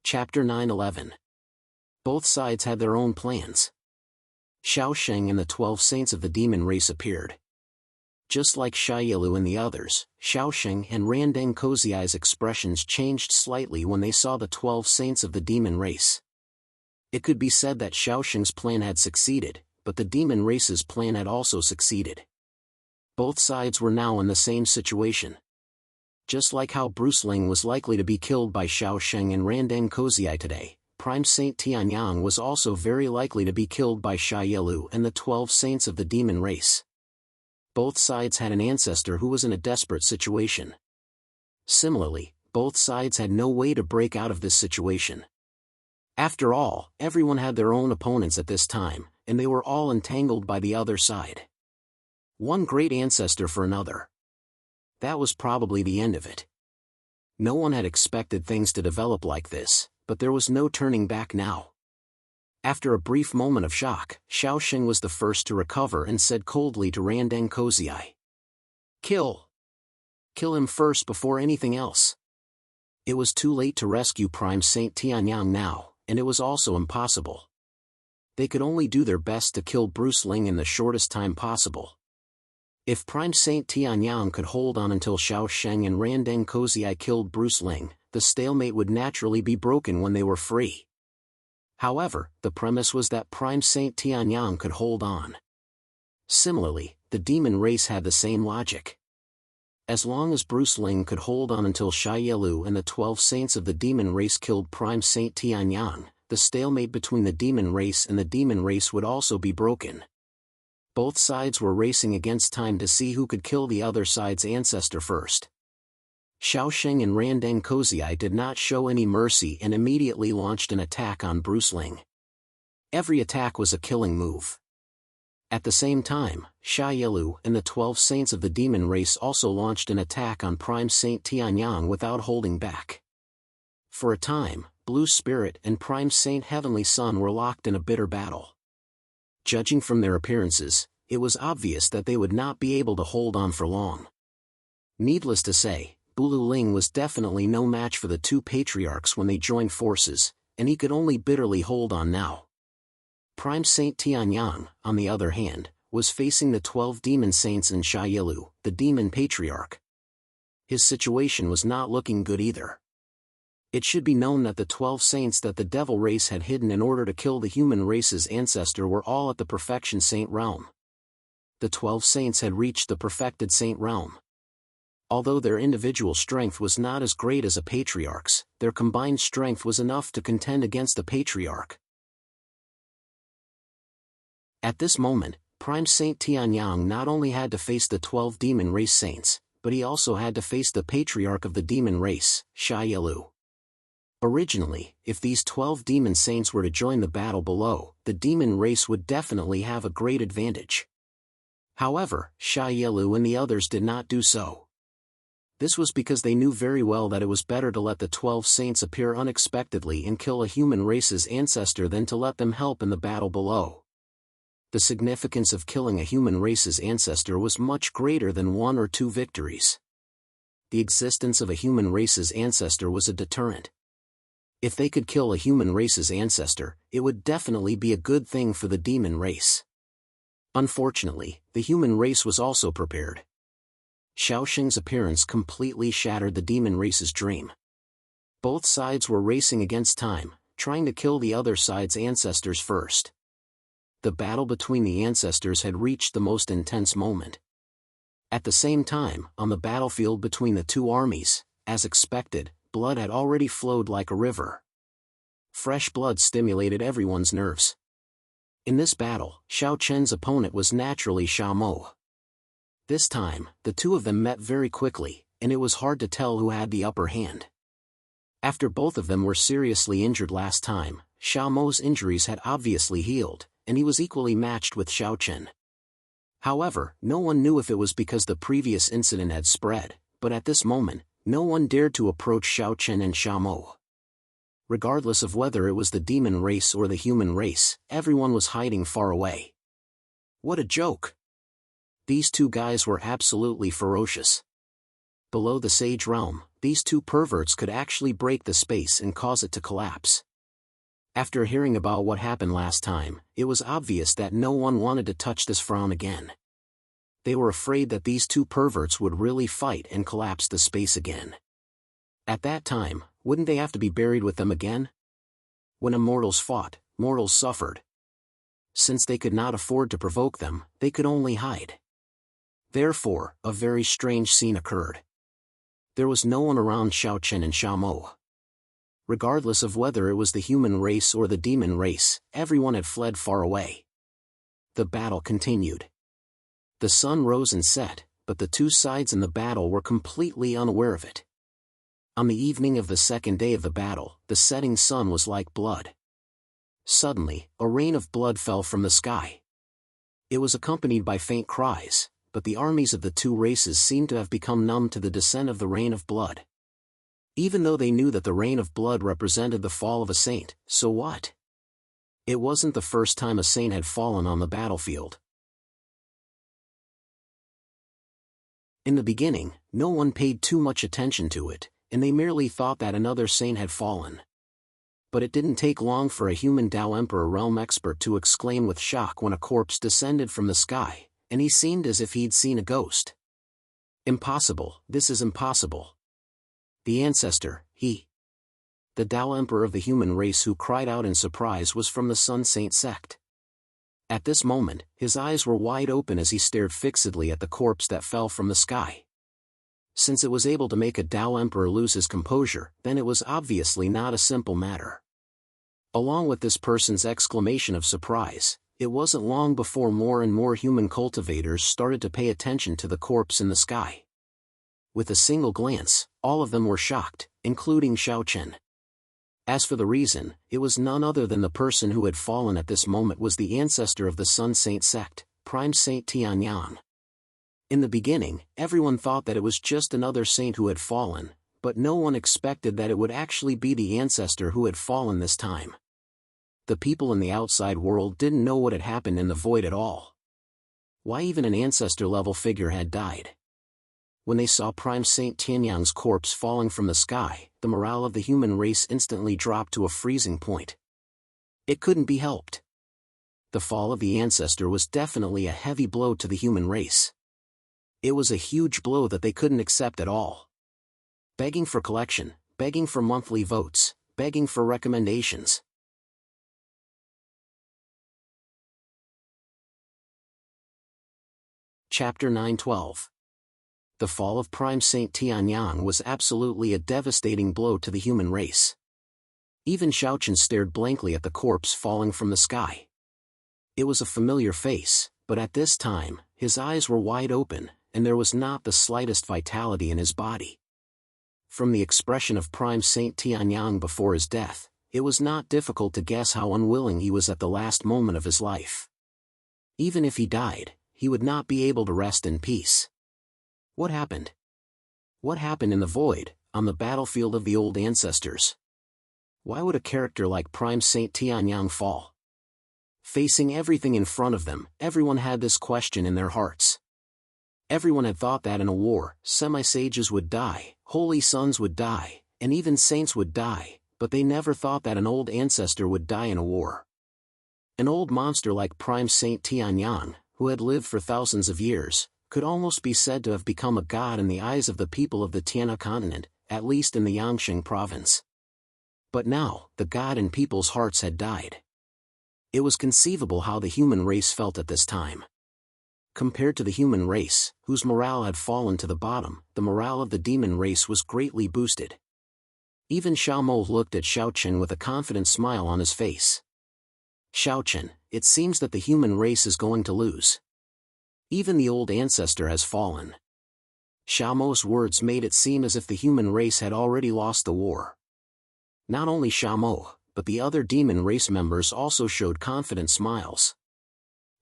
Chapter 9-11. Both sides had their own plans. Xiaosheng and the 12 saints of the demon race appeared. Just like Xia Yilu and the others, Xiaosheng and Randang Kozai's expressions changed slightly when they saw the 12 saints of the demon race. It could be said that Xiaosheng's plan had succeeded, but the demon race's plan had also succeeded. Both sides were now in the same situation. Just like how Bruce Ling was likely to be killed by Xiaosheng and Randang Kozai today, Prime Saint Tianyang was also very likely to be killed by Xia Yilu and the 12 saints of the demon race. Both sides had an ancestor who was in a desperate situation. Similarly, both sides had no way to break out of this situation. After all, everyone had their own opponents at this time, and they were all entangled by the other side. One great ancestor for another. That was probably the end of it. No one had expected things to develop like this, but there was no turning back now. After a brief moment of shock, Xiaosheng was the first to recover and said coldly to Randang Kozai, "Kill! Kill him first before anything else." It was too late to rescue Prime Saint Tianyang now, and it was also impossible. They could only do their best to kill Bruce Ling in the shortest time possible. If Prime Saint Tianyang could hold on until Xiaosheng and Randang Kozai killed Bruce Ling, the stalemate would naturally be broken when they were free. However, the premise was that Prime Saint Tianyang could hold on. Similarly, the demon race had the same logic. As long as Bruce Ling could hold on until Xia Yilu and the 12 saints of the demon race killed Prime Saint Tianyang, the stalemate between the demon race and the demon race would also be broken. Both sides were racing against time to see who could kill the other side's ancestor first. Xiaosheng and Randang Kozai did not show any mercy and immediately launched an attack on Bruce Ling. Every attack was a killing move. At the same time, Xia Yilu and the 12 saints of the demon race also launched an attack on Prime Saint Tianyang without holding back. For a time, Blue Spirit and Prime Saint Heavenly Sun were locked in a bitter battle. Judging from their appearances, it was obvious that they would not be able to hold on for long. Needless to say, Blue Ling was definitely no match for the two patriarchs when they joined forces, and he could only bitterly hold on now. Prime Saint Tianyang, on the other hand, was facing the 12 demon saints and Xia Yilu, the demon patriarch. His situation was not looking good either. It should be known that the 12 saints that the devil race had hidden in order to kill the human race's ancestor were all at the perfection saint realm. The 12 saints had reached the perfected saint realm. Although their individual strength was not as great as a patriarch's, their combined strength was enough to contend against a patriarch. At this moment, Prime Saint Tianyang not only had to face the 12 demon race saints, but he also had to face the patriarch of the demon race, Xia Yilu. Originally, if these 12 demon saints were to join the battle below, the demon race would definitely have a great advantage. However, Xia Yilu and the others did not do so. This was because they knew very well that it was better to let the 12 saints appear unexpectedly and kill a human race's ancestor than to let them help in the battle below. The significance of killing a human race's ancestor was much greater than 1 or 2 victories. The existence of a human race's ancestor was a deterrent. If they could kill a human race's ancestor, it would definitely be a good thing for the demon race. Unfortunately, the human race was also prepared. Xiaoxing's appearance completely shattered the demon race's dream. Both sides were racing against time, trying to kill the other side's ancestors first. The battle between the ancestors had reached the most intense moment. At the same time, on the battlefield between the two armies, as expected, blood had already flowed like a river. Fresh blood stimulated everyone's nerves. In this battle, Xiao Chen's opponent was naturally Xia Mo. This time, the two of them met very quickly, and it was hard to tell who had the upper hand. After both of them were seriously injured last time, Xia Mo's injuries had obviously healed, and he was equally matched with Xiao Chen. However, no one knew if it was because the previous incident had spread, but at this moment, no one dared to approach Xiao Chen and Xia Mo. Regardless of whether it was the demon race or the human race, everyone was hiding far away. What a joke! These two guys were absolutely ferocious. Below the Sage Realm, these two perverts could actually break the space and cause it to collapse. After hearing about what happened last time, it was obvious that no one wanted to touch this frown again. They were afraid that these two perverts would really fight and collapse the space again. At that time, wouldn't they have to be buried with them again? When immortals fought, mortals suffered. Since they could not afford to provoke them, they could only hide. Therefore, a very strange scene occurred. There was no one around Xiao Chen and Xia Mo. Regardless of whether it was the human race or the demon race, everyone had fled far away. The battle continued. The sun rose and set, but the two sides in the battle were completely unaware of it. On the evening of the second day of the battle, the setting sun was like blood. Suddenly, a rain of blood fell from the sky. It was accompanied by faint cries, but the armies of the two races seemed to have become numb to the descent of the rain of blood. Even though they knew that the rain of blood represented the fall of a saint, so what? It wasn't the first time a saint had fallen on the battlefield. In the beginning, no one paid too much attention to it, and they merely thought that another saint had fallen. But it didn't take long for a human Tao Emperor realm expert to exclaim with shock when a corpse descended from the sky, and he seemed as if he'd seen a ghost. Impossible, this is impossible. The ancestor, he. The Tao Emperor of the human race who cried out in surprise was from the Sun Saint sect. At this moment, his eyes were wide open as he stared fixedly at the corpse that fell from the sky. Since it was able to make a Tao Emperor lose his composure, then it was obviously not a simple matter. Along with this person's exclamation of surprise, it wasn't long before more and more human cultivators started to pay attention to the corpse in the sky. With a single glance, all of them were shocked, including Xiao Chen. As for the reason, it was none other than the person who had fallen at this moment was the ancestor of the Sun Saint sect, Prime Saint Tianyang. In the beginning, everyone thought that it was just another saint who had fallen, but no one expected that it would actually be the ancestor who had fallen this time. The people in the outside world didn't know what had happened in the void at all. Why even an ancestor-level figure had died? When they saw Prime Saint Tianyang's corpse falling from the sky, the morale of the human race instantly dropped to a freezing point. It couldn't be helped. The fall of the ancestor was definitely a heavy blow to the human race. It was a huge blow that they couldn't accept at all. Begging for collection, begging for monthly votes, begging for recommendations. Chapter 9:12. The fall of Prime Saint Tianyang was absolutely a devastating blow to the human race. Even Xiao Chen stared blankly at the corpse falling from the sky. It was a familiar face, but at this time, his eyes were wide open, and there was not the slightest vitality in his body. From the expression of Prime Saint Tianyang before his death, it was not difficult to guess how unwilling he was at the last moment of his life. Even if he died, he would not be able to rest in peace. What happened? What happened in the void, on the battlefield of the old ancestors? Why would a character like Prime Saint Tianyang fall? Facing everything in front of them, everyone had this question in their hearts. Everyone had thought that in a war, semi-sages would die, holy sons would die, and even saints would die, but they never thought that an old ancestor would die in a war. An old monster like Prime Saint Tianyang, who had lived for thousands of years, could almost be said to have become a god in the eyes of the people of the Tiana continent, at least in the Yangsheng province. But now, the god in people's hearts had died. It was conceivable how the human race felt at this time. Compared to the human race, whose morale had fallen to the bottom, the morale of the demon race was greatly boosted. Even Xiao Mo looked at Xiao Chen with a confident smile on his face. Xiao Chen, it seems that the human race is going to lose. Even the old ancestor has fallen. Xiao Mo's words made it seem as if the human race had already lost the war. Not only Xiao Mo, but the other demon race members also showed confident smiles.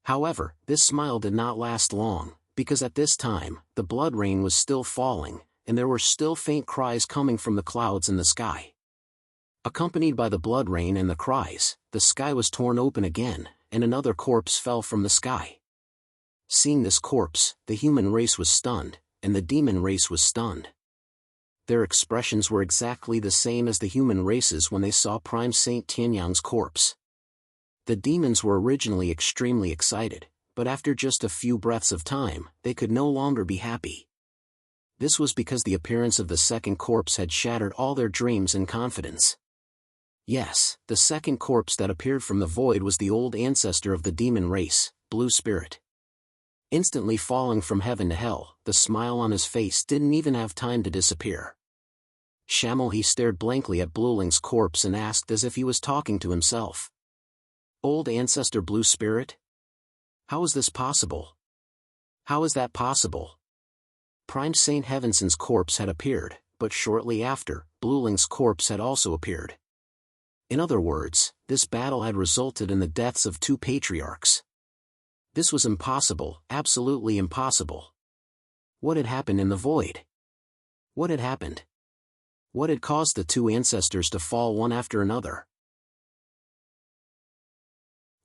However, this smile did not last long, because at this time, the blood rain was still falling, and there were still faint cries coming from the clouds in the sky. Accompanied by the blood rain and the cries, the sky was torn open again, and another corpse fell from the sky. Seeing this corpse, the human race was stunned, and the demon race was stunned. Their expressions were exactly the same as the human race's when they saw Prime Saint Tianyang's corpse. The demons were originally extremely excited, but after just a few breaths of time, they could no longer be happy. This was because the appearance of the second corpse had shattered all their dreams and confidence. Yes, the second corpse that appeared from the void was the old ancestor of the demon race, Blue Spirit. Instantly falling from heaven to hell, the smile on his face didn't even have time to disappear. He stared blankly at Blueling's corpse and asked as if he was talking to himself. Old ancestor Blue Spirit? How is this possible? How is that possible? Prime Saint Heavenson's corpse had appeared, but shortly after, Blueling's corpse had also appeared. In other words, this battle had resulted in the deaths of two patriarchs. This was impossible, absolutely impossible. What had happened in the void? What had happened? What had caused the two ancestors to fall one after another?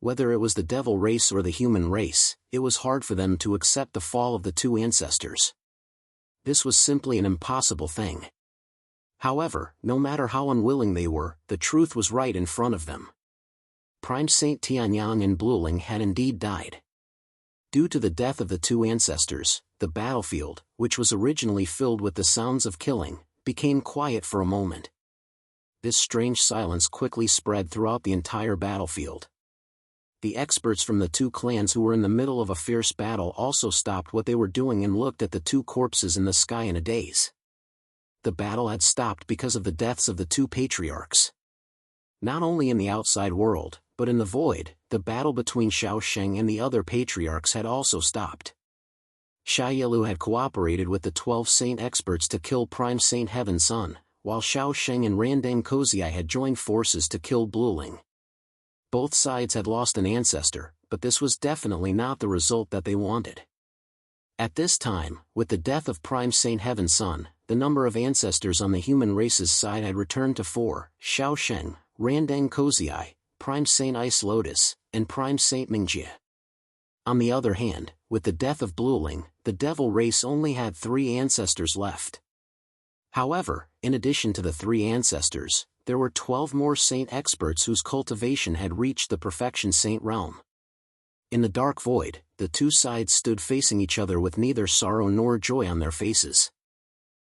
Whether it was the devil race or the human race, it was hard for them to accept the fall of the two ancestors. This was simply an impossible thing. However, no matter how unwilling they were, the truth was right in front of them. Prime Saint Tianyang and Blueling had indeed died. Due to the death of the two ancestors, the battlefield, which was originally filled with the sounds of killing, became quiet for a moment. This strange silence quickly spread throughout the entire battlefield. The experts from the two clans who were in the middle of a fierce battle also stopped what they were doing and looked at the two corpses in the sky in a daze. The battle had stopped because of the deaths of the two patriarchs. Not only in the outside world, but in the void, the battle between Xiao Sheng and the other patriarchs had also stopped. Xia Yilu had cooperated with the 12 saint experts to kill Prime Saint Heaven's son, while Xiao Sheng and Randang Kozai had joined forces to kill Blueling. Both sides had lost an ancestor, but this was definitely not the result that they wanted. At this time, with the death of Prime Saint Heaven's son, the number of ancestors on the human race's side had returned to 4, Xiao Sheng, Randang Kozai, Prime Saint Ice Lotus, and Prime Saint Mingjie. On the other hand, with the death of Blueling, the devil race only had 3 ancestors left. However, in addition to the 3 ancestors, there were 12 more saint experts whose cultivation had reached the perfection saint realm. In the dark void, the two sides stood facing each other with neither sorrow nor joy on their faces.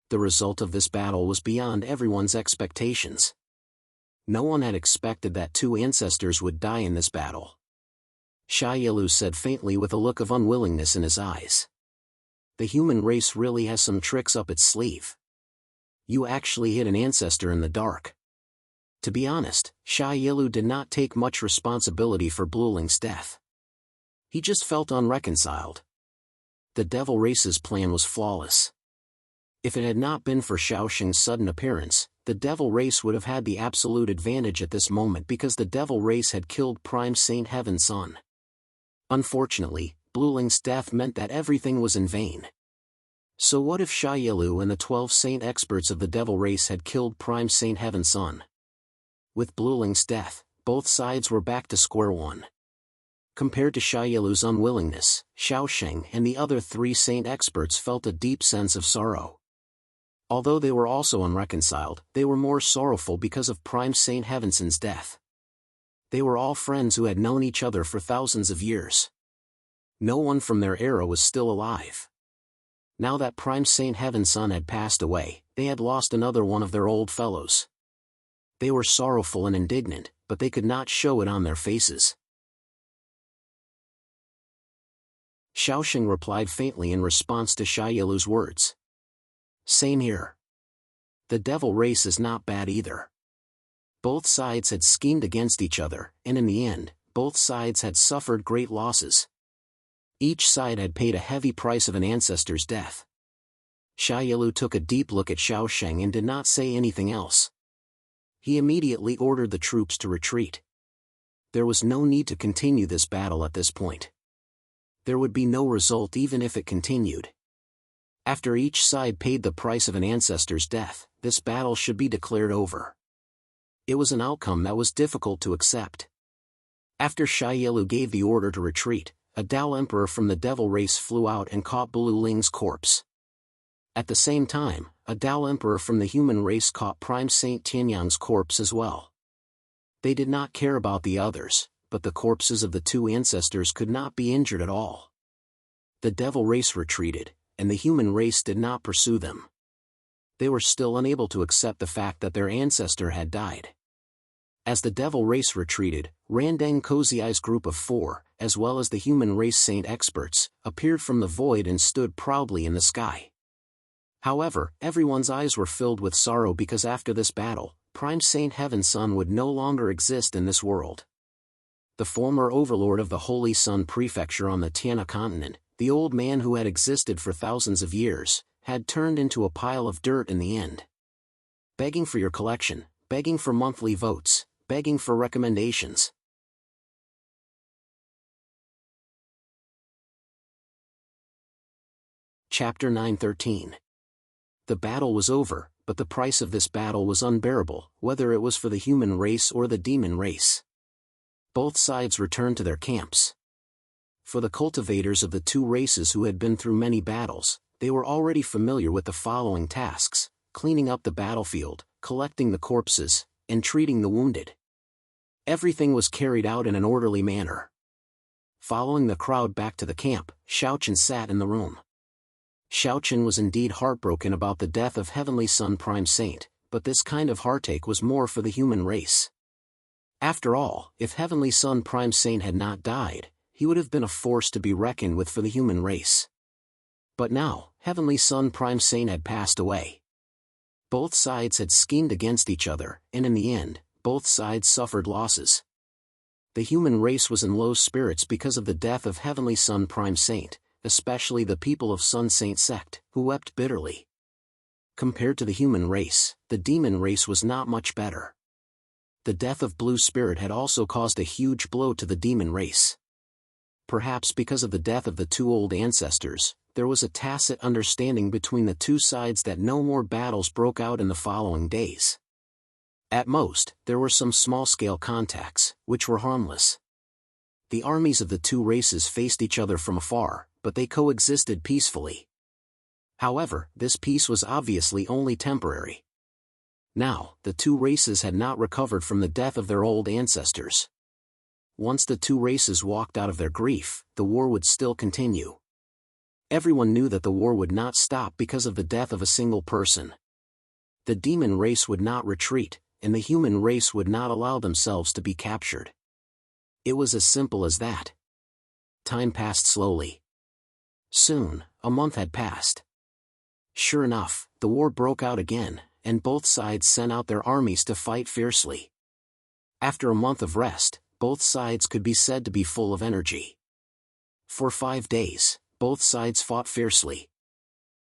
The result of this battle was beyond everyone's expectations. No one had expected that 2 ancestors would die in this battle. Xia Yilu said faintly with a look of unwillingness in his eyes. The human race really has some tricks up its sleeve. You actually hit an ancestor in the dark. To be honest, Xia Yilu did not take much responsibility for Blueling's death. He just felt unreconciled. The devil race's plan was flawless. If it had not been for Xiaoxing's sudden appearance, the devil race would have had the absolute advantage at this moment because the devil race had killed Prime Saint Heaven's son. Unfortunately, Bluling's death meant that everything was in vain. So what if Xia Yilu and the 12 saint experts of the devil race had killed Prime Saint Heaven's son? With Bluling's death, both sides were back to square one. Compared to Xia Yilu's unwillingness, Xiaoxing and the other 3 saint experts felt a deep sense of sorrow. Although they were also unreconciled, they were more sorrowful because of Prime Saint Heavenson's death. They were all friends who had known each other for thousands of years. No one from their era was still alive. Now that Prime Saint Heaven's son had passed away, they had lost another one of their old fellows. They were sorrowful and indignant, but they could not show it on their faces. Xiaoxing replied faintly in response to Xia Yilu's words. Same here. The devil race is not bad either. Both sides had schemed against each other, and in the end, both sides had suffered great losses. Each side had paid a heavy price of an ancestor's death. Xia Yilu took a deep look at Xiaoxing and did not say anything else. He immediately ordered the troops to retreat. There was no need to continue this battle at this point. There would be no result even if it continued. After each side paid the price of an ancestor's death, this battle should be declared over. It was an outcome that was difficult to accept. After Xia Yilu gave the order to retreat, a Dao Emperor from the devil race flew out and caught Bluling's corpse. At the same time, a Dao Emperor from the human race caught Prime Saint Tianyang's corpse as well. They did not care about the others, but the corpses of the 2 ancestors could not be injured at all. The devil race retreated, and the human race did not pursue them. They were still unable to accept the fact that their ancestor had died. As the devil race retreated, Randang Koziai's group of 4, as well as the human race saint experts, appeared from the void and stood proudly in the sky. However, everyone's eyes were filled with sorrow because after this battle, Prime Saint Heaven's son would no longer exist in this world. The former overlord of the Holy Sun Prefecture on the Tiana continent, the old man who had existed for thousands of years, had turned into a pile of dirt in the end. Begging for your collection, begging for monthly votes, begging for recommendations. Chapter 9:13. The battle was over, but the price of this battle was unbearable, whether it was for the human race or the demon race. Both sides returned to their camps. For the cultivators of the 2 races who had been through many battles, they were already familiar with the following tasks: cleaning up the battlefield, collecting the corpses, and treating the wounded. Everything was carried out in an orderly manner. Following the crowd back to the camp, Xiaoqin sat in the room. Xiaoqin was indeed heartbroken about the death of Heavenly Sun Prime Saint, but this kind of heartache was more for the human race. After all, if Heavenly Sun Prime Saint had not died, he would have been a force to be reckoned with for the human race. But now, Heavenly Sun Prime Saint had passed away. Both sides had schemed against each other, and in the end, both sides suffered losses. The human race was in low spirits because of the death of Heavenly Sun Prime Saint, especially the people of Sun Saint sect, who wept bitterly. Compared to the human race, the demon race was not much better. The death of Blue Spirit had also caused a huge blow to the demon race. Perhaps because of the death of the 2 old ancestors, there was a tacit understanding between the 2 sides that no more battles broke out in the following days. At most, there were some small-scale contacts, which were harmless. The armies of the 2 races faced each other from afar, but they coexisted peacefully. However, this peace was obviously only temporary. Now, the 2 races had not recovered from the death of their old ancestors. Once the 2 races walked out of their grief, the war would still continue. Everyone knew that the war would not stop because of the death of a single person. The demon race would not retreat, and the human race would not allow themselves to be captured. It was as simple as that. Time passed slowly. Soon, a month had passed. Sure enough, the war broke out again, and both sides sent out their armies to fight fiercely. After a month of rest, both sides could be said to be full of energy. For 5 days, both sides fought fiercely.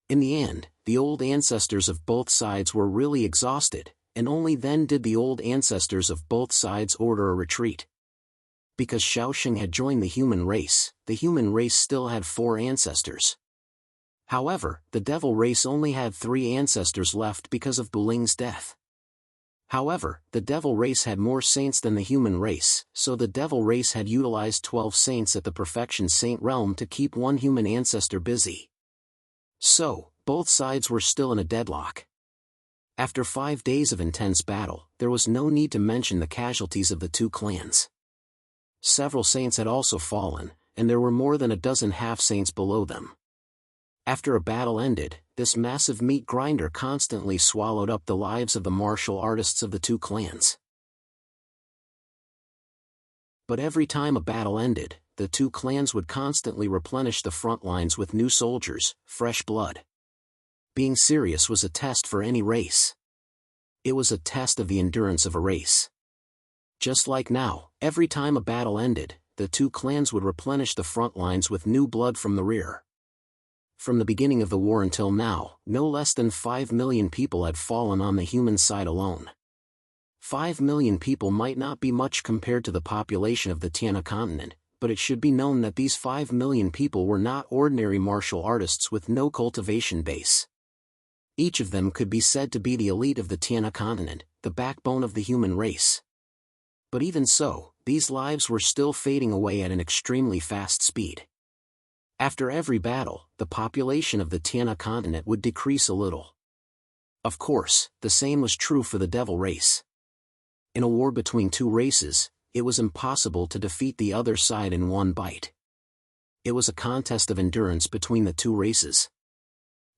In the end, the old ancestors of both sides were really exhausted, and only then did the old ancestors of both sides order a retreat. Because Shaoxing had joined the human race still had 4 ancestors. However, the devil race only had 3 ancestors left because of Buling's death. However, the devil race had more saints than the human race, so the devil race had utilized 12 saints at the perfection saint realm to keep 1 human ancestor busy. So, both sides were still in a deadlock. After 5 days of intense battle, there was no need to mention the casualties of the 2 clans. Several saints had also fallen, and there were more than a dozen half-saints below them. After a battle ended, this massive meat grinder constantly swallowed up the lives of the martial artists of the 2 clans. But every time a battle ended, the 2 clans would constantly replenish the front lines with new soldiers, fresh blood. Being serious was a test for any race. It was a test of the endurance of a race. Just like now, every time a battle ended, the 2 clans would replenish the front lines with new blood from the rear. From the beginning of the war until now, no less than 5 million people had fallen on the human side alone. 5 million people might not be much compared to the population of the Tiana continent, but it should be known that these 5 million people were not ordinary martial artists with no cultivation base. Each of them could be said to be the elite of the Tiana continent, the backbone of the human race. But even so, these lives were still fading away at an extremely fast speed. After every battle, the population of the Tiana continent would decrease a little. Of course, the same was true for the devil race. In a war between 2 races, it was impossible to defeat the other side in one bite. It was a contest of endurance between the 2 races.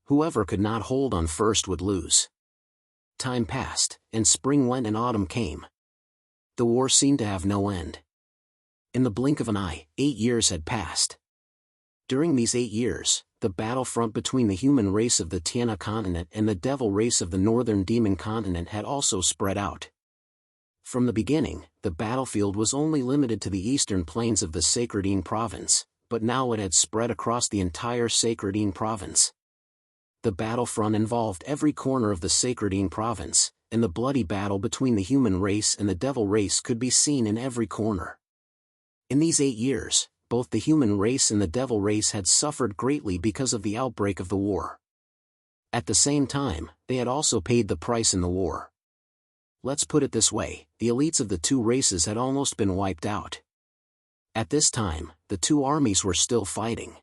Whoever could not hold on first would lose. Time passed, and spring went and autumn came. The war seemed to have no end. In the blink of an eye, 8 years had passed. During these 8 years, the battlefront between the human race of the Tiana continent and the devil race of the northern demon continent had also spread out. From the beginning, the battlefield was only limited to the eastern plains of the Sacredine province, but now it had spread across the entire Sacredine province. The battlefront involved every corner of the Sacredine province, and the bloody battle between the human race and the devil race could be seen in every corner. In these 8 years, both the human race and the devil race had suffered greatly because of the outbreak of the war. At the same time, they had also paid the price in the war. Let's put it this way, the elites of the 2 races had almost been wiped out. At this time, the 2 armies were still fighting.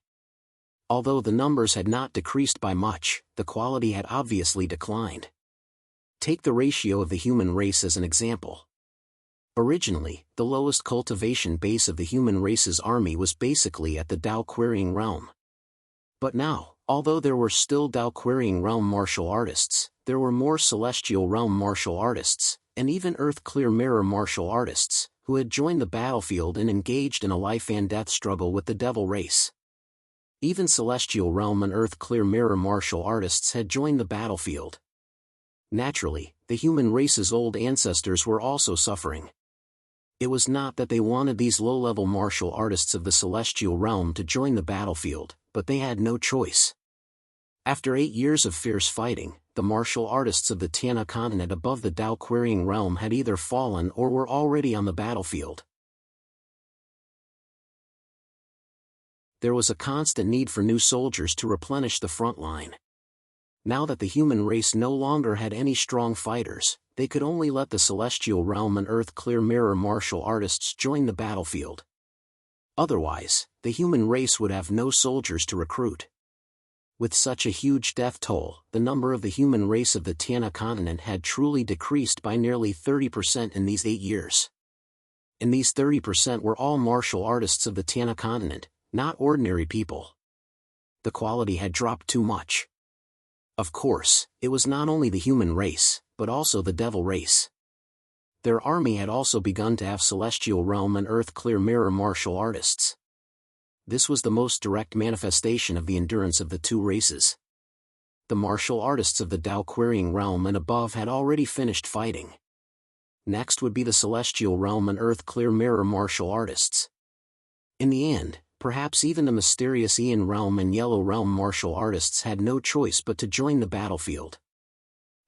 Although the numbers had not decreased by much, the quality had obviously declined. Take the ratio of the human race as an example. Originally, the lowest cultivation base of the human race's army was basically at the Dao Querying realm. But now, although there were still Dao Querying realm martial artists, there were more Celestial realm martial artists, and even Earth Clear Mirror martial artists, who had joined the battlefield and engaged in a life and death struggle with the devil race. Even Celestial realm and Earth Clear Mirror martial artists had joined the battlefield. Naturally, the human race's old ancestors were also suffering. It was not that they wanted these low-level martial artists of the Celestial realm to join the battlefield, but they had no choice. After 8 years of fierce fighting, the martial artists of the Tiana continent above the Dao Querying realm had either fallen or were already on the battlefield. There was a constant need for new soldiers to replenish the front line. Now that the human race no longer had any strong fighters, they could only let the Celestial realm and Earth Clear Mirror martial artists join the battlefield. Otherwise, the human race would have no soldiers to recruit. With such a huge death toll, the number of the human race of the Tiana continent had truly decreased by nearly 30% in these 8 years. And these 30% were all martial artists of the Tiana continent, not ordinary people. The quality had dropped too much. Of course, it was not only the human race, but also the devil race. Their army had also begun to have Celestial realm and Earth Clear Mirror martial artists. This was the most direct manifestation of the endurance of the 2 races. The martial artists of the Dao Querying realm and above had already finished fighting. Next would be the Celestial realm and Earth Clear Mirror martial artists. In the end, Perhaps even the mysterious Ian Realm and Yellow Realm martial artists had no choice but to join the battlefield.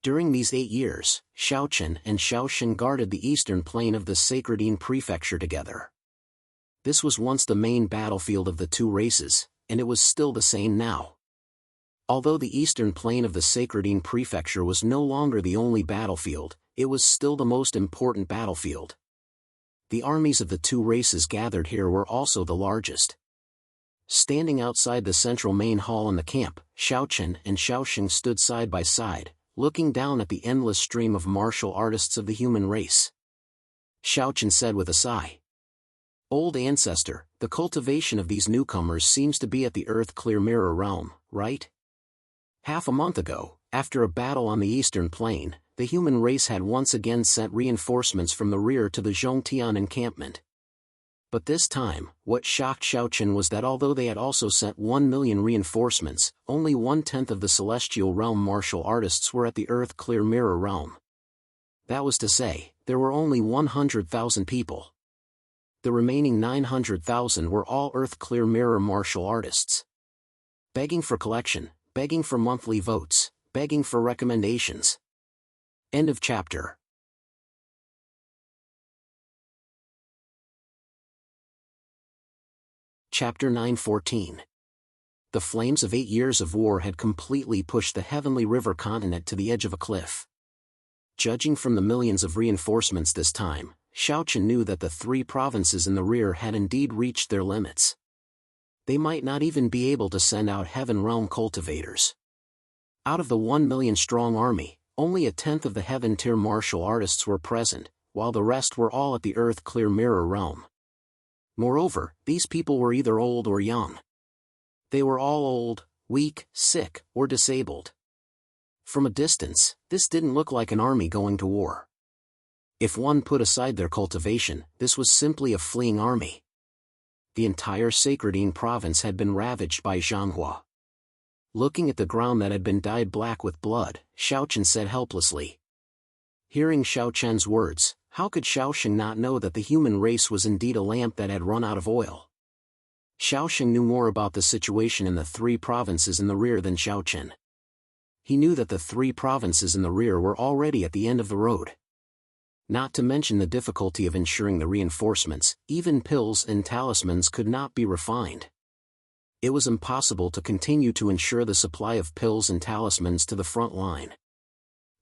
During these 8 years, Xiaochen and Xiaoxin guarded the eastern plain of the Sacredine Prefecture together. This was once the main battlefield of the two races, and it was still the same now. Although the eastern plain of the Sacredine Prefecture was no longer the only battlefield, it was still the most important battlefield. The armies of the two races gathered here were also the largest. Standing outside the central main hall in the camp, Xiaochen and Xiaoxing stood side by side, looking down at the endless stream of martial artists of the human race. Xiaochen said with a sigh, "Old ancestor, the cultivation of these newcomers seems to be at the Earth Clear Mirror realm, right? Half a month ago, after a battle on the eastern plain, the human race had once again sent reinforcements from the rear to the Zhongtian encampment. But this time, what shocked Xiaochen was that although they had also sent 1 million reinforcements, only 1/10 of the Celestial Realm martial artists were at the Earth Clear Mirror realm. That was to say, there were only 100,000 people. The remaining 900,000 were all Earth Clear Mirror martial artists. Begging for collection, begging for monthly votes, begging for recommendations." End of chapter. Chapter 9:14. The flames of 8 years of war had completely pushed the Heavenly River continent to the edge of a cliff. Judging from the millions of reinforcements this time, Xiaochen knew that the 3 provinces in the rear had indeed reached their limits. They might not even be able to send out Heaven Realm cultivators. Out of the 1 million strong army, only 1/10 of the Heaven Tier martial artists were present, while the rest were all at the Earth Clear Mirror realm. Moreover, these people were either old or young. They were all old, weak, sick, or disabled. From a distance, this didn't look like an army going to war. If one put aside their cultivation, this was simply a fleeing army. The entire Sacredine province had been ravaged by Zhanghua. Looking at the ground that had been dyed black with blood, Xiaochen said helplessly. Hearing Xiaochen's words, how could Xiaoxing not know that the human race was indeed a lamp that had run out of oil? Xiaoxing knew more about the situation in the 3 provinces in the rear than Xiaochen. He knew that the 3 provinces in the rear were already at the end of the road. Not to mention the difficulty of ensuring the reinforcements, even pills and talismans could not be refined. It was impossible to continue to ensure the supply of pills and talismans to the front line.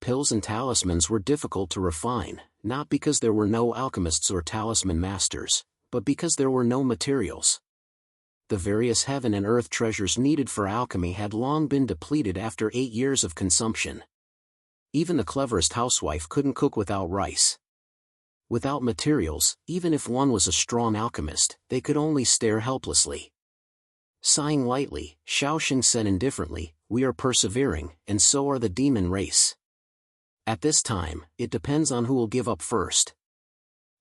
Pills and talismans were difficult to refine, not because there were no alchemists or talisman masters, but because there were no materials. The various heaven and earth treasures needed for alchemy had long been depleted after 8 years of consumption. Even the cleverest housewife couldn't cook without rice. Without materials, even if one was a strong alchemist, they could only stare helplessly. Sighing lightly, Xiaoxing said indifferently, "We are persevering, and so are the demon race. At this time, it depends on who will give up first."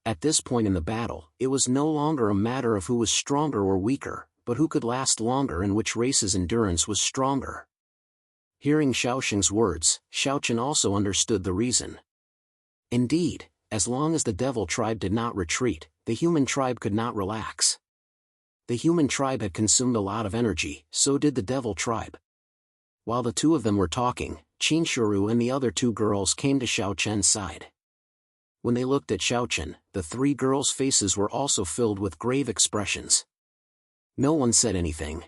At this point in the battle, it was no longer a matter of who was stronger or weaker, but who could last longer and which race's endurance was stronger. Hearing Xiaoxing's words, Xiaochen also understood the reason. Indeed, as long as the devil tribe did not retreat, the human tribe could not relax. The human tribe had consumed a lot of energy, so did the devil tribe. While the two of them were talking, Qinshuru and the other 2 girls came to Xiaochen's side. When they looked at Xiaochen, the 3 girls' faces were also filled with grave expressions. No one said anything.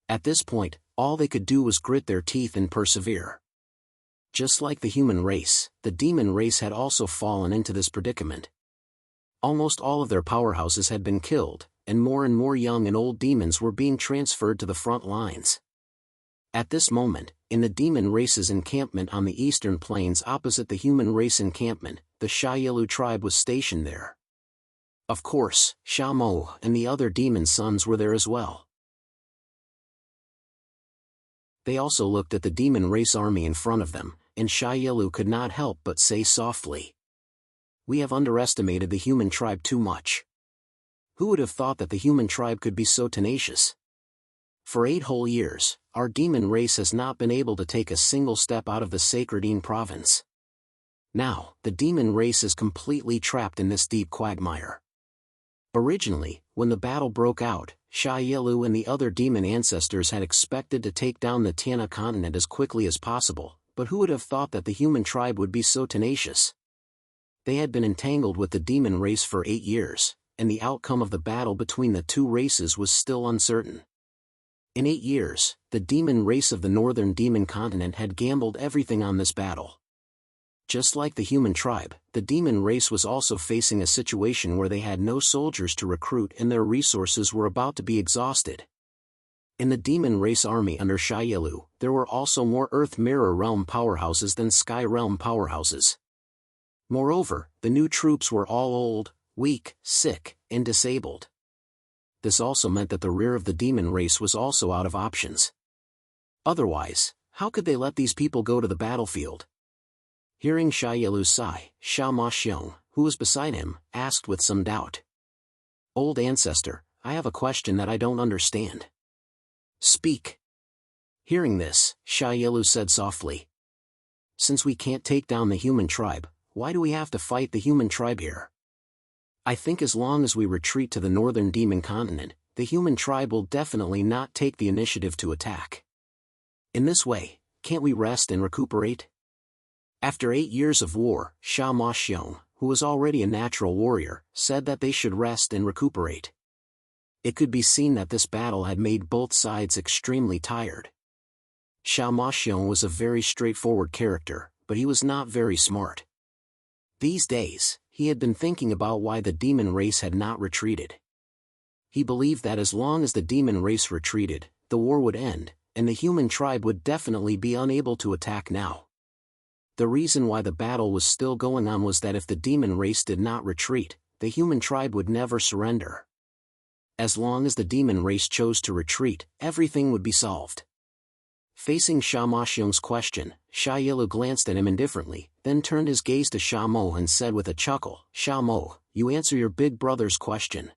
At this point, all they could do was grit their teeth and persevere. Just like the human race, the demon race had also fallen into this predicament. Almost all of their powerhouses had been killed, and more young and old demons were being transferred to the front lines. At this moment, in the demon race's encampment on the eastern plains opposite the human race encampment, the Xiaoyilu tribe was stationed there. Of course, Xiaomo and the other demon sons were there as well. They also looked at the demon race army in front of them, and Xiaoyilu could not help but say softly, "We have underestimated the human tribe too much. Who would have thought that the human tribe could be so tenacious? For 8 whole years, our demon race has not been able to take a single step out of the Sacredine province. Now, the demon race is completely trapped in this deep quagmire. Originally, When the battle broke out, Sha Yelu and the other demon ancestors had expected to take down the Tiana continent as quickly as possible, but who would have thought that the human tribe would be so tenacious? They had been entangled with the demon race for 8 years, and the outcome of the battle between the two races was still uncertain. In 8 years, the demon race of the northern demon continent had gambled everything on this battle. Just like the human tribe, the demon race was also facing a situation where they had no soldiers to recruit and their resources were about to be exhausted. In the demon race army under Sha Yelu, there were also more Earth Mirror Realm powerhouses than Sky Realm powerhouses. Moreover, the new troops were all old, weak, sick, and disabled. This also meant that the rear of the demon race was also out of options. Otherwise, how could they let these people go to the battlefield? Hearing Sha Yelu's sigh, Sha Ma Xiong, who was beside him, asked with some doubt. Old ancestor, I have a question that I don't understand. Speak. Hearing this, Sha Yelu said softly. Since we can't take down the human tribe, why do we have to fight the human tribe here? I think as long as we retreat to the northern demon continent, the human tribe will definitely not take the initiative to attack. In this way, can't we rest and recuperate? After 8 years of war, Sha Ma Xiong, who was already a natural warrior, said that they should rest and recuperate. It could be seen that this battle had made both sides extremely tired. Sha Ma Xiong was a very straightforward character, but he was not very smart. These days, he had been thinking about why the demon race had not retreated. He believed that as long as the demon race retreated, the war would end, and the human tribe would definitely be unable to attack now. The reason why the battle was still going on was that if the demon race did not retreat, the human tribe would never surrender. As long as the demon race chose to retreat, everything would be solved. Facing Sha Ma Xiong's question, Sha Yelu glanced at him indifferently, then turned his gaze to Sha Mo and said with a chuckle, Sha Mo, you answer your big brother's question.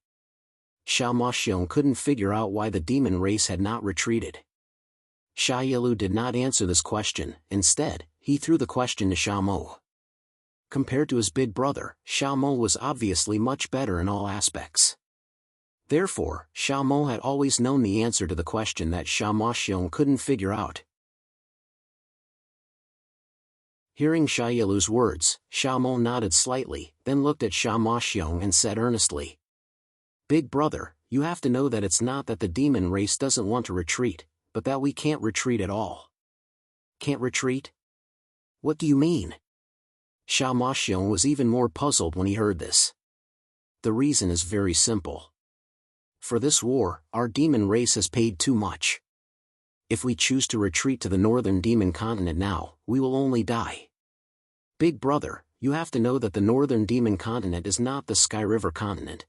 Sha Ma Xiong couldn't figure out why the demon race had not retreated. Sha Yelu did not answer this question, instead, he threw the question to Sha Mo. Compared to his big brother, Sha Mo was obviously much better in all aspects. Therefore, Sha Mo had always known the answer to the question that Sha Ma Xiong couldn't figure out. Hearing Sha Yelu's words, Sha Mo nodded slightly, then looked at Sha Ma Xiong and said earnestly, Big brother, you have to know that it's not that the demon race doesn't want to retreat, but that we can't retreat at all. Can't retreat? What do you mean? Sha Ma Xiong was even more puzzled when he heard this. The reason is very simple. For this war, our demon race has paid too much. If we choose to retreat to the northern demon continent now, we will only die. Big brother, you have to know that the northern demon continent is not the Sky River continent.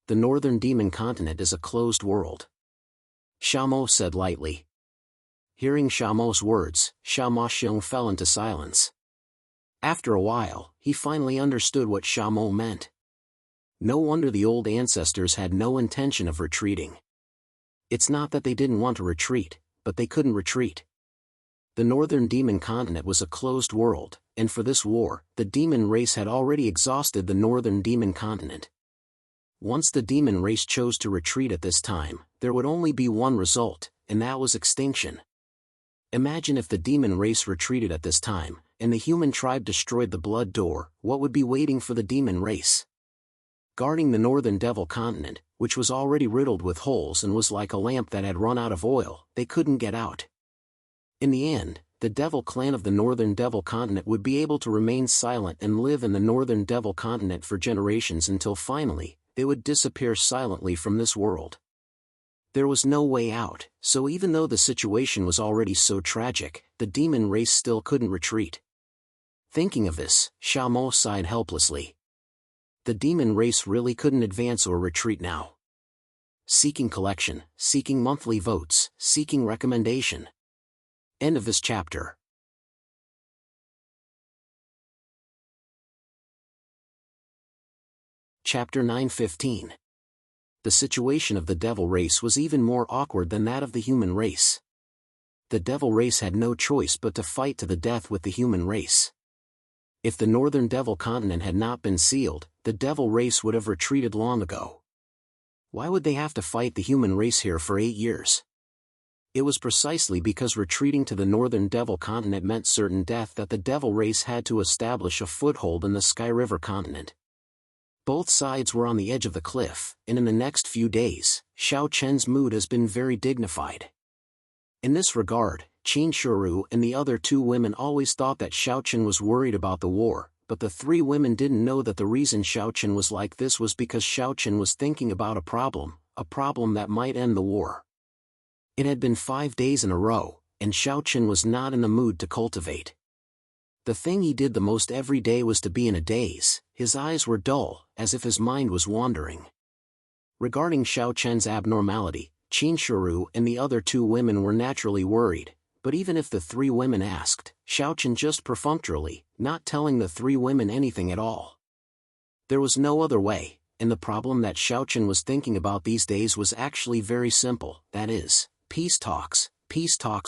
The northern demon continent is a closed world. Sha Mo said lightly. Hearing Sha Mo's words, Sha Ma Xiong fell into silence. After a while, he finally understood what Sha Mo meant. No wonder the old ancestors had no intention of retreating. It's not that they didn't want to retreat, but they couldn't retreat. The northern demon continent was a closed world, and for this war, the demon race had already exhausted the northern demon continent. Once the demon race chose to retreat at this time, there would only be one result, and that was extinction. Imagine if the demon race retreated at this time, and the human tribe destroyed the blood door, what would be waiting for the demon race? Guarding the northern devil continent, which was already riddled with holes and was like a lamp that had run out of oil, they couldn't get out. In the end, the devil clan of the northern devil continent would be able to remain silent and live in the northern devil continent for generations until finally, they would disappear silently from this world. There was no way out, so even though the situation was already so tragic, the demon race still couldn't retreat. Thinking of this, Sha Mo sighed helplessly. The demon race really couldn't advance or retreat now. Seeking collection, seeking monthly votes, seeking recommendation. End of this chapter. Chapter 9:15. The situation of the devil race was even more awkward than that of the human race. The devil race had no choice but to fight to the death with the human race. If the northern devil continent had not been sealed, the devil race would have retreated long ago. Why would they have to fight the human race here for 8 years? It was precisely because retreating to the northern Devil continent meant certain death that the Devil race had to establish a foothold in the Sky River continent. Both sides were on the edge of the cliff, and in the next few days, Xiao Chen's mood has been very dignified. In this regard, Qin Shuru and the other 2 women always thought that Xiao Chen was worried about the war, but the 3 women didn't know that the reason Xiao Chen was like this was because Xiao Chen was thinking about a problem that might end the war. It had been 5 days in a row, and Xiao Chen was not in the mood to cultivate. The thing he did the most every day was to be in a daze. His eyes were dull, as if his mind was wandering. Regarding Xiao Chen's abnormality, Qin Shuru and the other 2 women were naturally worried, but even if the 3 women asked, Xiao Chen just perfunctorily, not telling the 3 women anything at all. There was no other way, and the problem that Xiao Chen was thinking about these days was actually very simple, that is, peace talks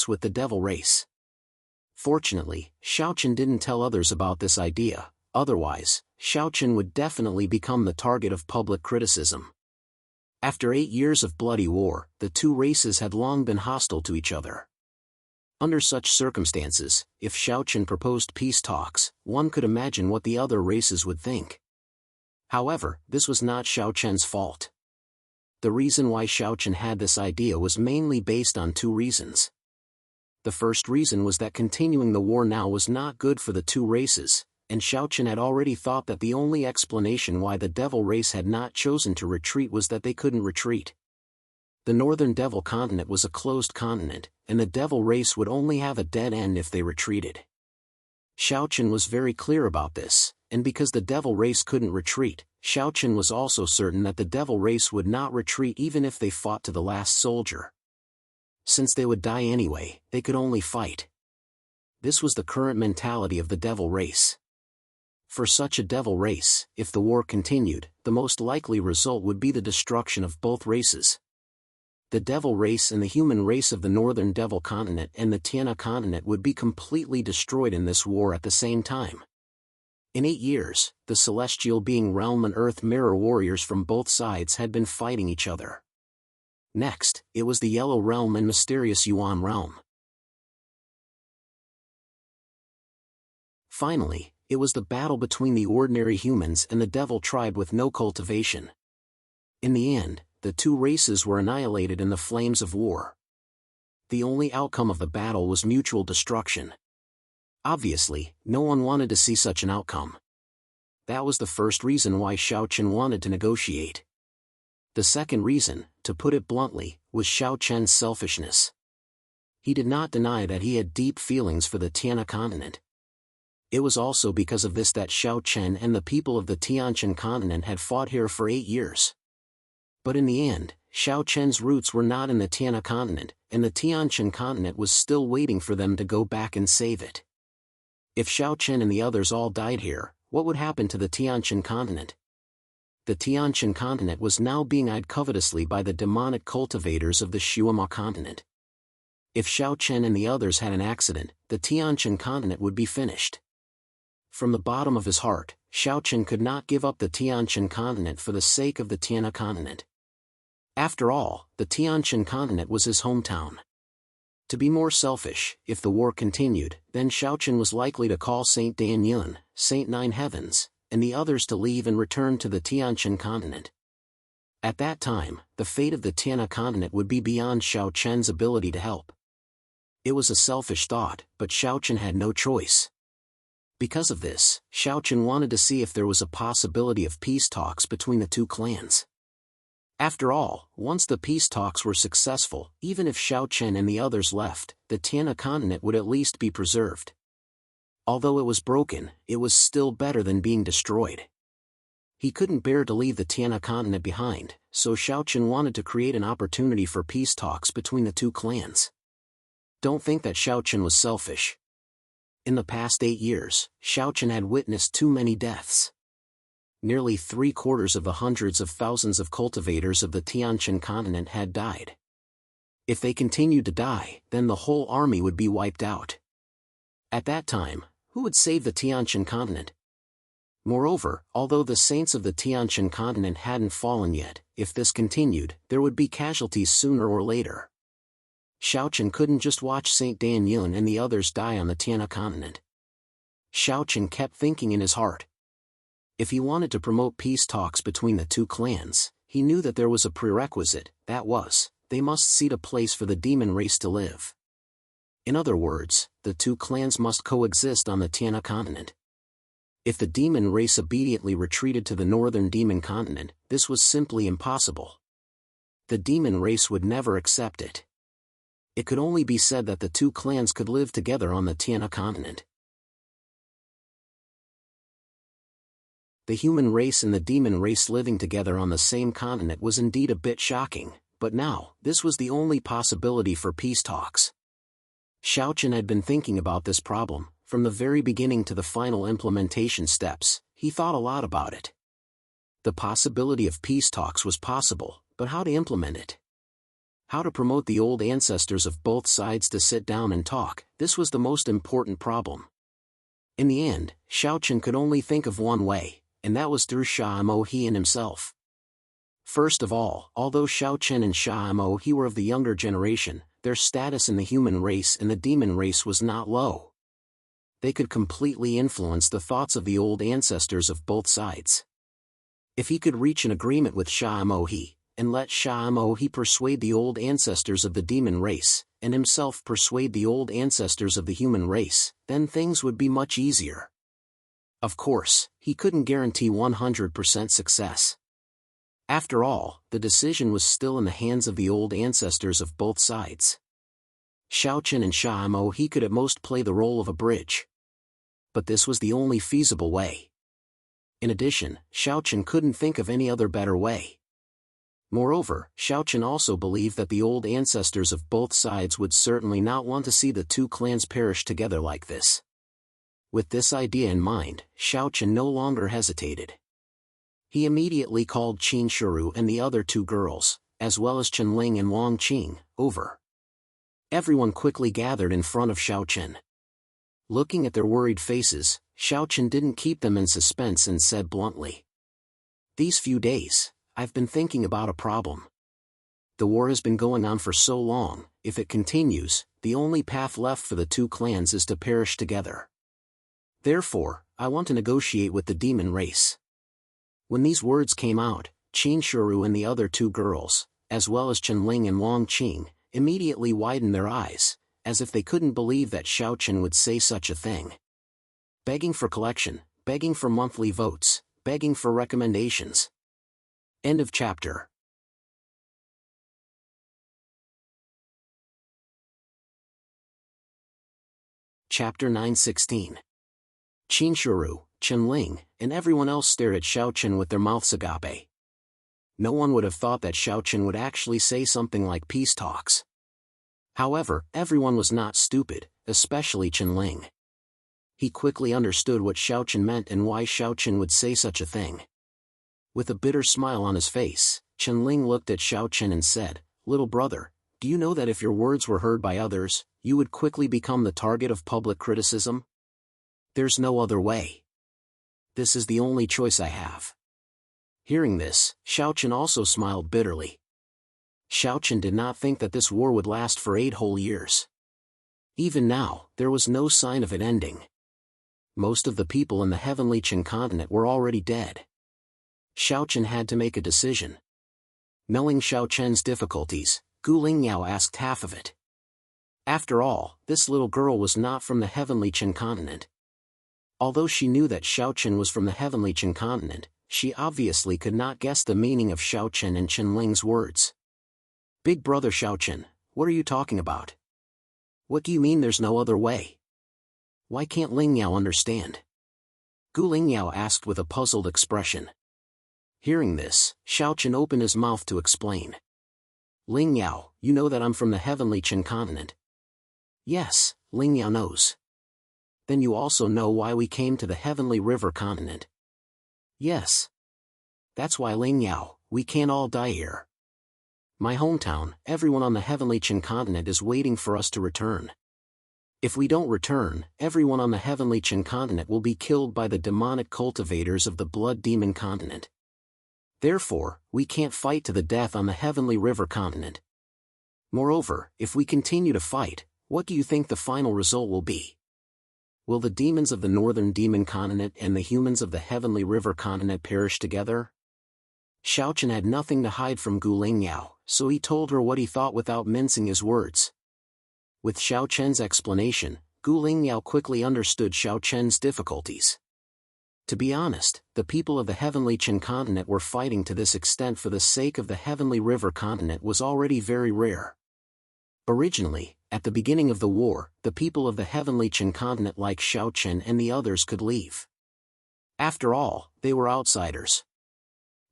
with the Devil race. Fortunately, Xiao Chen didn't tell others about this idea, otherwise, Xiao Chen would definitely become the target of public criticism. After 8 years of bloody war, the 2 races had long been hostile to each other. Under such circumstances, if Xiao Chen proposed peace talks, one could imagine what the other races would think. However, this was not Xiao Chen's fault. The reason why Xiao Chen had this idea was mainly based on 2 reasons. The first reason was that continuing the war now was not good for the 2 races, and Xiao Chen had already thought that the only explanation why the Devil race had not chosen to retreat was that they couldn't retreat. The northern Devil continent was a closed continent, and the Devil race would only have a dead end if they retreated. Xiao Chen was very clear about this, and because the Devil race couldn't retreat, Xiao Chen was also certain that the Devil race would not retreat even if they fought to the last soldier. Since they would die anyway, they could only fight. This was the current mentality of the Devil race. For such a Devil race, if the war continued, the most likely result would be the destruction of both races. The Devil race and the human race of the northern Devil continent and the Tiana continent would be completely destroyed in this war at the same time. In 8 years, the celestial being realm and earth mirror warriors from both sides had been fighting each other. Next, it was the Yellow Realm and mysterious Yuan Realm. Finally, it was the battle between the ordinary humans and the Devil tribe with no cultivation. In the end, the 2 races were annihilated in the flames of war. The only outcome of the battle was mutual destruction. Obviously, no one wanted to see such an outcome. That was the first reason why Xiao Chen wanted to negotiate. The second reason, to put it bluntly, was Xiao Chen's selfishness. He did not deny that he had deep feelings for the Tiana continent. It was also because of this that Xiao Chen and the people of the Tianqian continent had fought here for 8 years. But in the end, Xiao Chen's roots were not in the Tiana continent, and the Tianqian continent was still waiting for them to go back and save it. If Xiao Chen and the others all died here, what would happen to the Tianqian continent? The Tianqian continent was now being eyed covetously by the demonic cultivators of the Shuama continent. If Xiao Chen and the others had an accident, the Tianqian continent would be finished. From the bottom of his heart, Xiao Chen could not give up the Tianqian continent for the sake of the Tiana continent. After all, the Tianqian continent was his hometown. To be more selfish, if the war continued, then Xiao Chen was likely to call Saint Dan Yun, Saint Nine Heavens, and the others to leave and return to the Tianqian continent. At that time, the fate of the Tiana continent would be beyond Xiao Chen's ability to help. It was a selfish thought, but Xiao Chen had no choice. Because of this, Xiao Chen wanted to see if there was a possibility of peace talks between the 2 clans. After all, once the peace talks were successful, even if Xiao Chen and the others left, the Tiana continent would at least be preserved. Although it was broken, it was still better than being destroyed. He couldn't bear to leave the Tiana continent behind, so Xiao Chen wanted to create an opportunity for peace talks between the 2 clans. Don't think that Xiao Chen was selfish. In the past 8 years, Xiao Chen had witnessed too many deaths. Nearly 3/4 of the hundreds of thousands of cultivators of the Tianqian continent had died. If they continued to die, then the whole army would be wiped out. At that time, who would save the Tianqian continent? Moreover, although the saints of the Tianqian continent hadn't fallen yet, if this continued, there would be casualties sooner or later. Shaoqian couldn't just watch Saint Dan Yun and the others die on the Tiana continent. Shaoqian kept thinking in his heart. If he wanted to promote peace talks between the two clans, he knew that there was a prerequisite, that was, they must seed a place for the demon race to live. In other words, the two clans must coexist on the Tiana continent. If the demon race obediently retreated to the northern demon continent, this was simply impossible. The demon race would never accept it. It could only be said that the two clans could live together on the Tiana continent. The human race and the demon race living together on the same continent was indeed a bit shocking, but now, this was the only possibility for peace talks. Shaoqian had been thinking about this problem. From the very beginning to the final implementation steps, he thought a lot about it. The possibility of peace talks was possible, but how to implement it? How to promote the old ancestors of both sides to sit down and talk, this was the most important problem. In the end, Shaoqian could only think of one way, and that was through Sha Mohe and himself. First of all, although Shaoqian and Sha Mohe were of the younger generation, their status in the human race and the demon race was not low. They could completely influence the thoughts of the old ancestors of both sides. If he could reach an agreement with Sha Mohe, and let Sha Mohe persuade the old ancestors of the demon race, and himself persuade the old ancestors of the human race, then things would be much easier. Of course, he couldn't guarantee 100% success. After all, the decision was still in the hands of the old ancestors of both sides. Shaoqian and Sha Mohe could at most play the role of a bridge. But this was the only feasible way. In addition, Shaoqian couldn't think of any other better way. Moreover, Shaoqian also believed that the old ancestors of both sides would certainly not want to see the two clans perish together like this. With this idea in mind, Shaoqian no longer hesitated. He immediately called Qin Shiru and the other two girls, as well as Chen Ling and Wang Qing, over. Everyone quickly gathered in front of Shaoqian. Looking at their worried faces, Shaoqian didn't keep them in suspense and said bluntly, "These few days, I've been thinking about a problem. The war has been going on for so long, if it continues, the only path left for the two clans is to perish together. Therefore, I want to negotiate with the demon race." When these words came out, Qin Shiru and the other two girls, as well as Chen Ling and Wang Qing, immediately widened their eyes, as if they couldn't believe that Shaoqian would say such a thing. Begging for collection, begging for monthly votes, begging for recommendations. End of chapter. Chapter 916. Qin Shiru, Chen Ling, and everyone else stared at Shaoqian with their mouths agape. No one would have thought that Shaoqian would actually say something like peace talks. However, everyone was not stupid, especially Chen Ling. He quickly understood what Shaoqian meant and why Shaoqian would say such a thing. With a bitter smile on his face, Chen Ling looked at Shaoqian and said, "Little brother, do you know that if your words were heard by others, you would quickly become the target of public criticism? There's no other way. This is the only choice I have." Hearing this, Shaoqian also smiled bitterly. Shaoqian did not think that this war would last for 8 whole years. Even now, there was no sign of it ending. Most of the people in the heavenly Qin continent were already dead. Shaoqian had to make a decision. Knowing Shaoqian's difficulties, Gu Lingyao asked half of it. After all, this little girl was not from the heavenly Qin continent. Although she knew that Shaoqian was from the heavenly Qin continent, she obviously could not guess the meaning of Shaoqian and Chen Ling's words. "Big brother Shaoqian, what are you talking about? What do you mean there's no other way? Why can't Lingyao understand?" Gu Lingyao asked with a puzzled expression. Hearing this, Shaoqian opened his mouth to explain. "Lingyao, you know that I'm from the heavenly Qin continent." "Yes," Lingyao knows. "Then you also know why we came to the heavenly river continent." "Yes. That's why, Lingyao, we can't all die here. My hometown, everyone on the heavenly Qin continent is waiting for us to return." If we don't return, everyone on the heavenly Qin continent will be killed by the demonic cultivators of the blood demon continent. Therefore, we can't fight to the death on the heavenly river continent. Moreover, if we continue to fight, what do you think the final result will be? Will the demons of the northern demon continent and the humans of the heavenly river continent perish together? Xiaochen had nothing to hide from Gu Lingyao, so he told her what he thought without mincing his words. With Xiaochen's explanation, Gu Lingyao quickly understood Xiaochen's difficulties. To be honest, the people of the heavenly Qin continent were fighting to this extent for the sake of the heavenly river continent was already very rare. Originally, at the beginning of the war, the people of the heavenly Qin continent like Xiaochen and the others could leave. After all, they were outsiders.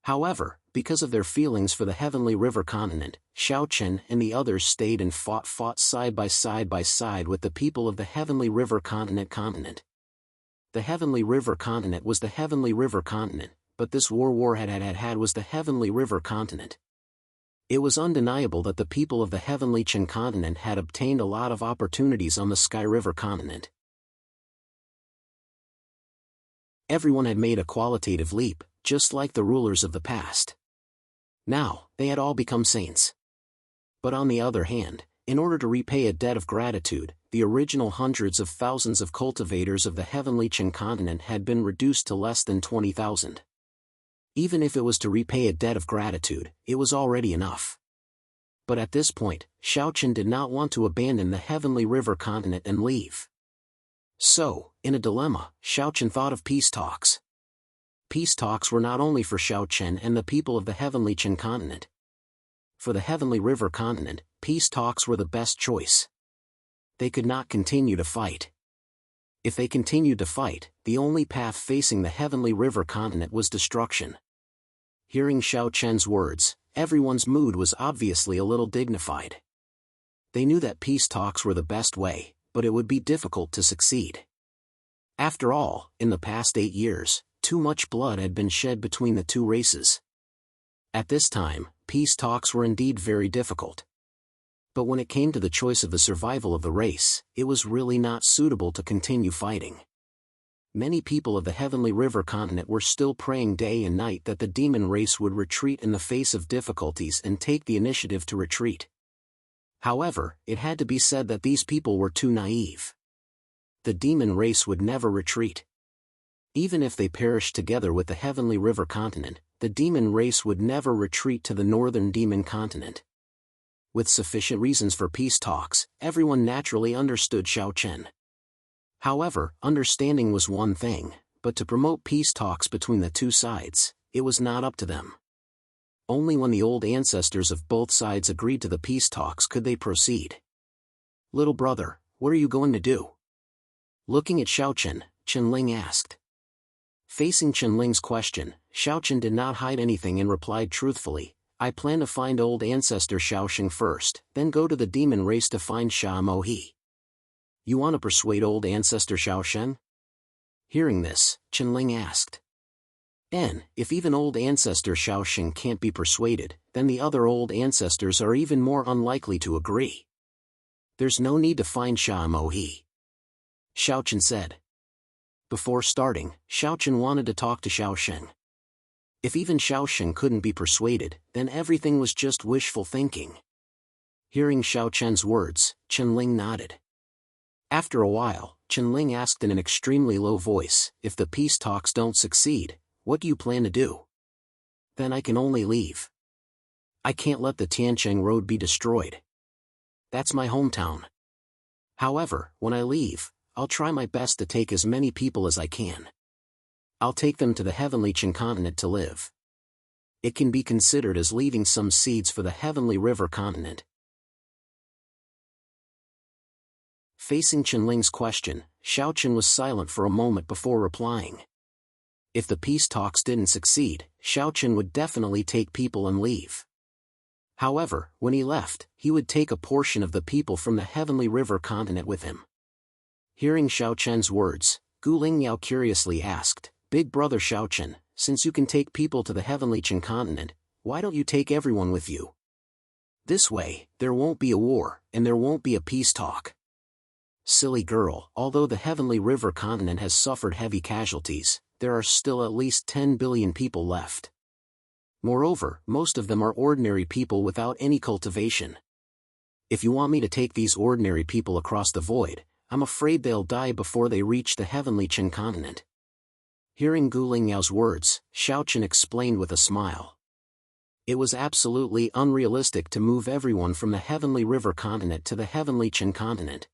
However, because of their feelings for the heavenly river continent, Xiaochen and the others stayed and fought side by side with the people of the heavenly river continent. The heavenly river continent was the heavenly river continent, but this war had was the heavenly river continent. It was undeniable that the people of the heavenly Qin continent had obtained a lot of opportunities on the Sky River continent. Everyone had made a qualitative leap, just like the rulers of the past. Now, they had all become saints. But on the other hand, in order to repay a debt of gratitude, the original hundreds of thousands of cultivators of the heavenly Qin continent had been reduced to less than 20,000. Even if it was to repay a debt of gratitude, it was already enough. But at this point, Xiaochen did not want to abandon the heavenly river continent and leave. So, in a dilemma, Xiaochen thought of peace talks. Peace talks were not only for Xiaochen and the people of the heavenly Qin continent. For the heavenly river continent, peace talks were the best choice. They could not continue to fight. If they continued to fight, the only path facing the heavenly river continent was destruction. Hearing Xiaochen's words, everyone's mood was obviously a little dignified. They knew that peace talks were the best way, but it would be difficult to succeed. After all, in the past 8 years, too much blood had been shed between the two races. At this time, peace talks were indeed very difficult. But when it came to the choice of the survival of the race, it was really not suitable to continue fighting. Many people of the heavenly river continent were still praying day and night that the demon race would retreat in the face of difficulties and take the initiative to retreat. However, it had to be said that these people were too naive. The demon race would never retreat. Even if they perished together with the heavenly river continent, the demon race would never retreat to the northern demon continent. With sufficient reasons for peace talks, everyone naturally understood Xiaochen. However, understanding was one thing, but to promote peace talks between the two sides, it was not up to them. Only when the old ancestors of both sides agreed to the peace talks could they proceed. "Little brother, what are you going to do?" Looking at Xiaochen, Qianling asked. Facing Qianling's question, Xiaochen did not hide anything and replied truthfully, "I plan to find old ancestor Xiaosheng first, then go to the demon race to find Sha Mohi." "You want to persuade old ancestor Xiaoshen?" Hearing this, Qianling asked. If even old ancestor Xiaosheng can't be persuaded, then the other old ancestors are even more unlikely to agree. "There's no need to find Sha Mohi," Xiaochen said. Before starting, Xiaochen wanted to talk to Xiaosheng. If even Xiaosheng couldn't be persuaded, then everything was just wishful thinking. Hearing Xiaochen's words, Qianling nodded. After a while, Qianling asked in an extremely low voice, "If the peace talks don't succeed, what do you plan to do?" "Then I can only leave. I can't let the Tiancheng Road be destroyed. That's my hometown. However, when I leave, I'll try my best to take as many people as I can. I'll take them to the heavenly Qin continent to live. It can be considered as leaving some seeds for the heavenly river continent." Facing Qianling's question, Xiaochen was silent for a moment before replying. If the peace talks didn't succeed, Xiaochen would definitely take people and leave. However, when he left, he would take a portion of the people from the heavenly river continent with him. Hearing Xiaochen's words, Gu Lingyao curiously asked, "Big brother Xiaochen, since you can take people to the heavenly Qin continent, why don't you take everyone with you? This way, there won't be a war, and there won't be a peace talk." Silly girl, although the heavenly river continent has suffered heavy casualties, there are still at least 10 billion people left. Moreover, most of them are ordinary people without any cultivation. If you want me to take these ordinary people across the void, I'm afraid they'll die before they reach the heavenly Qin continent. Hearing Gu Lingyao's words, Xiaochen explained with a smile. It was absolutely unrealistic to move everyone from the heavenly river continent to the heavenly Qin continent.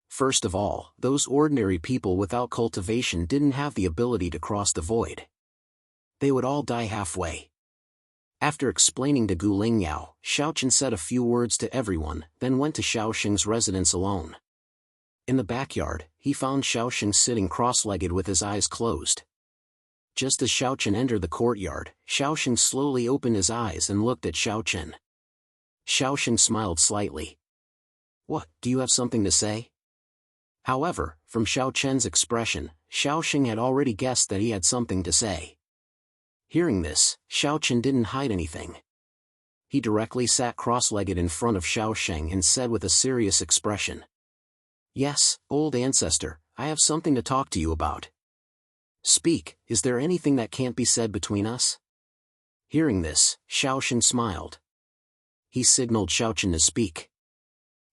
First of all, those ordinary people without cultivation didn't have the ability to cross the void. They would all die halfway. After explaining to Gu Lingyao, Xiaochen said a few words to everyone, then went to Xiaoxing's residence alone. In the backyard, he found Xiaoxing sitting cross-legged with his eyes closed. Just as Xiaochen entered the courtyard, Xiaoxing slowly opened his eyes and looked at Xiaochen. Xiaoxing smiled slightly. "What, do you have something to say?" However, from Xiaochen's expression, Xiaoxing had already guessed that he had something to say. Hearing this, Xiaochen didn't hide anything. He directly sat cross-legged in front of Xiaoxing and said with a serious expression, "Yes, old ancestor, I have something to talk to you about." "Speak, is there anything that can't be said between us?" Hearing this, Xiaoxing smiled. He signaled Xiaochen to speak.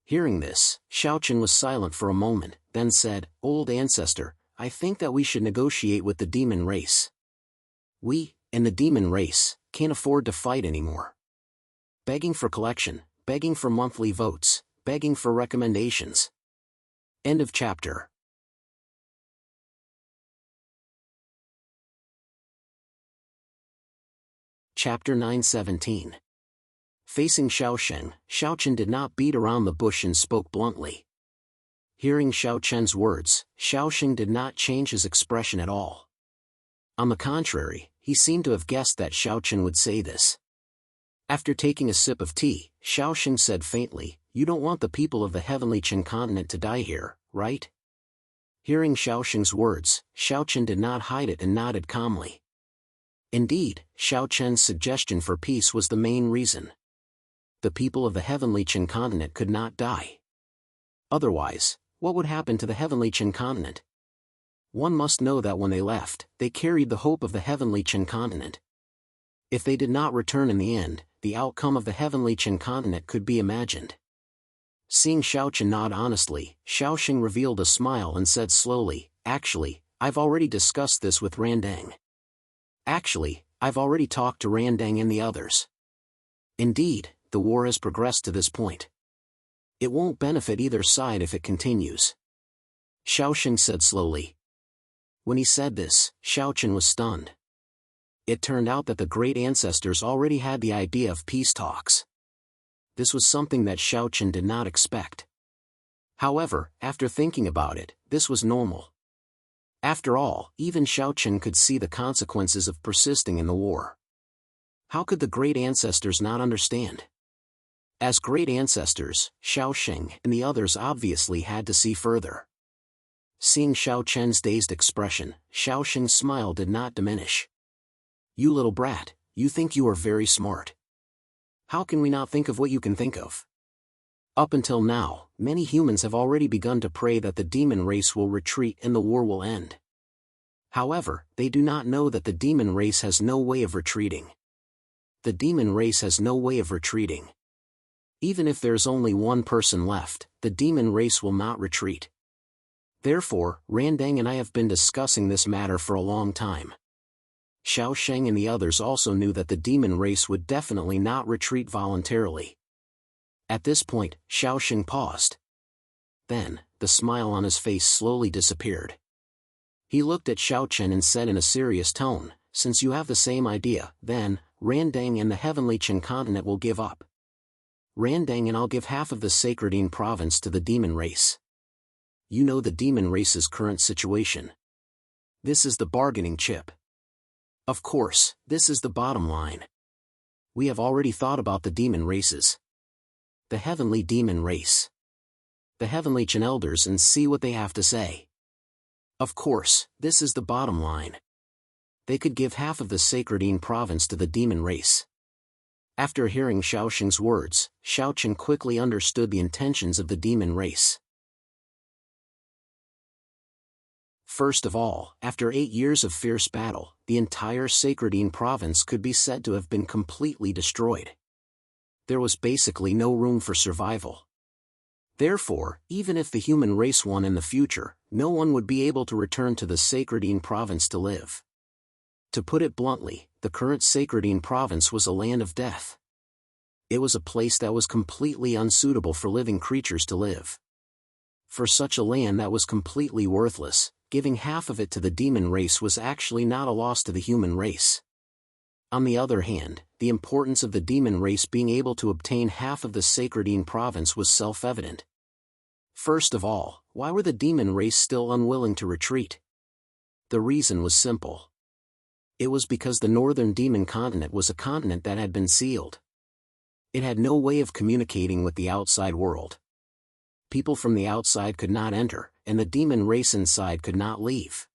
Hearing this, Xiaochen was silent for a moment, then said, "Old ancestor, I think that we should negotiate with the demon race. We, in the demon race, can't afford to fight anymore. Begging for collection, begging for monthly votes, begging for recommendations." End of chapter. Chapter 917. Facing Xiaochen, Xiaochen did not beat around the bush and spoke bluntly. Hearing Xiaochen's words, Xiaoxing did not change his expression at all. On the contrary, he seemed to have guessed that Xiaochen would say this. After taking a sip of tea, Xiaoxing said faintly, "You don't want the people of the heavenly Qin continent to die here, right?" Hearing Xiaoxing's words, Xiaochen did not hide it and nodded calmly. Indeed, Xiaochen's suggestion for peace was the main reason. The people of the heavenly Qin continent could not die. Otherwise, what would happen to the heavenly Qin continent? One must know that when they left, they carried the hope of the heavenly Qin continent. If they did not return in the end, the outcome of the heavenly Qin continent could be imagined. Seeing Xiaochen nod honestly, Xiaoxing revealed a smile and said slowly, "Actually, I've already discussed this with Randang. Actually, I've already talked to Randang and the others. Indeed, the war has progressed to this point. It won't benefit either side if it continues." Xiaoxing said slowly. When he said this, Xiaochen was stunned. It turned out that the great ancestors already had the idea of peace talks. This was something that Xiaochen did not expect. However, after thinking about it, this was normal. After all, even Xiaochen could see the consequences of persisting in the war. How could the great ancestors not understand? As great ancestors, Xiaoxing and the others obviously had to see further. Seeing Xiaochen's dazed expression, Xiaoxing's smile did not diminish. "You little brat, you think you are very smart. How can we not think of what you can think of? Up until now, many humans have already begun to pray that the demon race will retreat and the war will end. However, they do not know that the demon race has no way of retreating. The demon race has no way of retreating. Even if there's only one person left, the demon race will not retreat. Therefore, Randang and I have been discussing this matter for a long time." Xiaoxing and the others also knew that the demon race would definitely not retreat voluntarily. At this point, Xiaoxing paused. Then, the smile on his face slowly disappeared. He looked at Xiaochen and said in a serious tone, "Since you have the same idea, then, Randang and the heavenly Qin continent will give up. Randang and I'll give half of the Sacredine province to the demon race. You know the demon race's current situation. This is the bargaining chip. Of course, this is the bottom line. We have already thought about the demon races. The heavenly demon race. The heavenly Qin elders and see what they have to say. Of course, this is the bottom line. They could give half of the Sacredine province to the demon race." After hearing Xiaoxing's words, Xiaochen quickly understood the intentions of the demon race. First of all, after 8 years of fierce battle, the entire Sacredine province could be said to have been completely destroyed. There was basically no room for survival. Therefore, even if the human race won in the future, no one would be able to return to the Sacredine province to live. To put it bluntly, the current Sacredine province was a land of death. It was a place that was completely unsuitable for living creatures to live. For such a land that was completely worthless, giving half of it to the demon race was actually not a loss to the human race. On the other hand, the importance of the demon race being able to obtain half of the Sacredine province was self-evident. First of all, why were the demon race still unwilling to retreat? The reason was simple. It was because the northern demon continent was a continent that had been sealed. It had no way of communicating with the outside world. People from the outside could not enter, and the demon race inside could not leave.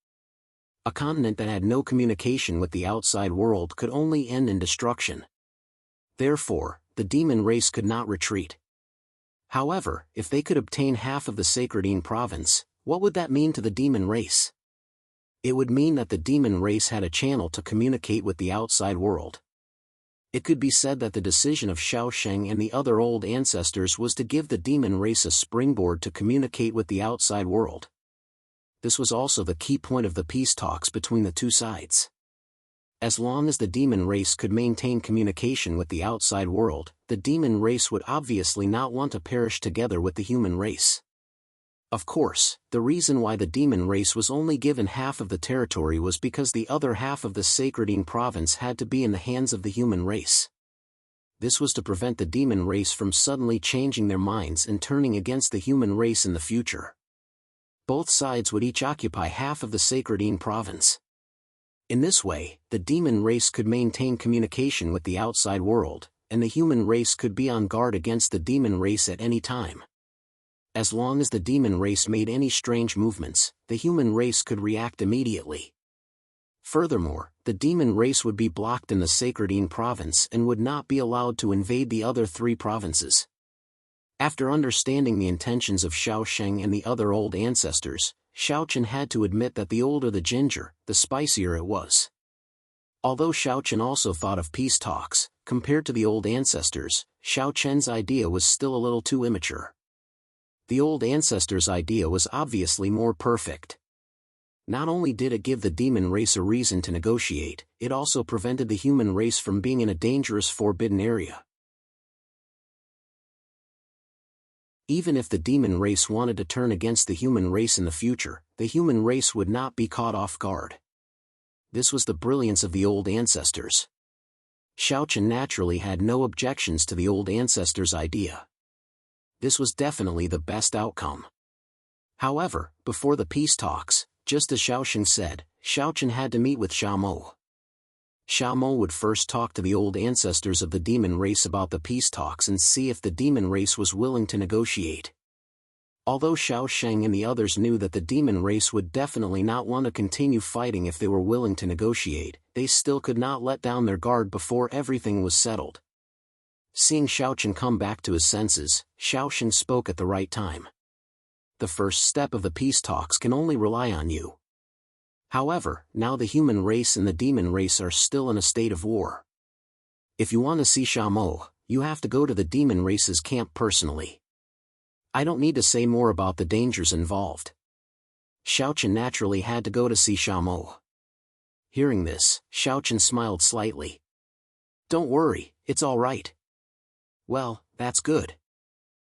A continent that had no communication with the outside world could only end in destruction. Therefore, the demon race could not retreat. However, if they could obtain half of the Sacredine province, what would that mean to the demon race? It would mean that the demon race had a channel to communicate with the outside world. It could be said that the decision of Xiaosheng and the other old ancestors was to give the demon race a springboard to communicate with the outside world. This was also the key point of the peace talks between the two sides. As long as the demon race could maintain communication with the outside world, the demon race would obviously not want to perish together with the human race. Of course, the reason why the demon race was only given half of the territory was because the other half of the Sacredine province had to be in the hands of the human race. This was to prevent the demon race from suddenly changing their minds and turning against the human race in the future. Both sides would each occupy half of the Sacredine province. In this way, the demon race could maintain communication with the outside world, and the human race could be on guard against the demon race at any time. As long as the demon race made any strange movements, the human race could react immediately. Furthermore, the demon race would be blocked in the Sacredine province and would not be allowed to invade the other 3 provinces. After understanding the intentions of Xiaosheng and the other old ancestors, Xiaochen had to admit that the older the ginger, the spicier it was. Although Xiaochen also thought of peace talks, compared to the old ancestors, Xiaochen's idea was still a little too immature. The old ancestors' idea was obviously more perfect. Not only did it give the demon race a reason to negotiate, it also prevented the human race from being in a dangerous forbidden area. Even if the demon race wanted to turn against the human race in the future, the human race would not be caught off guard. This was the brilliance of the old ancestors. Xiaochen naturally had no objections to the old ancestors' idea. This was definitely the best outcome. However, before the peace talks, just as Xiaosheng said, Xiaochen had to meet with Xiaomo. Xiaomo would first talk to the old ancestors of the demon race about the peace talks and see if the demon race was willing to negotiate. Although Xiaosheng and the others knew that the demon race would definitely not want to continue fighting if they were willing to negotiate, they still could not let down their guard before everything was settled. Seeing Xiaochen come back to his senses, Xiaosheng spoke at the right time. The first step of the peace talks can only rely on you. However, now the human race and the demon race are still in a state of war. If you want to see Xiaomo, you have to go to the demon race's camp personally. I don't need to say more about the dangers involved. Xiaochen naturally had to go to see Xiaomo. Hearing this, Xiaochen smiled slightly. Don't worry, it's all right. Well, that's good.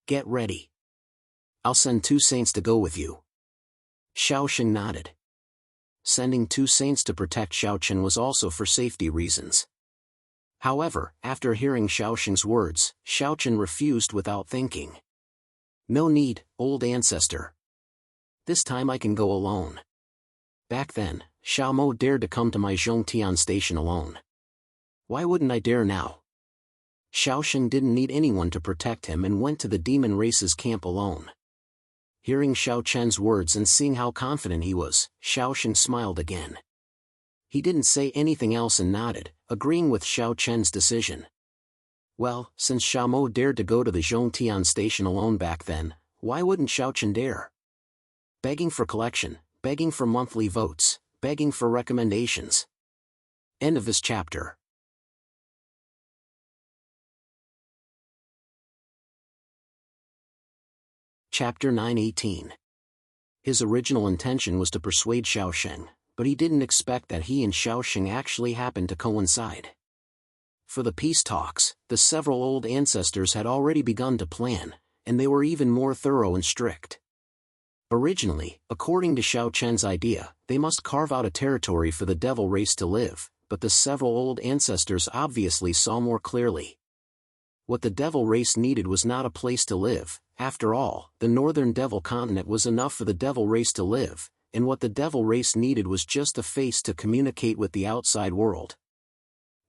Get ready. I'll send 2 saints to go with you. Xiaosheng nodded. Sending 2 saints to protect Xiaochen was also for safety reasons. However, after hearing Xiaosheng's words, Xiaochen refused without thinking. No need, old ancestor. This time I can go alone. Back then, Xiaomo dared to come to my Zhongtian station alone. Why wouldn't I dare now? Xiaosheng didn't need anyone to protect him and went to the demon race's camp alone. Hearing Xiaochen's words and seeing how confident he was, Xiaosheng smiled again. He didn't say anything else and nodded, agreeing with Xiaochen's decision. Well, since Xiaomo dared to go to the Zhongtian station alone back then, why wouldn't Xiaochen dare? Begging for collection, begging for monthly votes, begging for recommendations. End of this chapter. Chapter 9:18. His original intention was to persuade Xiaosheng, but he didn't expect that he and Xiaosheng actually happened to coincide. For the peace talks, the several old ancestors had already begun to plan, and they were even more thorough and strict. Originally, according to Xiao Chen's idea, they must carve out a territory for the devil race to live, but the several old ancestors obviously saw more clearly. What the devil race needed was not a place to live. After all, the northern devil continent was enough for the devil race to live, and what the devil race needed was just a face to communicate with the outside world.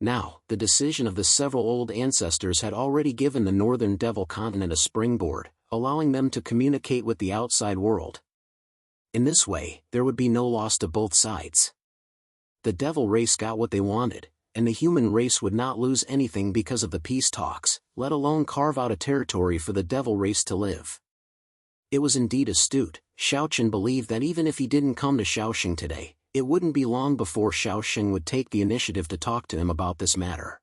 Now, the decision of the several old ancestors had already given the northern devil continent a springboard, allowing them to communicate with the outside world. In this way, there would be no loss to both sides. The devil race got what they wanted, and the human race would not lose anything because of the peace talks, let alone carve out a territory for the devil race to live. It was indeed astute. Xiaochen believed that even if he didn't come to Xiaosheng today, it wouldn't be long before Xiaosheng would take the initiative to talk to him about this matter.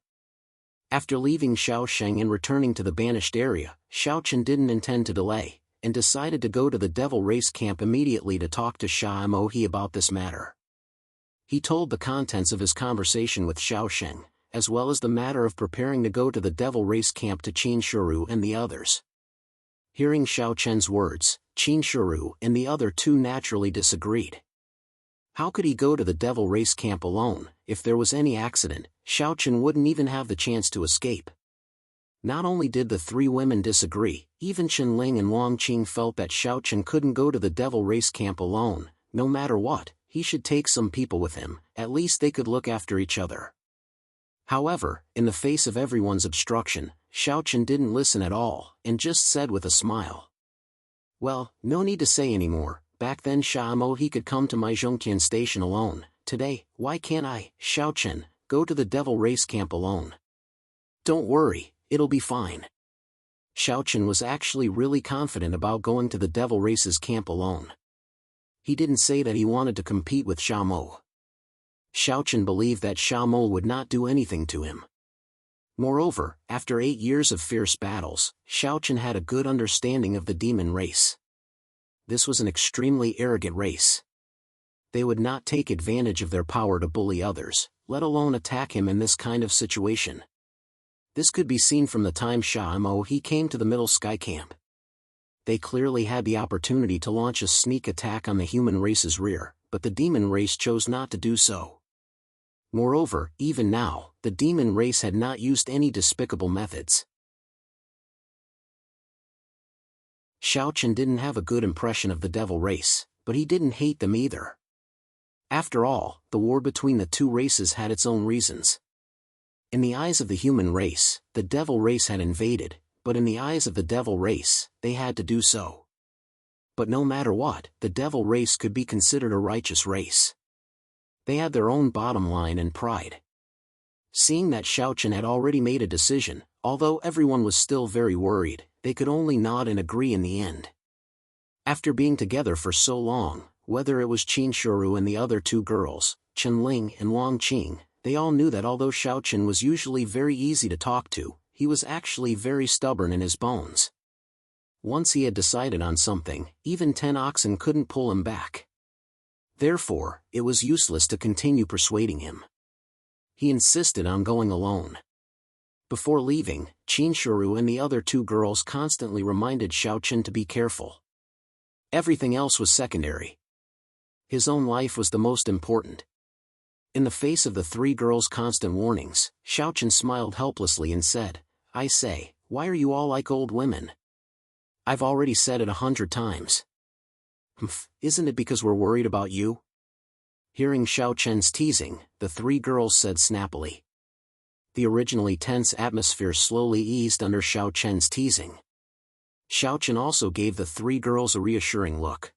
After leaving Xiaosheng and returning to the banished area, Xiaochen didn't intend to delay, and decided to go to the devil race camp immediately to talk to Sha Mohi about this matter. He told the contents of his conversation with Xiaosheng, as well as the matter of preparing to go to the devil race camp to Qin Shuru and the others. Hearing Xiaochen's words, Qin Shuru and the other two naturally disagreed. How could he go to the devil race camp alone? If there was any accident, Xiaochen wouldn't even have the chance to escape. Not only did the three women disagree, even Chen-Ling and Wang Qing felt that Xiaochen couldn't go to the devil race camp alone. No matter what, he should take some people with him, at least they could look after each other. However, in the face of everyone's obstruction, Xiaochen didn't listen at all, and just said with a smile. Well, no need to say anymore. Back then Sha Mohi could come to my Zhongqian station alone. Today, why can't I, Xiaochen, go to the devil race camp alone? Don't worry, it'll be fine. Xiaochen was actually really confident about going to the devil race's camp alone. He didn't say that he wanted to compete with Sha Mo. Xiaochen believed that Sha Mo would not do anything to him. Moreover, after 8 years of fierce battles, Xiaochen had a good understanding of the demon race. This was an extremely arrogant race. They would not take advantage of their power to bully others, let alone attack him in this kind of situation. This could be seen from the time Sha Mohi came to the Middle Sky Camp. They clearly had the opportunity to launch a sneak attack on the human race's rear, but the demon race chose not to do so. Moreover, even now, the demon race had not used any despicable methods. Xiaochen didn't have a good impression of the devil race, but he didn't hate them either. After all, the war between the two races had its own reasons. In the eyes of the human race, the devil race had invaded, but in the eyes of the devil race, they had to do so. But no matter what, the devil race could be considered a righteous race. They had their own bottom line and pride. Seeing that Xiaochen had already made a decision, although everyone was still very worried, they could only nod and agree in the end. After being together for so long, whether it was Qin Shuru and the other two girls, Chen-Ling and Wang Qing, they all knew that although Xiaochen was usually very easy to talk to, he was actually very stubborn in his bones. Once he had decided on something, even 10 oxen couldn't pull him back. Therefore, it was useless to continue persuading him. He insisted on going alone. Before leaving, Qin Shuru and the other two girls constantly reminded Xiaochen to be careful. Everything else was secondary. His own life was the most important. In the face of the three girls' constant warnings, Xiaochen smiled helplessly and said, "I say, why are you all like old women? I've already said it 100 times. Isn't it because we're worried about you?" Hearing Xiaochen's teasing, the three girls said snappily. The originally tense atmosphere slowly eased under Xiaochen's teasing. Xiaochen also gave the three girls a reassuring look.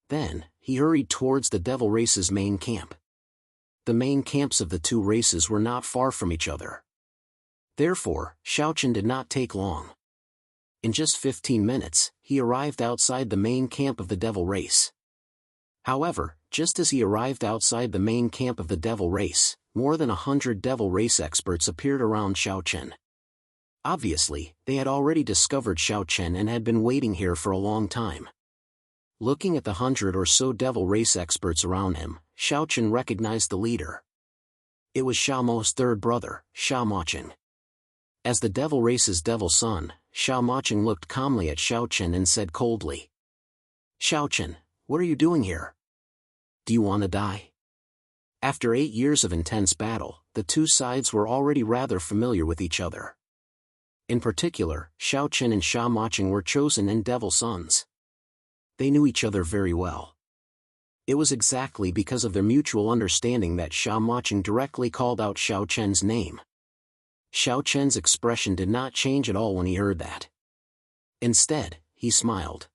Then, he hurried towards the devil race's main camp. The main camps of the two races were not far from each other. Therefore, Xiaochen did not take long. In just 15 minutes, he arrived outside the main camp of the devil race. However, just as he arrived outside the main camp of the devil race, more than 100 devil race experts appeared around Xiao Chen. Obviously, they had already discovered Xiao Chen and had been waiting here for a long time. Looking at the 100 or so devil race experts around him, Xiao Chen recognized the leader. It was Xiao Mo's third brother, Xiao Moqing. As the devil race's devil son, Xiao Moqing looked calmly at Xiao Chen and said coldly, "Xiao Chen, what are you doing here? Do you want to die?" After 8 years of intense battle, the two sides were already rather familiar with each other. In particular, Xiao Chen and Xiao Moqing were chosen and devil sons. They knew each other very well. It was exactly because of their mutual understanding that Xiao Moqing directly called out Xiao Chen's name. Xiao Chen's expression did not change at all when he heard that. Instead, he smiled.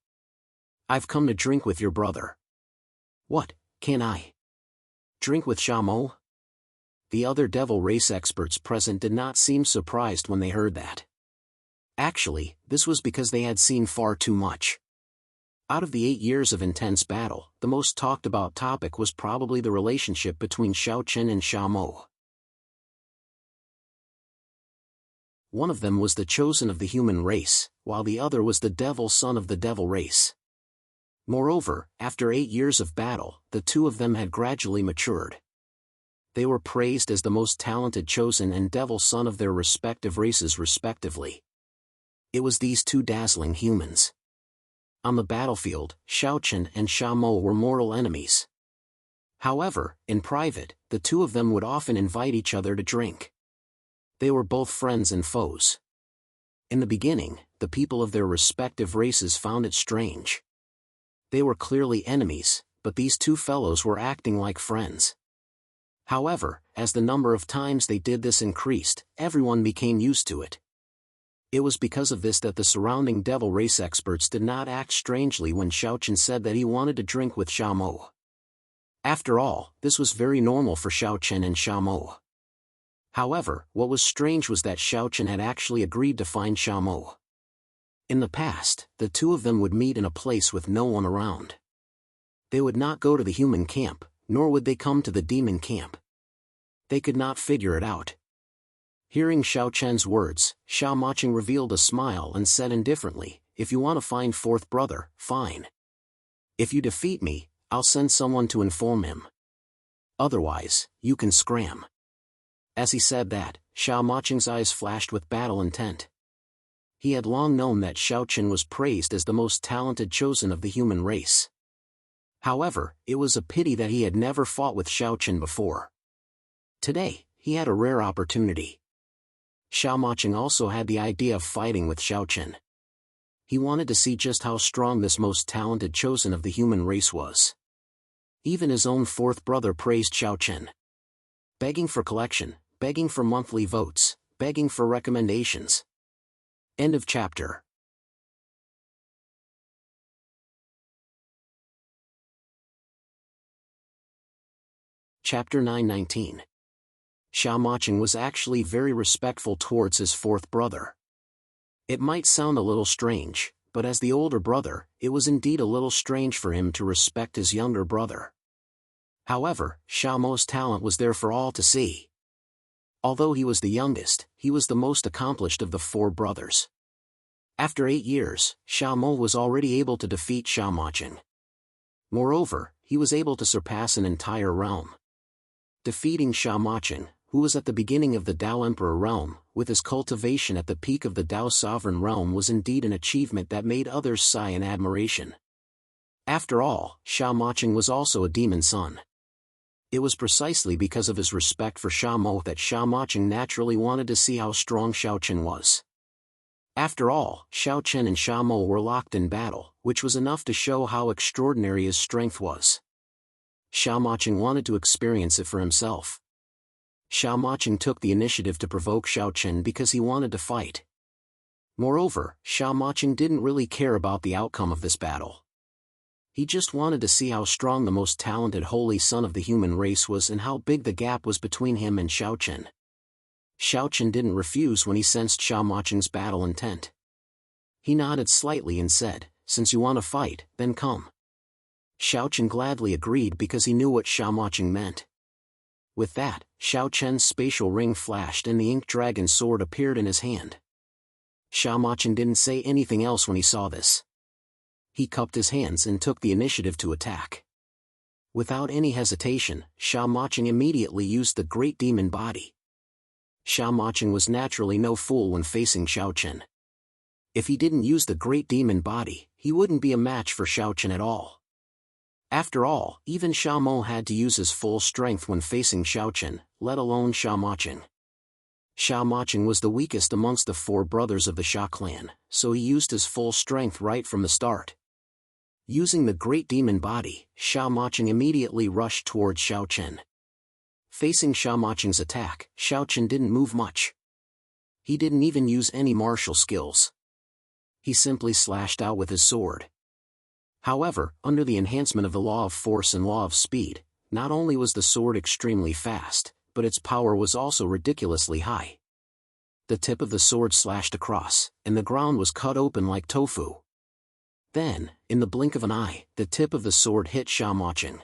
"I've come to drink with your brother." "What, can I drink with Xiao Mo?" The other devil race experts present did not seem surprised when they heard that. Actually, this was because they had seen far too much. Out of the 8 years of intense battle, the most talked about topic was probably the relationship between Xiao Chen and Xiao Mo. One of them was the chosen of the human race, while the other was the devil son of the devil race. Moreover, after 8 years of battle, the two of them had gradually matured. They were praised as the most talented chosen and devil son of their respective races respectively. It was these two dazzling humans. On the battlefield, Xiao Chen and Xiao Mo were mortal enemies. However, in private, the two of them would often invite each other to drink. They were both friends and foes. In the beginning, the people of their respective races found it strange. They were clearly enemies, but these two fellows were acting like friends. However, as the number of times they did this increased, everyone became used to it. It was because of this that the surrounding devil race experts did not act strangely when Xiao Chen said that he wanted to drink with Xiao Mo. After all, this was very normal for Xiao Chen and Xiao Mo. However, what was strange was that Xiao Chen had actually agreed to find Xiao Mo. In the past, the two of them would meet in a place with no one around. They would not go to the human camp, nor would they come to the demon camp. They could not figure it out. Hearing Xiao Chen's words, Xiao Moqing revealed a smile and said indifferently, "If you want to find fourth brother, fine. If you defeat me, I'll send someone to inform him. Otherwise, you can scram." As he said that, Xiao Moqing's eyes flashed with battle intent. He had long known that Xiao Chen was praised as the most talented chosen of the human race. However, it was a pity that he had never fought with Xiao Chen before. Today, he had a rare opportunity. Xiao Moqing also had the idea of fighting with Xiao Chen. He wanted to see just how strong this most talented chosen of the human race was. Even his own fourth brother praised Xiao Chen. Begging for collection, begging for monthly votes, begging for recommendations. End of chapter. Chapter 919. Xiao Moqing was actually very respectful towards his fourth brother. It might sound a little strange, but as the older brother, it was indeed a little strange for him to respect his younger brother. However, Xiao Mo's talent was there for all to see. Although he was the youngest, he was the most accomplished of the four brothers. After 8 years, Xiao Mo was already able to defeat Xiao Moqing. Moreover, he was able to surpass an entire realm. Defeating Xiao Moqing, who was at the beginning of the Dao Emperor realm, with his cultivation at the peak of the Dao Sovereign realm was indeed an achievement that made others sigh in admiration. After all, Xiao Moqing was also a demon son. It was precisely because of his respect for Xiao Mo that Xiao Moqing naturally wanted to see how strong Xiao Chen was. After all, Xiao Chen and Xiao Mo were locked in battle, which was enough to show how extraordinary his strength was. Xiao Moqing wanted to experience it for himself. Xiao Moqing took the initiative to provoke Xiao Chen because he wanted to fight. Moreover, Xiao Moqing didn't really care about the outcome of this battle. He just wanted to see how strong the most talented holy son of the human race was and how big the gap was between him and Xiao Chen. Xiao Chen didn't refuse when he sensed Xiao Moqing's battle intent. He nodded slightly and said, "Since you want to fight, then come." Xiao Chen gladly agreed because he knew what Sha Cheng meant. With that, Xiao Chen's spatial ring flashed and the ink dragon sword appeared in his hand. Sha Cheng didn't say anything else when he saw this. He cupped his hands and took the initiative to attack. Without any hesitation, Sha Cheng immediately used the Great Demon Body. Sha Cheng was naturally no fool when facing Xiao Chen. If he didn't use the Great Demon Body, he wouldn't be a match for Xiao Chen at all. After all, even Sha Mo had to use his full strength when facing Xiao Chen, let alone Sha Cheng. Sha Cheng was the weakest amongst the four brothers of the Sha clan, so he used his full strength right from the start. Using the Great Demon Body, Sha Cheng immediately rushed towards Xiao Chen. Facing Sha Cheng's attack, Xiao Chen didn't move much. He didn't even use any martial skills. He simply slashed out with his sword. However, under the enhancement of the law of force and law of speed, not only was the sword extremely fast, but its power was also ridiculously high. The tip of the sword slashed across, and the ground was cut open like tofu. Then, in the blink of an eye, the tip of the sword hit Sha Cheng.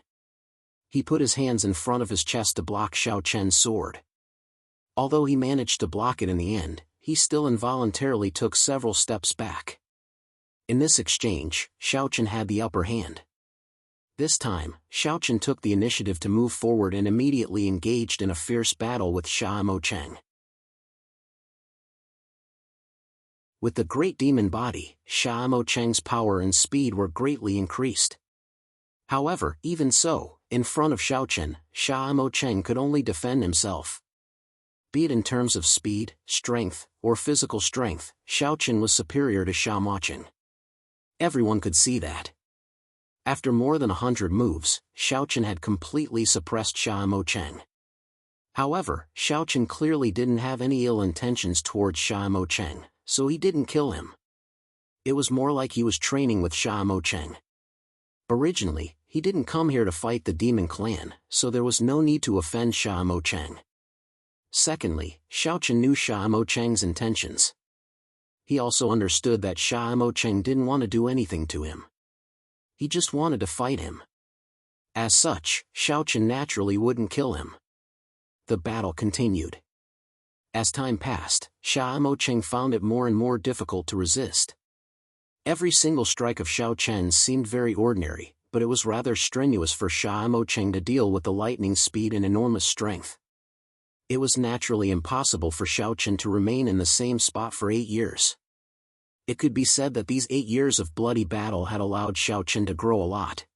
He put his hands in front of his chest to block Xiao Chen's sword. Although he managed to block it in the end, he still involuntarily took several steps back. In this exchange, Xiao Chen had the upper hand. This time, Xiao Chen took the initiative to move forward and immediately engaged in a fierce battle with Sha Cheng. With the Great Demon Body, Sha Cheng's power and speed were greatly increased. However, even so, in front of Xiao Chen, Sha Cheng could only defend himself. Be it in terms of speed, strength, or physical strength, Xiao Chen was superior to Sha Cheng. Everyone could see that. After more than 100 moves, Xiao Chen had completely suppressed Sha Cheng. However, Xiao Chen clearly didn't have any ill intentions towards Sha Cheng, so he didn't kill him. It was more like he was training with Sha Cheng. Originally, he didn't come here to fight the Demon Clan, so there was no need to offend Sha Cheng. Secondly, Xiao Chen knew Sha Cheng's intentions. He also understood that Sha Cheng didn't want to do anything to him. He just wanted to fight him. As such, Xiao Chen naturally wouldn't kill him. The battle continued. As time passed, Sha Cheng found it more and more difficult to resist. Every single strike of Xiao Chen's seemed very ordinary, but it was rather strenuous for Sha Cheng to deal with the lightning speed and enormous strength. It was naturally impossible for Xiao Chen to remain in the same spot for 8 years. It could be said that these 8 years of bloody battle had allowed Xiao Chen to grow a lot.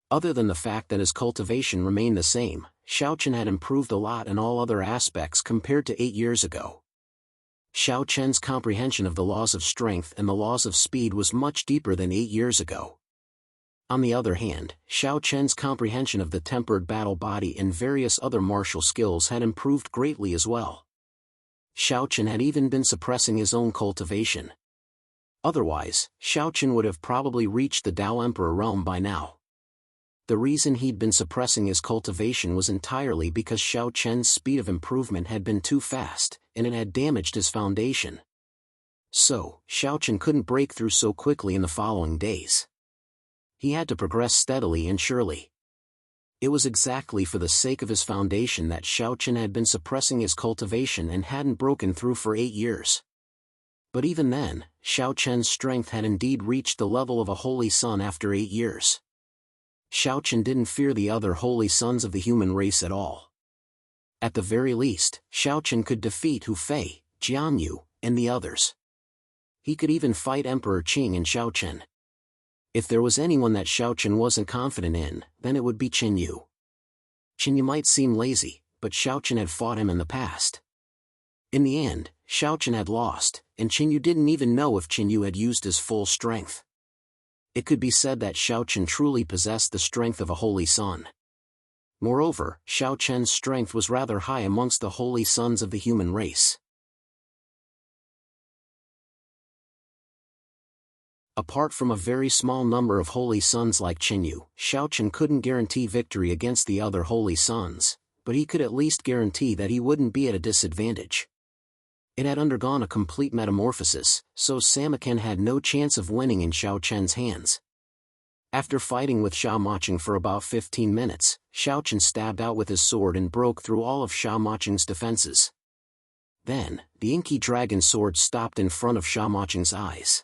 Other than the fact that his cultivation remained the same, Xiao Chen had improved a lot in all other aspects compared to 8 years ago. Xiao Chen's comprehension of the laws of strength and the laws of speed was much deeper than 8 years ago. On the other hand, Xiao Chen's comprehension of the tempered battle body and various other martial skills had improved greatly as well. Xiao Chen had even been suppressing his own cultivation. Otherwise, Xiao Chen would have probably reached the Dao Emperor realm by now. The reason he'd been suppressing his cultivation was entirely because Xiao Chen's speed of improvement had been too fast, and it had damaged his foundation. So, Xiao Chen couldn't break through so quickly in the following days. He had to progress steadily and surely. It was exactly for the sake of his foundation that Xiao Chen had been suppressing his cultivation and hadn't broken through for 8 years. But even then, Xiao Chen's strength had indeed reached the level of a holy sun after 8 years. Xiao Chen didn't fear the other holy sons of the human race at all. At the very least, Xiao Chen could defeat Hu Fei, Jian Yu, and the others. He could even fight Emperor Qing and Xiao Chen. If there was anyone that Xiao Chen wasn't confident in, then it would be Qin Yu. Qin Yu might seem lazy, but Xiao Chen had fought him in the past. In the end, Xiao Chen had lost, and Qin Yu didn't even know if Qin Yu had used his full strength. It could be said that Xiao Chen truly possessed the strength of a holy sun. Moreover, Xiao Chen's strength was rather high amongst the holy sons of the human race. Apart from a very small number of holy sons like Qin Yu, Xiao Chen couldn't guarantee victory against the other holy sons, but he could at least guarantee that he wouldn't be at a disadvantage. It had undergone a complete metamorphosis, so Samaken had no chance of winning in Xiao Chen's hands. After fighting with Sha Maching for about 15 minutes, Xiao Chen stabbed out with his sword and broke through all of Sha Maching's defenses. Then, the inky dragon sword stopped in front of Sha Maching's eyes.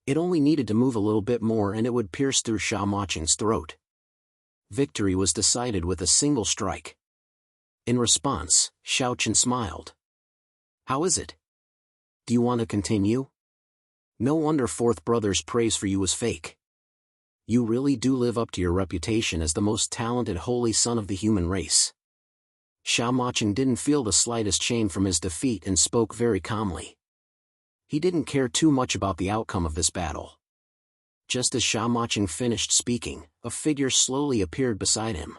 It only needed to move a little bit more and it would pierce through Sha Maching's throat. Victory was decided with a single strike. In response, Xiao Chen smiled. "How is it? Do you want to continue? No wonder Fourth Brother's praise for you was fake. You really do live up to your reputation as the most talented holy son of the human race." Sha Maching didn't feel the slightest shame from his defeat and spoke very calmly. He didn't care too much about the outcome of this battle. Just as Sha Maching finished speaking, a figure slowly appeared beside him.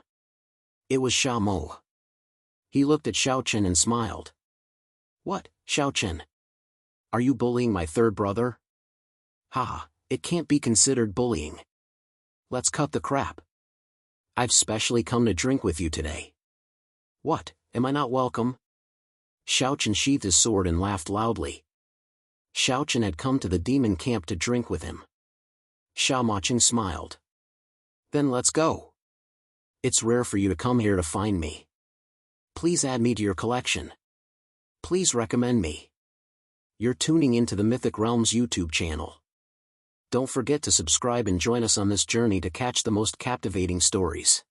It was Sha Mo. He looked at Xiao Chen and smiled. "What, Xiao Chen? Are you bullying my third brother?" "Haha, it can't be considered bullying. Let's cut the crap. I've specially come to drink with you today." "What, am I not welcome?" Xiao Chen sheathed his sword and laughed loudly. Xiao Chen had come to the demon camp to drink with him. Sha Maching smiled. "Then let's go. It's rare for you to come here to find me. Please add me to your collection. Please recommend me. You're tuning into the Mythic Realms YouTube channel. Don't forget to subscribe and join us on this journey to catch the most captivating stories."